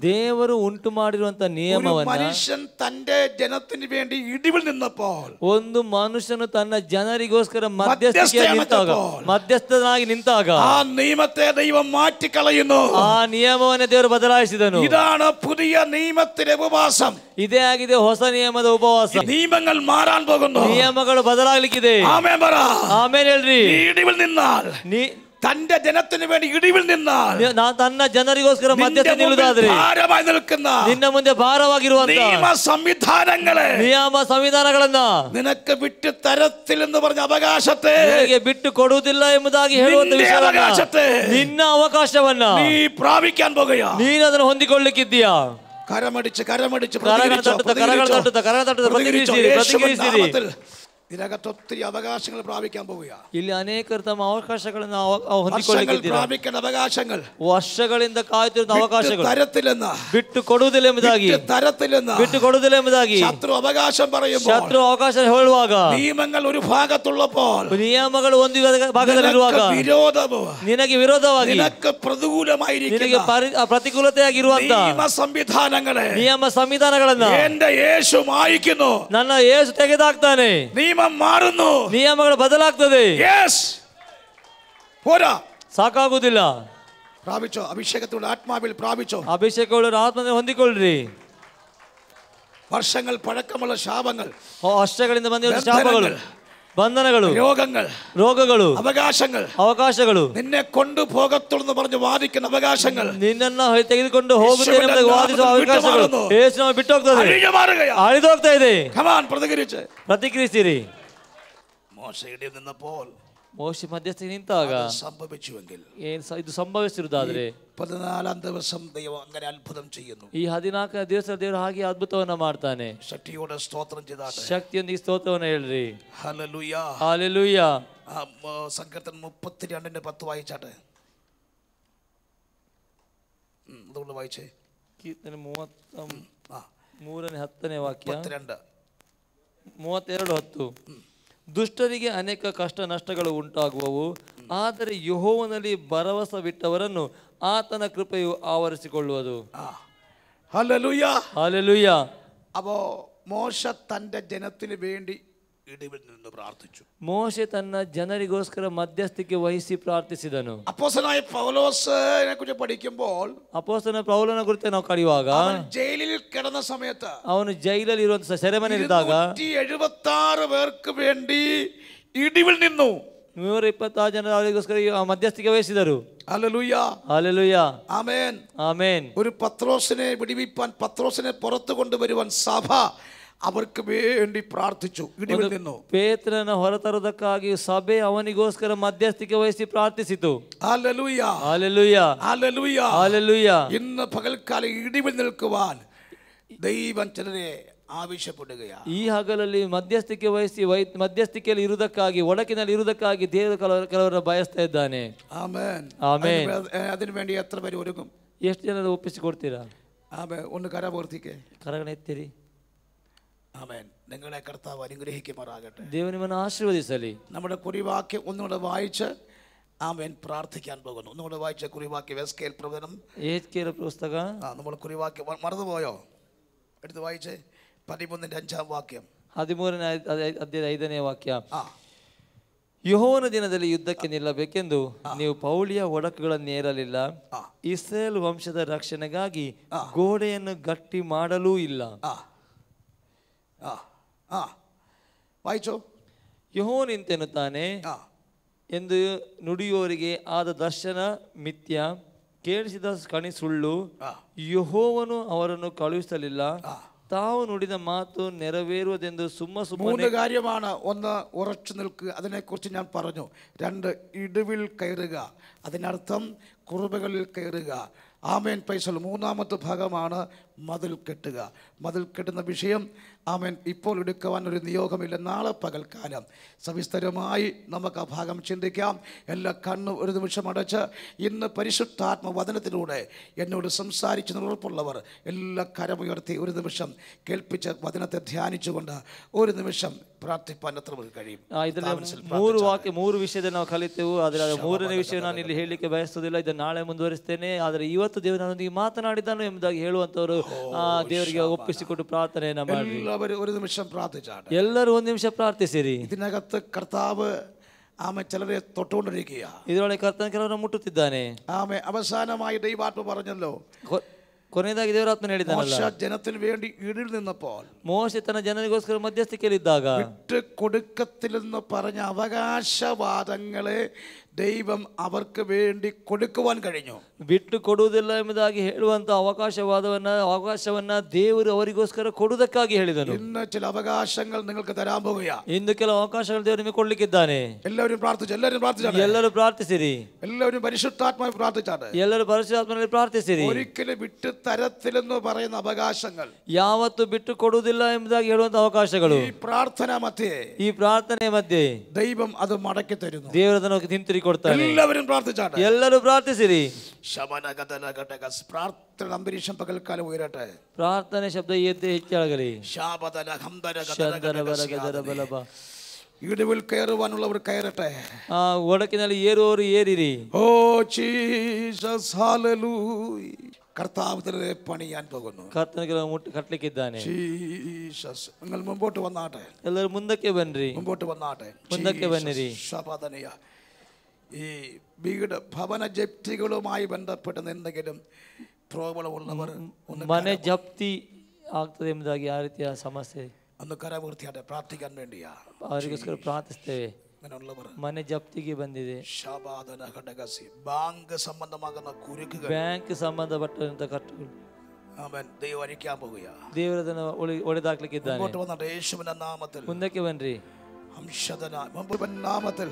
ದೇವರು ಉಂಟು ಮಾಡಿರುವಂತ ನಿಯಮವನ್ನು മനുഷ്യൻ തന്റെ ജനത്തിന് വേണ്ടി ഇടിവിൽ നിന്നപ്പോൾ, ಒಂದು ಮನುಷ್ಯನು ತನ್ನ ಜನರಿಗೋಸ್ಕರ ಮಧ್ಯಸ್ಥನಾಗಿ ನಿಂತಾಗ ആ നിയമത്തെ ദൈവം മാറ്റിക്കളയുന്നു. ಆ ನಿಯಮವನ್ನು ದೇವರು ಬದಲಾಯಿಸಿದನು. ഇതാണ് പുതിയ നിയമത്തിന്റെ ഉപവാസം. ಇದೇ ಆಗಿದೆ ಹೊಸ ನಿಯಮದ ಉಪವಾಸ. നിയമങ്ങൾ മാറാൻ പോകുന്നു, ನಿಯಮಗಳು ಬದಲಾಗಲಿಕ್ಕಿದೆ. ആമേൻ പറ. ಆಮೇಲೆ ಹೇಳ್ರಿ, ഇടിവിൽ നിന്നാൽ, തന്റെ ജനത്തിന് വേണ്ടി ഇടിവിൽ നിന്നാൽ, ತನ್ನ ಜನರಿಗೋಸ್ಕರ ಮಧ್ಯಸ್ಥೆ ನಿಲ್ಲುವುದಾದ್ರೆ ഭാരമായി നിൽക്കുന്ന ನಿನ್ನ ಮುಂದೆ ಭಾರವಾಗಿರುವಂತ നിയമ സംവിധാനങ്ങളെ, ನಿಯಮ ಸಂವಿಧಾನಗಳನ್ನ നിനക്ക് വിട്ടു തരത്തില്ലെന്ന് പറഞ്ഞ അവകാശത്തെ, ನಿನಗೆ ಬಿಟ್ಟು ಕೊಡುವುದಿಲ್ಲ ಎಂಬುದಾಗಿ ಹೇಳುವಂತ ವಿಷಯವನ್ನ, ನಿನ್ನ ಅವಕಾಶವನ್ನ നീ പ്രാപിക്കാൻ പോകുകയാ. ನೀನು ಅದನ್ನು ಹೊಂದಿಕೊಳ್ಳಲಿಕ್ಕಿದ್ದೀಯಾ? കരമടിച്ച് ಕರಗಳ ತಟ್ಟುತ್ತ ಪ್ರತಿಕ್ರಿಯಿಸಿರಿ. ഇതിനകത്ത് ഒത്തിരി അവകാശങ്ങൾ പ്രാപിക്കാൻ പോവുക. ಇಲ್ಲಿ ಅನೇಕರು ತಮ್ಮ ಅವಕಾಶಗಳನ್ನು പ്രാപിക്കേണ്ട അവകാശങ്ങൾ, ವರ್ಷಗಳಿಂದ ಕಾಯುತ್ತಿರುವ ಅವಕಾಶಗಳು തരത്തില്ലെന്ന്, ಬಿಟ್ಟು ಕೊಡುವುದಿಲ್ಲ ಎಂಬುದಾಗಿ, തരത്തില്ലെന്ന്, ಬಿಟ್ಟು ಕೊಡುವುದಿಲ್ಲ ಎಂಬುದಾಗಿ ശത്രു അവകാശം പറയുമ്പോൾ, ಶತ್ರು ಅವಕಾಶ ಹೇಳುವಾಗ, നിയമങ്ങൾ ഒരു ഭാഗത്തുള്ളപ്പോൾ, ನಿಯಮಗಳು ಒಂದು ಭಾಗದಲ್ಲಿರುವಾಗ ನಿನಗೆ ವಿರೋಧವಾಗಿ, നിനക്ക് പ്രതികൂലമായിരിക്കുന്ന ಪ್ರತಿಕೂಲತೆಯಾಗಿರುವಂತ ನಿಯಮ ಸಂವಿಧಾನಗಳನ್ನ എന്റെ യേശു മായിക്കുന്നു. ನನ್ನ ಯೇಸು ತೆಗೆದಾಕ್ತಾನೆ. മാറുന്നു, ನಿಯಮಗಳು ಬದಲಾಗ್ತದೆ. ಸಾಕಾಗುವುದಿಲ್ಲ. പ്രാപിച്ചോ, അഭിഷേകത്തോടെ ആത്മാവിൽ പ്രാപിച്ചോ. ಅಭಿಷೇಕವುಳ್ಳ ಆತ್ಮದಲ್ಲಿ ಹೊಂದಿಕೊಳ್ಳ್ರಿ. വർഷങ്ങൾ പഴക്കമുള്ള ശാപങ്ങൾ, ವರ್ಷಗಳಿಂದ ಬಂದಿರುವ ಶಾಪಗಳು, ಬಂಧನಗಳು, ರೋಗಗಳು, ಅವಕಾಶಗಳು, നിന്നെ കൊണ്ടുപോകത്തുള്ളൂ പറഞ്ഞു വാദിക്കുന്ന അവകാശങ്ങൾ, ನಿನ್ನನ್ನ ತೆಗೆದುಕೊಂಡು ಹೋಗುತ್ತೇನೆ ವಾದಿಸುವ ಅವಕಾಶಗಳು ಯೇಸು ನಮಗೆ ಬಿಟ್ಟು ಹೋಗ್ತದೆ, ಅಳಿದು ಹೋಗ್ತಾ ಇದೆ. ಪ್ರತಿಕ್ರಿಯಿಸಿರಿ. മോശയുടെ നിന്നപ്പോൾ ಮೋಶೆ ಮಧ್ಯಸ್ಥಿಕೆ ನಿಂತಾಗ അത് സംഭവിച്ചുവെങ്കിൽ ಇದು ಸಂಭವಿಸಿರುವುದಾದ್ರೆ 14 ദിവസം ദൈവം അങ്ങനെ അത്ഭുതം ചെയ്യുന്നു. ಈ 14ನೇ ದಿವಸ ದೇವರು ಹಾಗೆ ಅದ್ಭುತವನ್ನ ಮಾಡ್ತಾನೆ. ശക്തിയോടെ സ്തോത്രം ചെയ്താട്ടെ. ಶಕ್ತಿಯೊಂದಿಗೆ ಸ್ತೋತ್ರವನ್ನ ಹೇಳ್ರಿ. ഹല്ലേലൂയ. ಹಾಲೆಲೂಯ. സങ്കീർത്തനം 32:10 വായിച്ചാട്ടെ. അതുകൊണ്ട് വായിച്ചേ. ಕೀರ್ತನೆ 33:10 ವಾಕ್ಯ. 32 32:10. ದುಷ್ಟರಿಗೆ ಅನೇಕ ಕಷ್ಟ ನಷ್ಟಗಳು ಉಂಟಾಗುವವು, ಆದರೆ ಯೆಹೋವನಲ್ಲಿ ಭರವಸವಿಟ್ಟವರನ್ನು ಆತನ ಕೃಪೆಯು ಆವರಿಸಿಕೊಳ್ಳುವುದು. ഹല്ലേലൂയ. ಹಾಲೆಲೂಯ. അപ്പോ മോശ തന്റെ ജനത്തിന് വേണ്ടി ഇടിവിൽ നിന്ന് പ്രാർത്ഥിച്ചു. ಮೋಶೆ ತನ್ನ ಜನರಿಗೋಸ್ಕರ ಮಧ್ಯಸ್ಥಿಕೆ ವಹಿಸಿ ಪ್ರಾರ್ಥಿಸಿದನು. അപ്പോസ്തലനായ പൗലോസിനെ കുറിച്ച് പഠിക്കുമ്പോൾ ಅಪೊಸ್ತಲನ ಪೌಲನ ಕುರಿತು ನಾವು ಕಲಿಯುವಾಗ ജയിലിൽ കിടന്ന സമയത്ത് ಅವನು ಜೈಲಲ್ಲಿ ಇರುವಂತಹ ಸೆರೆಮನೆಯಲ್ಲಿದ್ದಾಗ 176 പേർക്ക് വേണ്ടി ഇടിവിൽ നിന്നു. 126 ಜನರ ಅವರಿಗೋಸ್ಕರ ಮಧ್ಯಸ್ಥಿಕೆ ವಹಿಸಿದರು. ഹല്ലേലൂയ. ಹಾಲೆಲೂಯ. ആമേൻ. ಆಮೇನ್. ഒരു പത്രോസിനെ വിടുവിപ്പാൻ, പത്രോസിനെ പുറത്തു കൊണ്ടുവരുവാൻ സഭ അവർക്ക് വേണ്ടി പ്രാർത്ഥിച്ചു. ഇടിവിൽ നിന്നു. ಪೇತ್ರನ ಹೊರತರುವುದಕ್ಕಾಗಿ ಸಭೆ ಅವನಿಗೋಸ್ಕರ ಮಧ್ಯಸ್ಥಿಕೆ ವಹಿಸಿ ಪ್ರಾರ್ಥಿಸಿತು. ഹല്ലേലൂയ. ಹಾಲೆಲೂಯ. ഹല്ലേലൂയ. ಹಾಲೆಲೂಯ. ഇന്ന് പകൽക്കാലം ഇടിവിൽ നിൽക്കുവാൻ ദൈവം ചിലരെ ആവശ്യപ്പെടുകയാണ്. ಈ ಹಗಲಲ್ಲಿ ಮಧ್ಯಸ್ಥಿಕೆ ವಹಿಸಿ ಮಧ್ಯಸ್ಥಿಕೆಯಲ್ಲಿ ಇರುವುದಕ್ಕಾಗಿ, ಒಡಕಿನಲ್ಲಿ ಇರುವುದಕ್ಕಾಗಿ ದೇವರು ಕೆಲವರ ಬಯಸ್ತಾ ಇದ್ದಾನೆ. ആമേൻ. ആമേൻ. അതിനു വേണ്ടി എത്ര പേര് ഒരുങ്ങും? ಎಷ್ಟು ಜನರು ಒಪ್ಪಿಸಿಕೊಡ್ತೀರಾ? ആമേൻ. ഒന്ന് കരപൂർത്തിക്കേ. ಕರಗಣ ಎತ್ತಿರಿ. ആമേൻ. നിങ്ങളെ കർത്താവ് അനുഗ്രഹിക്കുമാറാകട്ടെ. ದೇವರು ನಿಮ್ಮನ್ನು ಆಶೀರ್ವದಿಸಲಿ. നമ്മുടെ കുറിവാക്യം ഒന്നുകൂടെ വായിച്ച് ആമേൻ പ്രാർത്ഥിക്കാൻ പോകുന്നു. ഒന്നുകൂടെ വായിച്ച കുറിവാക്യം എസ്കേൽ പ്രവചനം. ಏಜ್ಕೇಲ ಪುಸ್ತಕ. നമ്മൾ കുറിവാക്യം മറന്നുപോയോ? എടുത്ത് വായിച്ചേ. 13:5 വാക്യം. 13ನೇ ಅಧ್ಯಾಯ 5ನೇ ವಾಕ್ಯ. ಯೆಹೋವನ ದಿನದಲ್ಲಿ ಯುದ್ಧಕ್ಕೆ ನಿಲ್ಲಬೇಕೆಂದು ನೀವು ಪೌಳಿಯ ಒಡಕುಗಳನ್ನು ಏರಲಿಲ್ಲ, ಇಸ್ರೇಲ್ ವಂಶದ ರಕ್ಷಣೆಗಾಗಿ ಗೋಡೆಯನ್ನು ಗಟ್ಟಿ ಮಾಡಲೂ ಇಲ್ಲ. വായിച്ചോ. ಯೆಹೋವನು ಇಂತೆನ್ನುತ್ತಾನೆ ಎಂದು ನುಡಿಯೋರಿಗೆ ಆದ ದರ್ಶನ ಮಿಥ್ಯ, ಕೇಳಿಸಿದ ಕಣಿ ಸುಳ್ಳು. ಯೆಹೋವನು ಅವರನ್ನು ಕಳುಹಿಸಲಿಲ್ಲ, താവ് നുടിದ മാತು ನೆರವೇರುವುದೆಂದು മൂന്ന് കാര്യമാണ്. ഒന്ന്, ഉറച്ചു നിൽക്കുക. അതിനെക്കുറിച്ച് ഞാൻ പറഞ്ഞു. 2, ഇടിവിൽ കയറുക. അതിനർത്ഥം കുറുബകളിൽ കയറുക. ആമേൻ. പൈസൽ. മൂന്നാമത്തെ ഭാഗമാണ് മതിൽ കെട്ടുക. മതിൽ കെട്ടുന്ന വിഷയം ആമേൻ ഇപ്പോൾ എടുക്കുവാൻ ഒരു നിയോഗമില്ല. നാളെ പകൽക്കാലം സവിസ്തരമായി നമുക്ക് ആ ഭാഗം ചിന്തിക്കാം. എല്ലാ കണ്ണും ഒരു നിമിഷം അടച്ച് ഇന്ന് പരിശുദ്ധാത്മ വചനത്തിലൂടെ എന്നോട് സംസാരിച്ച് ഉറപ്പുള്ളവർ എല്ലാ കരമുയർത്തി ഒരു നിമിഷം കേൾപ്പിച്ച വചനത്തെ ധ്യാനിച്ചുകൊണ്ട് ഒരു നിമിഷം ಪ್ರಾರ್ಥಿಪಾನ್ ಹತ್ರ കഴിയും. ಮೂರು ವಿಷಯದಲ್ಲಿ ನಾವು ಕಲಿತೆವು. ಆದರೆ ಮೂರನೇ ವಿಷಯ ನಾನು ಇಲ್ಲಿ ಹೇಳಲಿಕ್ಕೆ ಬಯಸುವುದಿಲ್ಲ, ಇದನ್ನು ನಾಳೆ ಮುಂದುವರಿಸ್ತೇನೆ. ಆದರೆ ಇವತ್ತು ದೇವರು ನನ್ನೊಂದಿಗೆ ಮಾತನಾಡಿದ್ದಾನು ಎಂಬುದಾಗಿ ಹೇಳುವಂತವರು ದೇವರಿಗೆ ಒಪ್ಪಿಸಿಕೊಟ್ಟು ಪ್ರಾರ್ಥನೆಯನ್ನ ಮಾಡಿ ഒരു നിമിഷം പ്രാർത്ഥിച്ചാണ്. ಎಲ್ಲರೂ ಒಂದು ನಿಮಿಷ ಪ್ರಾರ್ಥಿಸಿರಿ. ഇതിനകത്ത് കർത്താവ് ആമേ ചിലരെ തൊട്ടുകൊണ്ടിരിക്കുക. ಇದರೊಳಗೆ ಕರ್ತನ ಕೆಲವರನ್ನು ಮುಟ್ಟುತ್ತಿದ್ದಾನೆ. ആമേ. അവസാനമായി ദൈവാത്മ പറഞ്ഞല്ലോ, ಕೊನೆಯದಾಗಿ ದೇವರಾತ್ಮನ ಹೇಳಿದ್ದಾನಲ್ಲ, ಜನത്തിന് വേണ്ടി ഇടിൽ നിന്നപ്പോൾ ಮೋಶೆ ತನ್ನ ಜನರಿಗೋಸ್ಕರ ಮಧ್ಯಸ್ಥಿಕೆಯಲ್ಲಿದ್ದಾಗ വിട്ട് കൊടുക്കത്തില്ലെന്ന് പറഞ്ഞ അവകാശവാദങ്ങളെ ദൈവം അവർക്ക് വേണ്ടി കൊടുക്കുവാൻ കഴിഞ്ഞു. ಬಿಟ್ಟು ಕೊಡುವುದಿಲ್ಲ ಎಂಬುದಾಗಿ ಹೇಳುವಂತ ಅವಕಾಶವನ್ನ ದೇವರು ಅವರಿಗೋಸ್ಕರ ಕೊಡುವುದಕ್ಕಾಗಿ ಹೇಳಿದನು. ഇന്ന് ചില അവകാശങ്ങൾ നിങ്ങൾക്ക് തരാൻ പോകുകയാ. ಇಂದು ಕೆಲವು ಅವಕಾಶಗಳು ದೇವರು ನಿಮಗೆ ಕೊಡ್ಲಿಕ್ಕಿದ್ದಾನೆ. എല്ലാവരും പ്രാർത്ഥിച്ചു. ಎಲ್ಲರೂ ಪ್ರಾರ್ಥಿಸಿರಿ. എല്ലാവരും പരിശുദ്ധാത്മാവ് പ്രാർത്ഥിച്ചാണ്. ಎಲ್ಲರೂ ಪರಿಶುದ್ಧಾತ್ಮನಲ್ಲಿ ಪ್ರಾರ್ಥಿಸಿರಿ. ഒരിക്കലും വിട്ട് തരത്തില്ലെന്ന് പറയുന്ന അവകാശങ്ങൾ ಯಾವತ್ತು ಬಿಟ್ಟು ಕೊಡುವುದಿಲ್ಲ ಎಂಬುದಾಗಿ ಹೇಳುವಂತ ಅವಕಾಶಗಳು ഈ പ്രാർത്ഥന മധ്യേ, ಈ ಪ್ರಾರ್ಥನೆ ಮಧ್ಯೆ ദൈവം അത് മടക്കി തരുന്നു. ದೇವರು ಅದನ್ನು ಹಿಂತಿರುಗಿ ಕೊಡ್ತಾನೆ. എല്ലാവരും പ്രാർത്ഥിച്ചാണ്. ಎಲ್ಲರೂ ಪ್ರಾರ್ಥಿಸಿರಿ. പ്രാർത്ഥന അന്തരീക്ഷം പകൽക്കാലം ഉയരട്ടെ. ಪ್ರಾರ್ಥನೆ ಶಬ್ದ ಎದ್ದು ಹೆಚ್ಚಾಗಲಿ. ഇടിവിൽ കയറുവാനുള്ളവർ കയറട്ടെ. ಒಡಕಿನಲ್ಲಿ ಏರುವವರು ಏರಿರಿ. Oh Jesus, hallelujah. കർത്താവ് ഇതിനെ പണിയാൻ പോകുന്നു. ಕರ್ತನಿಗೆ ಕಟ್ಟಲಿಕ್ಕಿದ್ದಾನೆ. ജീസസ്. നിങ്ങൾ മുമ്പോട്ട് വന്നാട്ടെ. ಎಲ್ಲರೂ ಮುಂದಕ್ಕೆ ಬನ್ನಿರಿ. മുമ്പോട്ട് വന്നാട്ടെ. ಮುಂದಕ್ಕೆ ಬನ್ನಿರಿ. ശബദനയ. ഈ വീട് ഭവന ജപ്തികളുമായി ബന്ധപ്പെട്ട എന്തെങ്കിലും പ്രോബ്ലം ഉള്ളവർ ಮನೆ ಜಪ್ತಿ ಆಗ್ತದೆ ಎಂಬುದಾಗಿ ಯಾವ ರೀತಿಯ ಸಮಸ್ಯೆ ഒന്ന് കരപൂർത്തിയാട്ടെ. പ്രാർത്ഥിക്കാൻ വേണ്ടിയാ ಅವರಿಗೋಸ್ಕರ ಪ್ರಾರ್ಥಿಸ್ತೇವೆ. അങ്ങനെയുള്ളവർ ಮನೆ ಜಪ್ತಿಗೆ ಬಂದಿದೆ. ശബദന ഘടകസി. ബാങ്ക് സംബന്ധമാകുന്ന കുരുക്കുകൾ, ಬ್ಯಾಂಕ್ ಸಂಬಂಧಪಟ್ಟಂತ ಕಟ್ಟುಗಳು ആമേൻ ദൈവം അഴിക്കാൻ പോകുക. ದೇವರದನ್ನು ಒಡೆದಾಕ್ಲಿಕ್ಕಿದ್ದಾನೆ. മുമ്പോട്ട് വന്നാട്ടെ. യേശുവിന്റെ നാമത്തിൽ ಮುಂದಕ್ಕೆ ಬನ್ನಿರಿ. ഹംശദന നാമത്തിൽ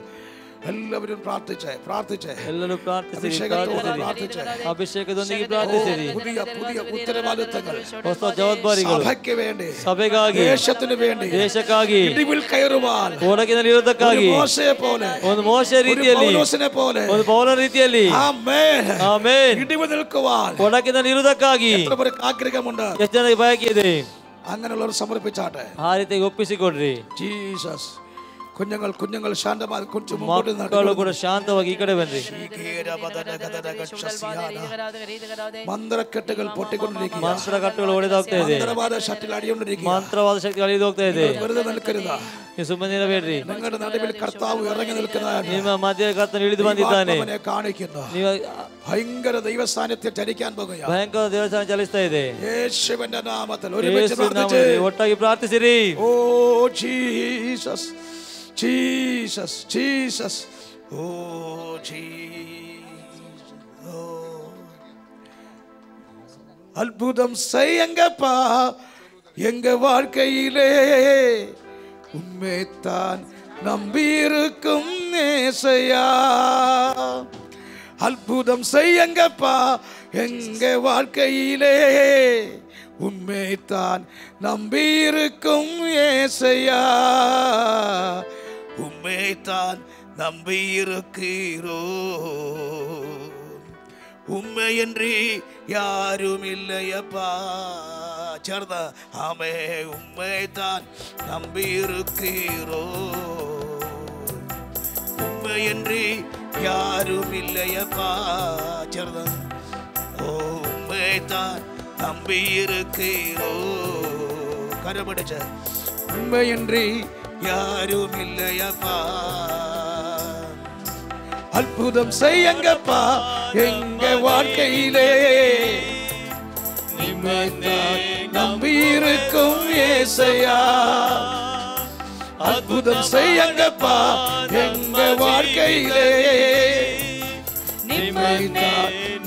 എല്ലാവരും പ്രാർത്ഥിച്ചേ പ്രാർത്ഥിച്ചേ ಎಲ್ಲರೂ ಪ್ರಾರ್ಥಿಸಿರಿ ಅಭಿಷೇಕത്തോടെ ಪ್ರಾರ್ಥಿಸಿರಿ പ്രാർത്ഥിച്ചേ. ಅಭಿಷೇಕದೊಂದಿಗೆ ಪ್ರಾರ್ಥಿಸಿರಿ. പുതിയ പുതിയ ഉത്തരവാദിത്തങ്ങൾ ಹೊಸ ಜವಾಬ್ದಾರಿಗಳು സഭയ്ക്ക് വേണ്ടി ಸಭೆಗಾಗಿ ദേശത്തിന് വേണ്ടി ದೇಶಕ್ಕಾಗಿ ഇടിവിൽ കയറുവാൻ ಒಡಗಿನಲ್ಲಿ ಇರುವುದಕ್ಕಾಗಿ ഒരു മോശയെ പോലെ ಒಂದು ಮೋಶೆ ರೀತಿಯಲ್ಲಿ പൗലോസിനെ പോലെ ಒಂದು ಪೌಲನ ರೀತಿಯಲ್ಲಿ ആമേൻ ಆಮೆನ್ ഇടിവ് നിൽക്കുവാൻ ಒಡಗಿನಲ್ಲಿ ಇರುವುದಕ್ಕಾಗಿ എത്ര പേർക്ക് ആഗ്രഹമുണ്ട്? ಎಷ್ಟು ಜನರಿಗೆ ಬಯಕೆ ಇದೆ? അങ്ങനെയുള്ളവർ സമർപ്പിച്ചാട്ടെ. ಆ ರೀತಿಯಾಗಿ ಒಪ್ಪಿಸಿಕೊಡ್ರಿ. ജീസസ്. കുഞ്ഞുങ്ങൾ കുഞ്ഞുങ്ങൾ ശാന്തമായി കുറച്ച് ಮಕ್ಕಳು ಕೂಡ ಶಾಂತವಾಗಿ ಈ ಕಡೆ ಬನ್ನಿ. ಮಂತ್ರಕಟ್ಟೆಗಳು പൊട്ടിക്കൊണ്ടിരിക്കുക. ಮಂತ್ರಕಟ್ಟುಗಳು ಒಡೆದೋಗ್ತಾ ಇದೆ. ಮಂತ್ರವಾದ ಶಕ್ತಿ ಅಡಿಯೋണ്ടിരിക്കുക. ಮಂತ್ರವಾದ ಶಕ್ತಿ ಅಳಿದು ಹೋಗ್ತಾ ಇದೆ. വെറുതെ നിൽക്കരുത്. ನೀವು ಸುಮ್ಮನೆ ಇರಬೇಡ್ರಿ. നിങ്ങളുടെ നടുവിൽ കർത്താവ് ഇറങ്ങി നിൽക്കുന്നതാണ്. ನಿಮ್ಮ ಮಧ್ಯೆ ಕರ್ತನು ಇಳಿದು ಬಂದಿದ್ದಾನೆ. ಅವನೇ ಕಾಣಿക്കുന്നു. ನೀವು ഭയങ്കര ദൈവ സാന്നിധ്യം ചലിക്കാൻ പോകുകയാണ്. ಭಯಂಕರ ದೇವಸ್ಥಾನ ಚಲಿಸ್ತಾ ಇದೆ. യേശുവിന്റെ നാമത്തിൽ ഒരുമിച്ച് പ്രാർത്ഥിച്ച് ಒಟ್ಟಾಗಿ ಪ್ರಾರ್ಥಿಸಿರಿ. Oh Jesus Jesus Jesus oh Jesus ഓ அற்புதம் செய்யுங்கப்பா எங்க வாழ்க்கையிலே உம்மைத்தான் நம்பியிருக்கும் ஏசையா. அற்புதம் செய்யுங்கப்பா எங்க வாழ்க்கையிலே உம்மைத்தான் நம்பியிருக்கும் ஏசையா. உம்மைத்தான் நம்பியிருக்கிறோ உம்மையன்றி யாரும் இல்லையப்பா. ചേർന്ന് ആമേ உம்மைத்தான் நம்பியிருக்கிறோ உம்மையன்றி யாரும் இல்லையப்பா. ചേർന്ന് ഓ உம்மைத்தான் நம்பியிருக்கிறோ கரபிடிச்ச உம்மையன்றி யாரும் இல்லையப்பா. அற்புதம் செய்யுங்கப்பா எங்க வாழ்க்கையிலே நம்பியிருக்கும் ஏசையா. அற்புதம் செய்யுங்கப்பா எங்க வாழ்க்கையிலே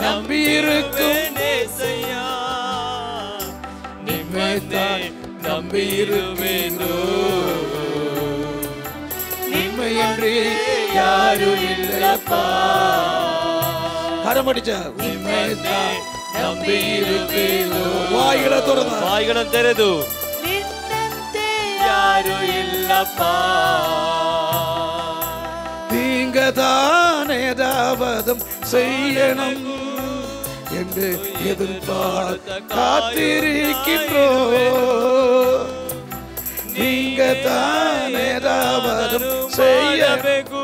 நம்பியிருக்கும் ஏசையா. நம்பியிருப்பேனோ நிம்மையன்றி யாரும் இல்லையப்பா. கரமடிச்ச உம்மைத்தான் நம்பியிருப்பேனோ. வாய்களை துறந்து ಬಾಯಿಗಳನ್ನು ತೆರೆದು ನಿನ್ನಂತೆ ಯಾರು ಇಲ್ಲಪ್ಪ. நீங்க தான் ஏதாவதும் செய்யணும் என்று எதிர்பார்த்து காத்திருக்கின்றோ. நீங்க தான் ஏதாவதும் செய்யಬೇಕು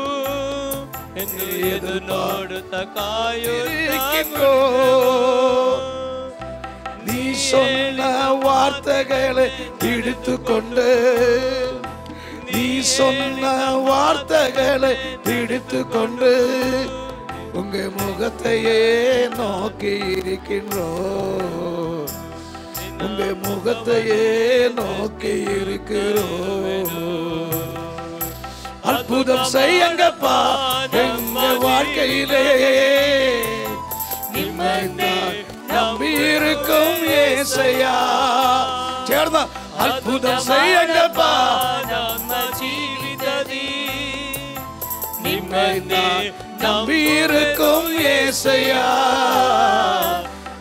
ಎಂದು ಎದು ನೋಡುತ್ತ காத்திருக்கின்றோ. நீ சொன்ன வார்த்தைகளை பிடித்துக்கொண்டு நீ சொன்ன வார்த்தைகளை பிடித்துக்கொண்டு உங்க முகத்தையே நோக்கி இருக்கின்றோம். உங்க முகத்தையே நோக்கி இருக்கிறோம். அற்புதம் செய்யுங்கப்பா எங்க வாழ்க்கையிலே நிம்மதியாய் நம்பியிருக்கும் ஏசையா. சேர்ந்த அற்புதம் செய்யுங்கப்பா ನಮ್ಮ ಜೀವಿತದಿ நிம்மதியாய் நம்பியிருக்கும் ஏசையா.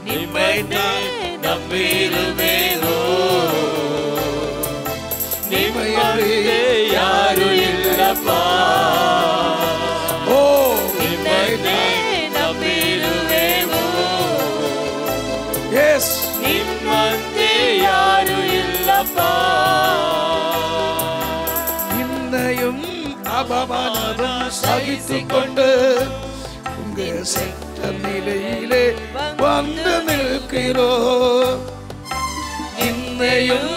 நிம்மதியாய் நம்பியிருவேனோ நிம்மதியே யாரும் இல்லப்பா. ஓ நிம்மதியாய் நம்பியிருவேனோ. எஸ் ನಿಮ್ಮಂತೆ ಯಾರು ಇಲ್ಲಪ್ಪ. இன்னையும் அவமானமும் சகித்துக்கொண்டு உங்க சென்ற நிலையிலே வந்து நிற்கிறோம். இன்னையும்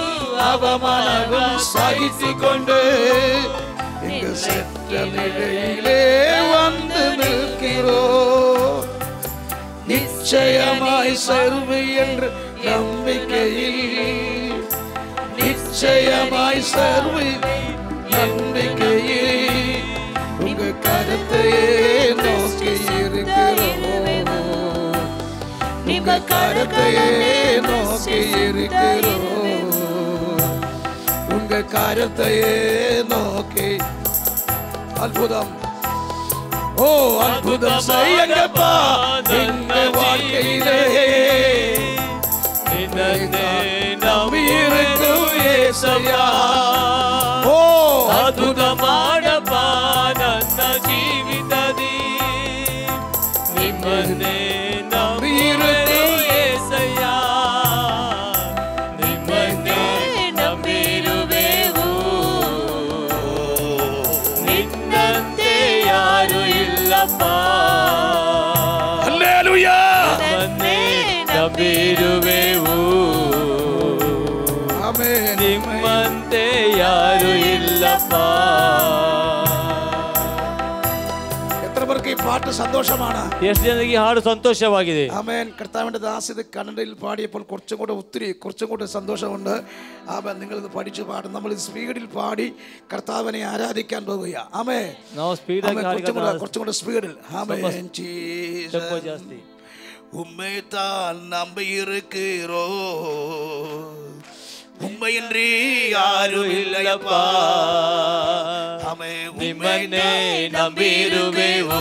அவமானமும் சகித்துக்கொண்டு எங்க சென்ற நிலையிலே வந்து நிற்கிறோம். நிச்சயமாய் சர்வு என்ற நம்பிக்கையில் நிச்சயமாய் சர்வு நம்பிக்கையில் உங்க கருத்தையே நோக்கி இருக்கிறோம். உங்க கருத்தையே நோக்கி இருக்கிறோம். உங்க கருத்தையே நோக்கி. அற்புதம் ஓ அற்புதம் செய்யுங்கப்பா எங்க வாழ்க்கையிலே ನಿನ್ನನ್ನೇ ನಂಬಿರುವುದು యేసಯ್ಯಾ ஓ ಅದ್ಭುತ ಮಾಡಪ್ಪ ನನ್ನ ಜೀವಿತದಿ ನಿಮ್ಮನ್ನೇ ನಂಬಿರುವುದು యేಸಯ್ಯಾ ನಿಮ್ಮನ್ನೇ ನಂಬಿರುವೆವು ನಿನ್ನಂತೆ ಯಾರು ಇಲ್ಲಪ್ಪ ಹಲ್ಲೆಲೂಯಾ ನಿಮ್ಮನ್ನೇ ನಂಬಿರುವೆವು ಆಮೆನ್ ನಿಮ್ಮಂತೆ ಯಾರು ಇಲ್ಲಪ್ಪ എത്ര പേർക്ക് ഈ പാട്ട് സന്തോഷമാണ് ಎಷ್ಟು ಜನರಿಗೆ ಈ ಹಾಡು ಸಂತೋಷವಾಗಿದೆ ആമേൻ കർത്താവിന്റെ ദാസ് ഇത് കന്നഡയിൽ പാടിയപ്പോൾ കുറച്ചും കൂടെ സന്തോഷമുണ്ട് ആമേൻ നിങ്ങൾ ഇത് പഠിച്ചു പാടും നമ്മൾ സ്പീഡിൽ പാടി കർത്താവിനെ ആരാധിക്കാൻ പോകുക ആമേൻ ನಾವು ಸ್ಪೀಡ್ ಆಗಿ കുറച്ചും കൂടെ സ്പീഡിൽ ആമേൻ ಟೆಂಪೋ ಜಾಸ್ತಿ உம்மைத்தான் நம்பி இருக்கிறோ உம்மையின்றி யாரும் இல்லையப்பா ನಿಮ್ಮನ್ನೇ ನಂಬಿರುವೆವು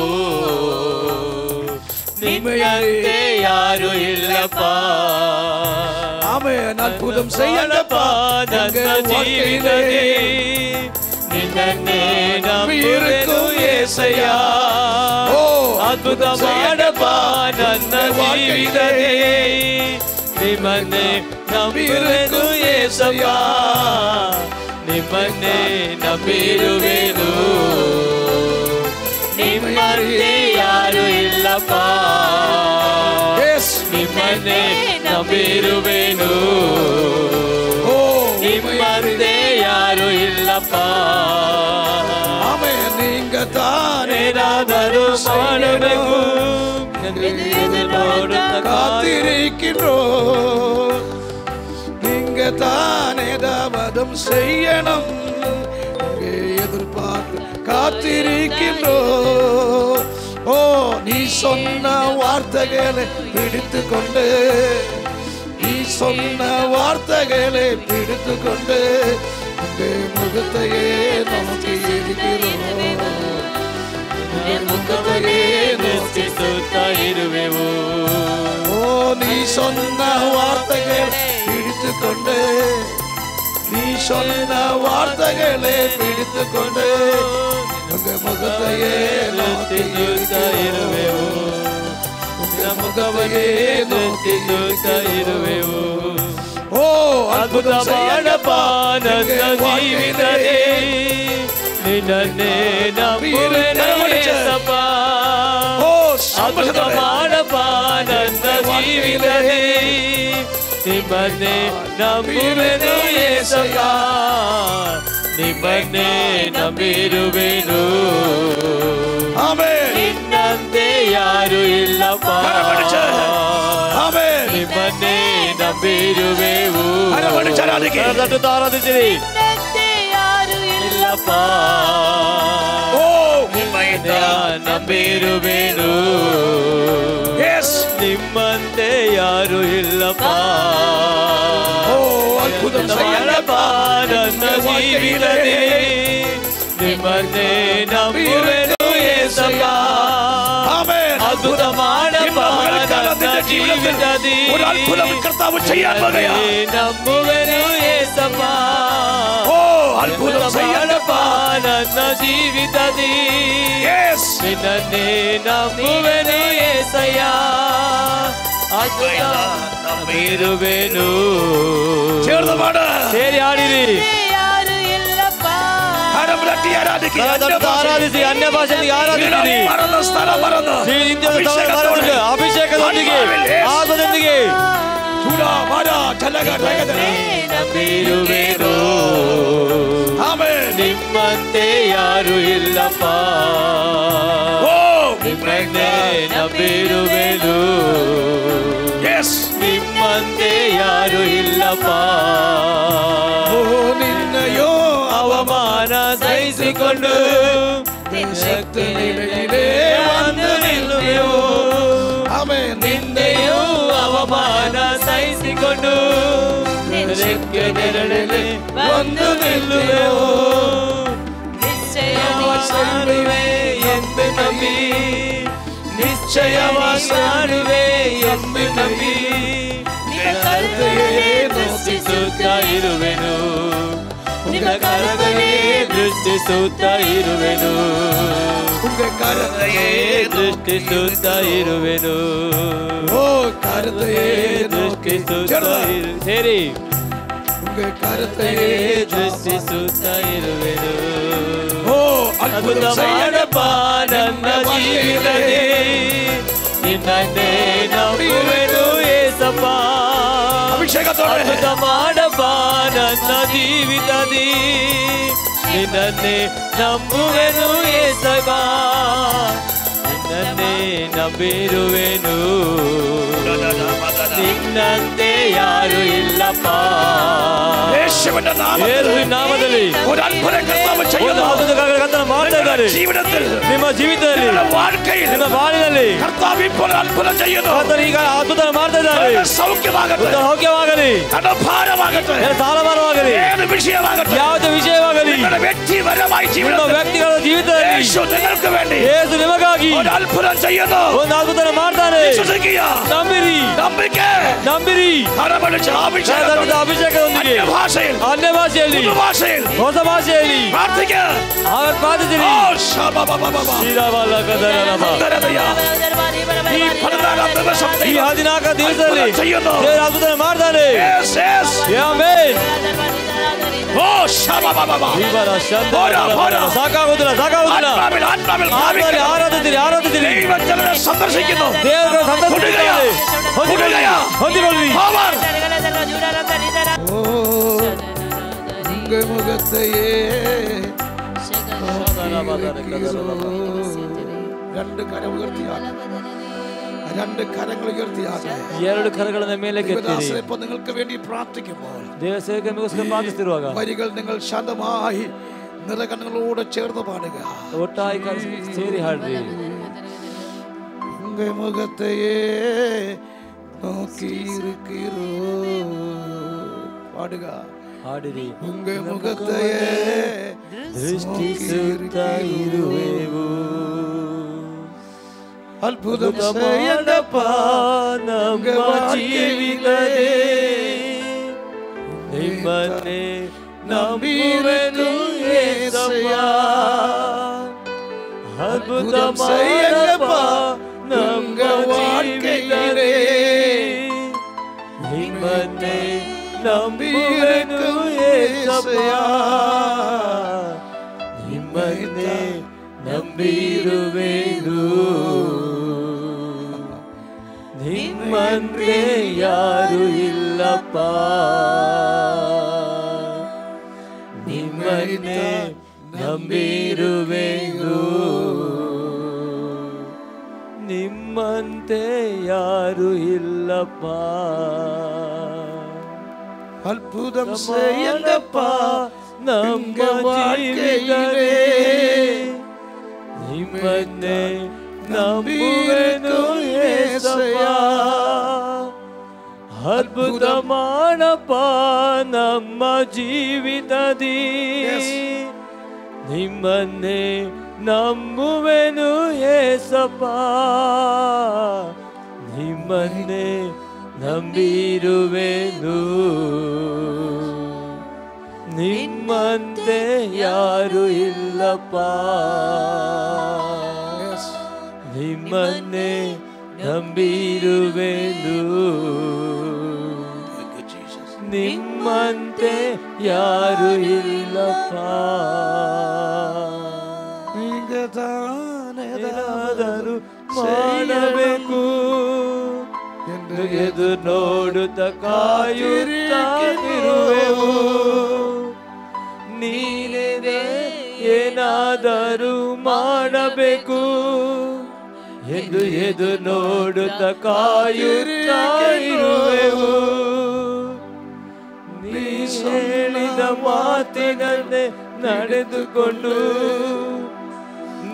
ನಿಮ್ಮಂತೆ ಯಾರು ಇಲ್ಲಪ್ಪ ஆமென் அற்புதம் செய்யலப்பா ನನ್ನ ಜೀವಿತದಿ ನಿನ್ನನ್ನೇ ನಂಬಿರುವುದು యేసయ్యಾ ಅದ್ಭುತ ಮಾಡಪ್ಪ ನನ್ನ ಜೀವಿತದಿ ನಿಮ್ಮನ್ನೇ ನಂಬಿರುವುದು యేసయ్యಾ ನಿಮ್ಮನ್ನೇ ನಂಬಿರುವೆನು ನಿಮ್ಮಂತೆ ಯಾರು ಇಲ್ಲಪ್ಪ ನಿಮ್ಮನ್ನೇ ನಂಬಿರುವೆನು ನಿಮ್ಮಂತೆ ಯಾರು ಇಲ್ಲಪ್ಪ ஆமென் நீங்க தானே ಏನಾದರೂ ಮಾಡಬೇಕು காத்திருக்கின்றோ நீங்க தானே தாமதம் செய்யணும் எதிர்பார்த்து காத்திருக்கின்றோ ஓ நீ சொன்ன வார்த்தைகளை பிடித்து கொண்டு நீ சொன்ன வார்த்தைகளை பிடித்து கொண்டு முகத்தையே நோக்கி இருக்கிறோம் முகத்தையே நோக்கி ಇರುವೆವು ஓ நீ சொன்ன வார்த்தைகளை பிடித்து கொண்டு நீ சொன்ன வார்த்தைகளை பிடித்து கொண்டு உங்க முகத்தையே நோக்கி ಇರುವೆವು முகத்தையே நோக்கி ಇರುವೆವು ஓ ಅದ್ಭುತ ಮಾಡಪ್ಪ ನನ್ನ ಜೀವಿತದಿ ನಿನ್ನನ್ನೇ ನಂಬುವೆನು యేಸಪ್ಪ ಅದ್ಭುತ ಮಾಡಪ್ಪ ನನ್ನ ಜೀವಿತದಿ ನಿಮ್ಮನ್ನೇ ನಂಬುವೆನು యేಸಪ್ಪ ನಿಮ್ಮನ್ನೇ ನಂಬಿರುವೆನು ஆமென் ನಿನ್ನಂತೆ ಯಾರು ಇಲ್ಲಪ್ಪ ஆமென் ನಿಮ್ಮನ್ನೇ ನಂಬಿರುವೆವು ತಟ್ಟು ಆರಾಧಿಸಿರಿ ಇಲ್ಲಪ್ಪ ஓ ನಿಮ್ಮನ್ನೇ ನಂಬಿರುವೆನು எஸ் ನಿಮ್ಮಂತೆ ಯಾರು ಇಲ್ಲಪ್ಪ ஓ அற்புதம் ಮಾಡಪ್ಪ ನನ್ನ ಜೀವಿತದಿ ನಿಮ್ಮನ್ನೇ ನಂಬುವೆನು యేసయ్యಾ ஆமென் ಅದ್ಭುತ ಮಾಡಪ್ಪ ನನ್ನ ಜೀವಿತದಿ ஒரு அற்புதம் கர்த்தாவு செய்யார் வகையா ನಂಬುವೆನು యేಸಪ್ಪ ஓ அற்புதம் ಮಾಡಪ್ಪ ನನ್ನ ಜೀವಿತದಿ எஸ் ನಿನ್ನನ್ನೇ ನಂಬುವೆನು యేಸಯ್ಯಾ ಅದ್ಭುತ ನಂಬಿರುವೆನು சேர்ந்து பாட ಸೇರಿ ಹಾಡಿರಿ ಯಾರು ಇಲ್ಲಪ್ಪ ಹರಬ್ರಟ್ಟಿ ಆರಾಧಿಸಿ ಆರಾಧಿಸಿ ಅನ್ಯ ಭಾಷೆಯಲ್ಲಿ ಆರಾಧಿಸಿರಿ ಮರದ ಸ್ಥಳ ಮರದ ಅಭಿಷೇಕದೊಂದಿಗೆ ಆದದೊಂದಿಗೆ ಚೂಡ ಮಾಡ ಚಲಗ ನಂಬಿರುವೆನು ಆಮೆನ್ ನಿಮ್ಮಂತೆ ಯಾರು ಇಲ್ಲಪ್ಪ ಓ ನಿಮ್ಮನ್ನೇ ನಂಬಿರುವೆನು ಎಸ್ ನಿಮ್ಮಂತೆ ಯಾರು ಇಲ್ಲಪ್ಪ ಓ ನಿನ್ನಯೋ ಅವಮಾನ ಸಹಿಸಿಕೊಂಡು ಶಕ್ತಿಯಿலே ಒಂದು ನಿಲ್ಲುವೆವು ಆಮೆನ್ ನಿನ್ನೆಯೂ ಅವಮಾನ ಸಹಿಸಿಕೊಂಡು ರೆಕ್ಕೆ ನೆರಳಲ್ಲಿ ಒಂದು ನಿಲ್ಲುವೆವು ನಿಶ್ಚಯ ಮಾಡುವೆ ಎಂದು ಎಂಬೆ ನಂಬಿ ನಿಶ್ಚಯವಾಗಿ ಕಾಣುವೆ ಎಂಬೆ ನಂಬಿ ನಿನ್ನ ಕರ್ತವ್ಯವೇ ದೃಷ್ಟಿಸುತ್ತಾ ಇರುವೆನು ನಿನ್ನ ಕರ್ತವ್ಯವೇ ದೃಷ್ಟಿಸುತ್ತಾ ಇರುವೆನು உங்க கரத்தையே ದೃಷ್ಟಿಸುತ್ತಾ ಇರುವೆನು ஓ கரத்தையே ದೃಷ್ಟಿಸುತ್ತಾ ಸೇರಿ உங்க கரத்தையே ದೃಷ್ಟಿಸುತ್ತಾ ಇರುವೆನು ஓ ಅದ್ಭುತ ಮಾಡಪ್ಪ ನನ್ನ ಜೀವಿತದಲ್ಲಿ ನಿನ್ನನ್ನೇ ನಂಬುವೆನು ಏಸಪ್ಪ அபிஷேகத்தோட ಅದ್ಭುತ ಮಾಡಪ್ಪ ನನ್ನ ಜೀವಿತದಲ್ಲಿ ನಿನ್ನನ್ನೇ ನಂಬುವೆನು ಏಸಪ್ಪ ನಿನ್ನನ್ನೇ ನಂಬಿರುವೆನು ನಿನ್ನಂತೆ ಯಾರು ಇಲ್ಲಪ್ಪ ಯೇಸುವಿನ ನಾಮದಲ್ಲಿ ஒரு அற்புத கர்த்தாவை செய்யுங்க ಕರ್ತನ ಮಾಡ್ತಾ ಇದ್ದಾರೆ ಜೀವನದಲ್ಲಿ ನಿಮ್ಮ ಜೀವಿತದಲ್ಲಿ ನಿಮ್ಮ வாழ்க்கையில் ನಿಮ್ಮ ಬಾಳಿನಲ್ಲಿ கர்த்தாவை இப்போ அற்புதம் செய்யுங்க ಕರ್ತನ ಈಗ ಅದ್ಭುತ ಮಾಡ್ತಾ ಇದ್ದಾರೆ ಸೌಖ್ಯವಾಗಲಿ ಸೌಖ್ಯವಾಗಲಿ ಭಾರವಾಗಲಿ ಸಾಲಭಾರವಾಗಲಿ ಏನು ವಿಷಯವಾಗಲಿ ಯಾವುದೇ ವಿಷಯವಾಗಲಿ ವ್ಯಕ್ತಿಪರമായി ನಿಮ್ಮ ವ್ಯಕ್ತಿಗಳ ಜೀವಿತದಲ್ಲಿ നിങ്ങൾക്ക് വേണ്ടി ಯೇಸು ನಿಮಗಾಗಿ ഒരു അത്ഭുതം ചെയ്യുന്നു ಒಂದು ಅದ್ಭುತ ಮಾಡ್ತಾನೆ ನಂಬಿರಿ ನಂಬಿಕೆ ನಂಬಿರಿ ಅಭಿಷೇಕದೊಂದಿಗೆ ಅನ್ಯ ಭಾಷೆಯಲ್ಲಿ ಹೊಸ ಭಾಷೆಯಲ್ಲಿ ಪ್ರಾರ್ಥಿಸಿರಿ ಈ 14 ದಿವಸದಲ್ಲಿ ದೇವರು ಅದ್ಭುತ ಮಾಡ್ತಾನೆ ಸಾಕಾಗುದಿಲ್ಲ ಸಾಕಾಗುದಿಲ್ಲ ಆರಾಧಿಸಿರಿ ಆರಾಧಿಸಿರಿ ಸಂದರ್ಶಿക്കുന്നു ದೇವರ ಹೊಂದಿಕೊಳ್ಳಿ உங்க முகத்தையே രണ്ട് കരം ഉയർത്തിയാണ് രണ്ട് കരങ്ങൾ ഉയർത്തിയാണ് ಎರಡು ಕರಗಳನ್ನು ಮೇಲೆ ಕೆತ್ತಿರಿ ഇപ്പോൾ നിങ്ങൾക്ക് വേണ്ടി പ്രാർത്ഥിക്കുമ്പോൾ ದೇವಸೇವಕರಿಗೋಸ್ಕರ ಪ್ರಾರ್ಥಿಸುತ್ತಿರುವಾಗ വരികൾ നിങ്ങൾ ശാന്തമായി നിറകണ്ണുകളോടെ ചേർന്ന് പാടുക ಒಟ್ಟಾಗಿ ಸೇರಿ ಹಾಡ್ರಿ உங்க முகத்தையே നോക്കി இருக்கிறோ പാടുക ಹಾಡಿರಿ உங்க முகத்தையே ದೃಷ್ಟಿಸುತ್ತಾ ಇರುವೆವು ಅದ್ಭುತಂ செய்யண்டப்ப ನಮ್ಮ ಜೀವಿತದಲ್ಲಿ ನಿಮ್ಮನ್ನೇ ನಂಬಿರುವೆನು ಯೇಸಯ್ಯ ಅದ್ಭುತಂ செய்யண்டப்ப ನಮ್ಮ வாழ்க்கையிலே ನಿಮ್ಮನ್ನೇ ನಂಬಿರುವೆನು ಯೇಸಯ್ಯ ನಿಮ್ಮನ್ನೇ ನಂಬಿರುವೆನು ನಿಮ್ಮಂತೆ ಯಾರು ಇಲ್ಲಪ್ಪ ನಿಮ್ಮನ್ನೇ ನಂಬಿರುವೆನು ನಿಮ್ಮಂತೆ ಯಾರು ಇಲ್ಲಪ್ಪ അത്ഭുതം ചെയ്യണ്ടപ്പ ನಮ್ಮ ಜೀವಿತದಲ್ಲಿ ನಿಮ್ಮನ್ನೇ ನಂಬುವೆನು ಯೇಸಯ್ಯ ಅದ್ಭುತ ಮಾಡಪ್ಪ ನಮ್ಮ ಜೀವಿತದಲ್ಲಿ ನಿಮ್ಮನ್ನೇ ನಂಬುವೆನು ಯೇಸಪ್ಪ ನಿಮ್ಮನ್ನೇ ನಂಬಿರುವೆನು ನಿಮ್ಮಂತೆ ಯಾರು ಇಲ್ಲಪ್ಪ ನಿಮ್ಮನ್ನೇ ನಂಬಿರುವೆನು ನಿಮ್ಮಂತೆ ಯಾರು ಇಲ್ಲಪ್ಪ ಏನಾದರೂ ಮಾಡಬೇಕು ಎದು ನೋಡುತ್ತ ಕಾಯುತ್ತಿರುವೆವು ನೀನೇ ಏನಾದರೂ ಮಾಡಬೇಕು ಎಂದು ಎದು ನೋಡುತ್ತ ಕಾಯುತ್ತಿರುವೆವು ನೀ ಹೇಳಿದ ಮಾತಿನಂತೆ ನಡೆದುಕೊಂಡು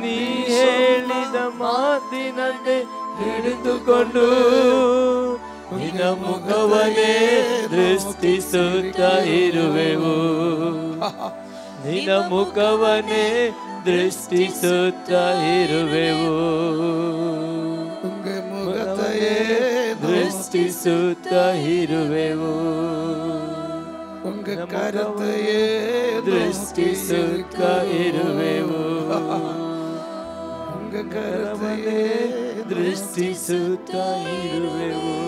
ನೀ ಹೇಳಿದ ಮಾತಿನಂತೆ ಹಿಡಿದುಕೊಂಡು ನಿನ್ನ ಮುಖವನ್ನೇ ದೃಷ್ಟಿಸುತ್ತಾ ಇರುವೆವು ನಿನ್ನ ಮುಖವನ್ನೇ ದೃಷ್ಟಿಸುತ್ತ ಇರುವೆವು. ಉಂಗ ಮುಖತೆಯೇ ದೃಷ್ಟಿಸುತ್ತ ಇರುವೆವು. ಉಂಗ ಕರತೆಯೇ ದೃಷ್ಟಿಸುತ್ತ ಇರುವೆವು. ಉಂಗ ಕರತೆಯೇ ದೃಷ್ಟಿಸುತ್ತ ಇರುವೆವು.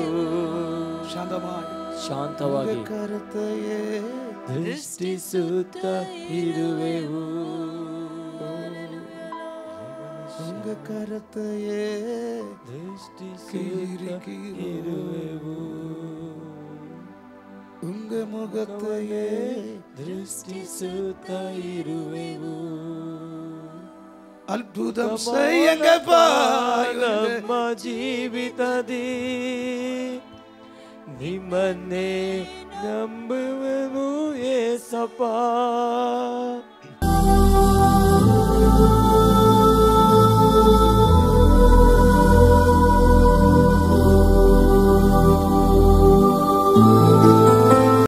ಶಾಂತವಾಗಿ ಕರತೆಯೇ ದೃಷ್ಟಿಸುತ್ತ ಇರುವೆವು. ಉಂಗ ಕರತೆಯೇ ದೃಷ್ಟಿಸುತ್ತ ಇರುವೆವು. ಉಂಗ ಮುಖತೆಯೇ ದೃಷ್ಟಿಸುತ್ತ ಇರುವೆವು. ಅದ್ಭುತಂ செய்யுங்கப்பா ನಮ್ಮ ಜೀವಿತದಿ ನಿಮ್ಮನ್ನೇ ನಂಬುವೆವು ಏಸಪ್ಪ.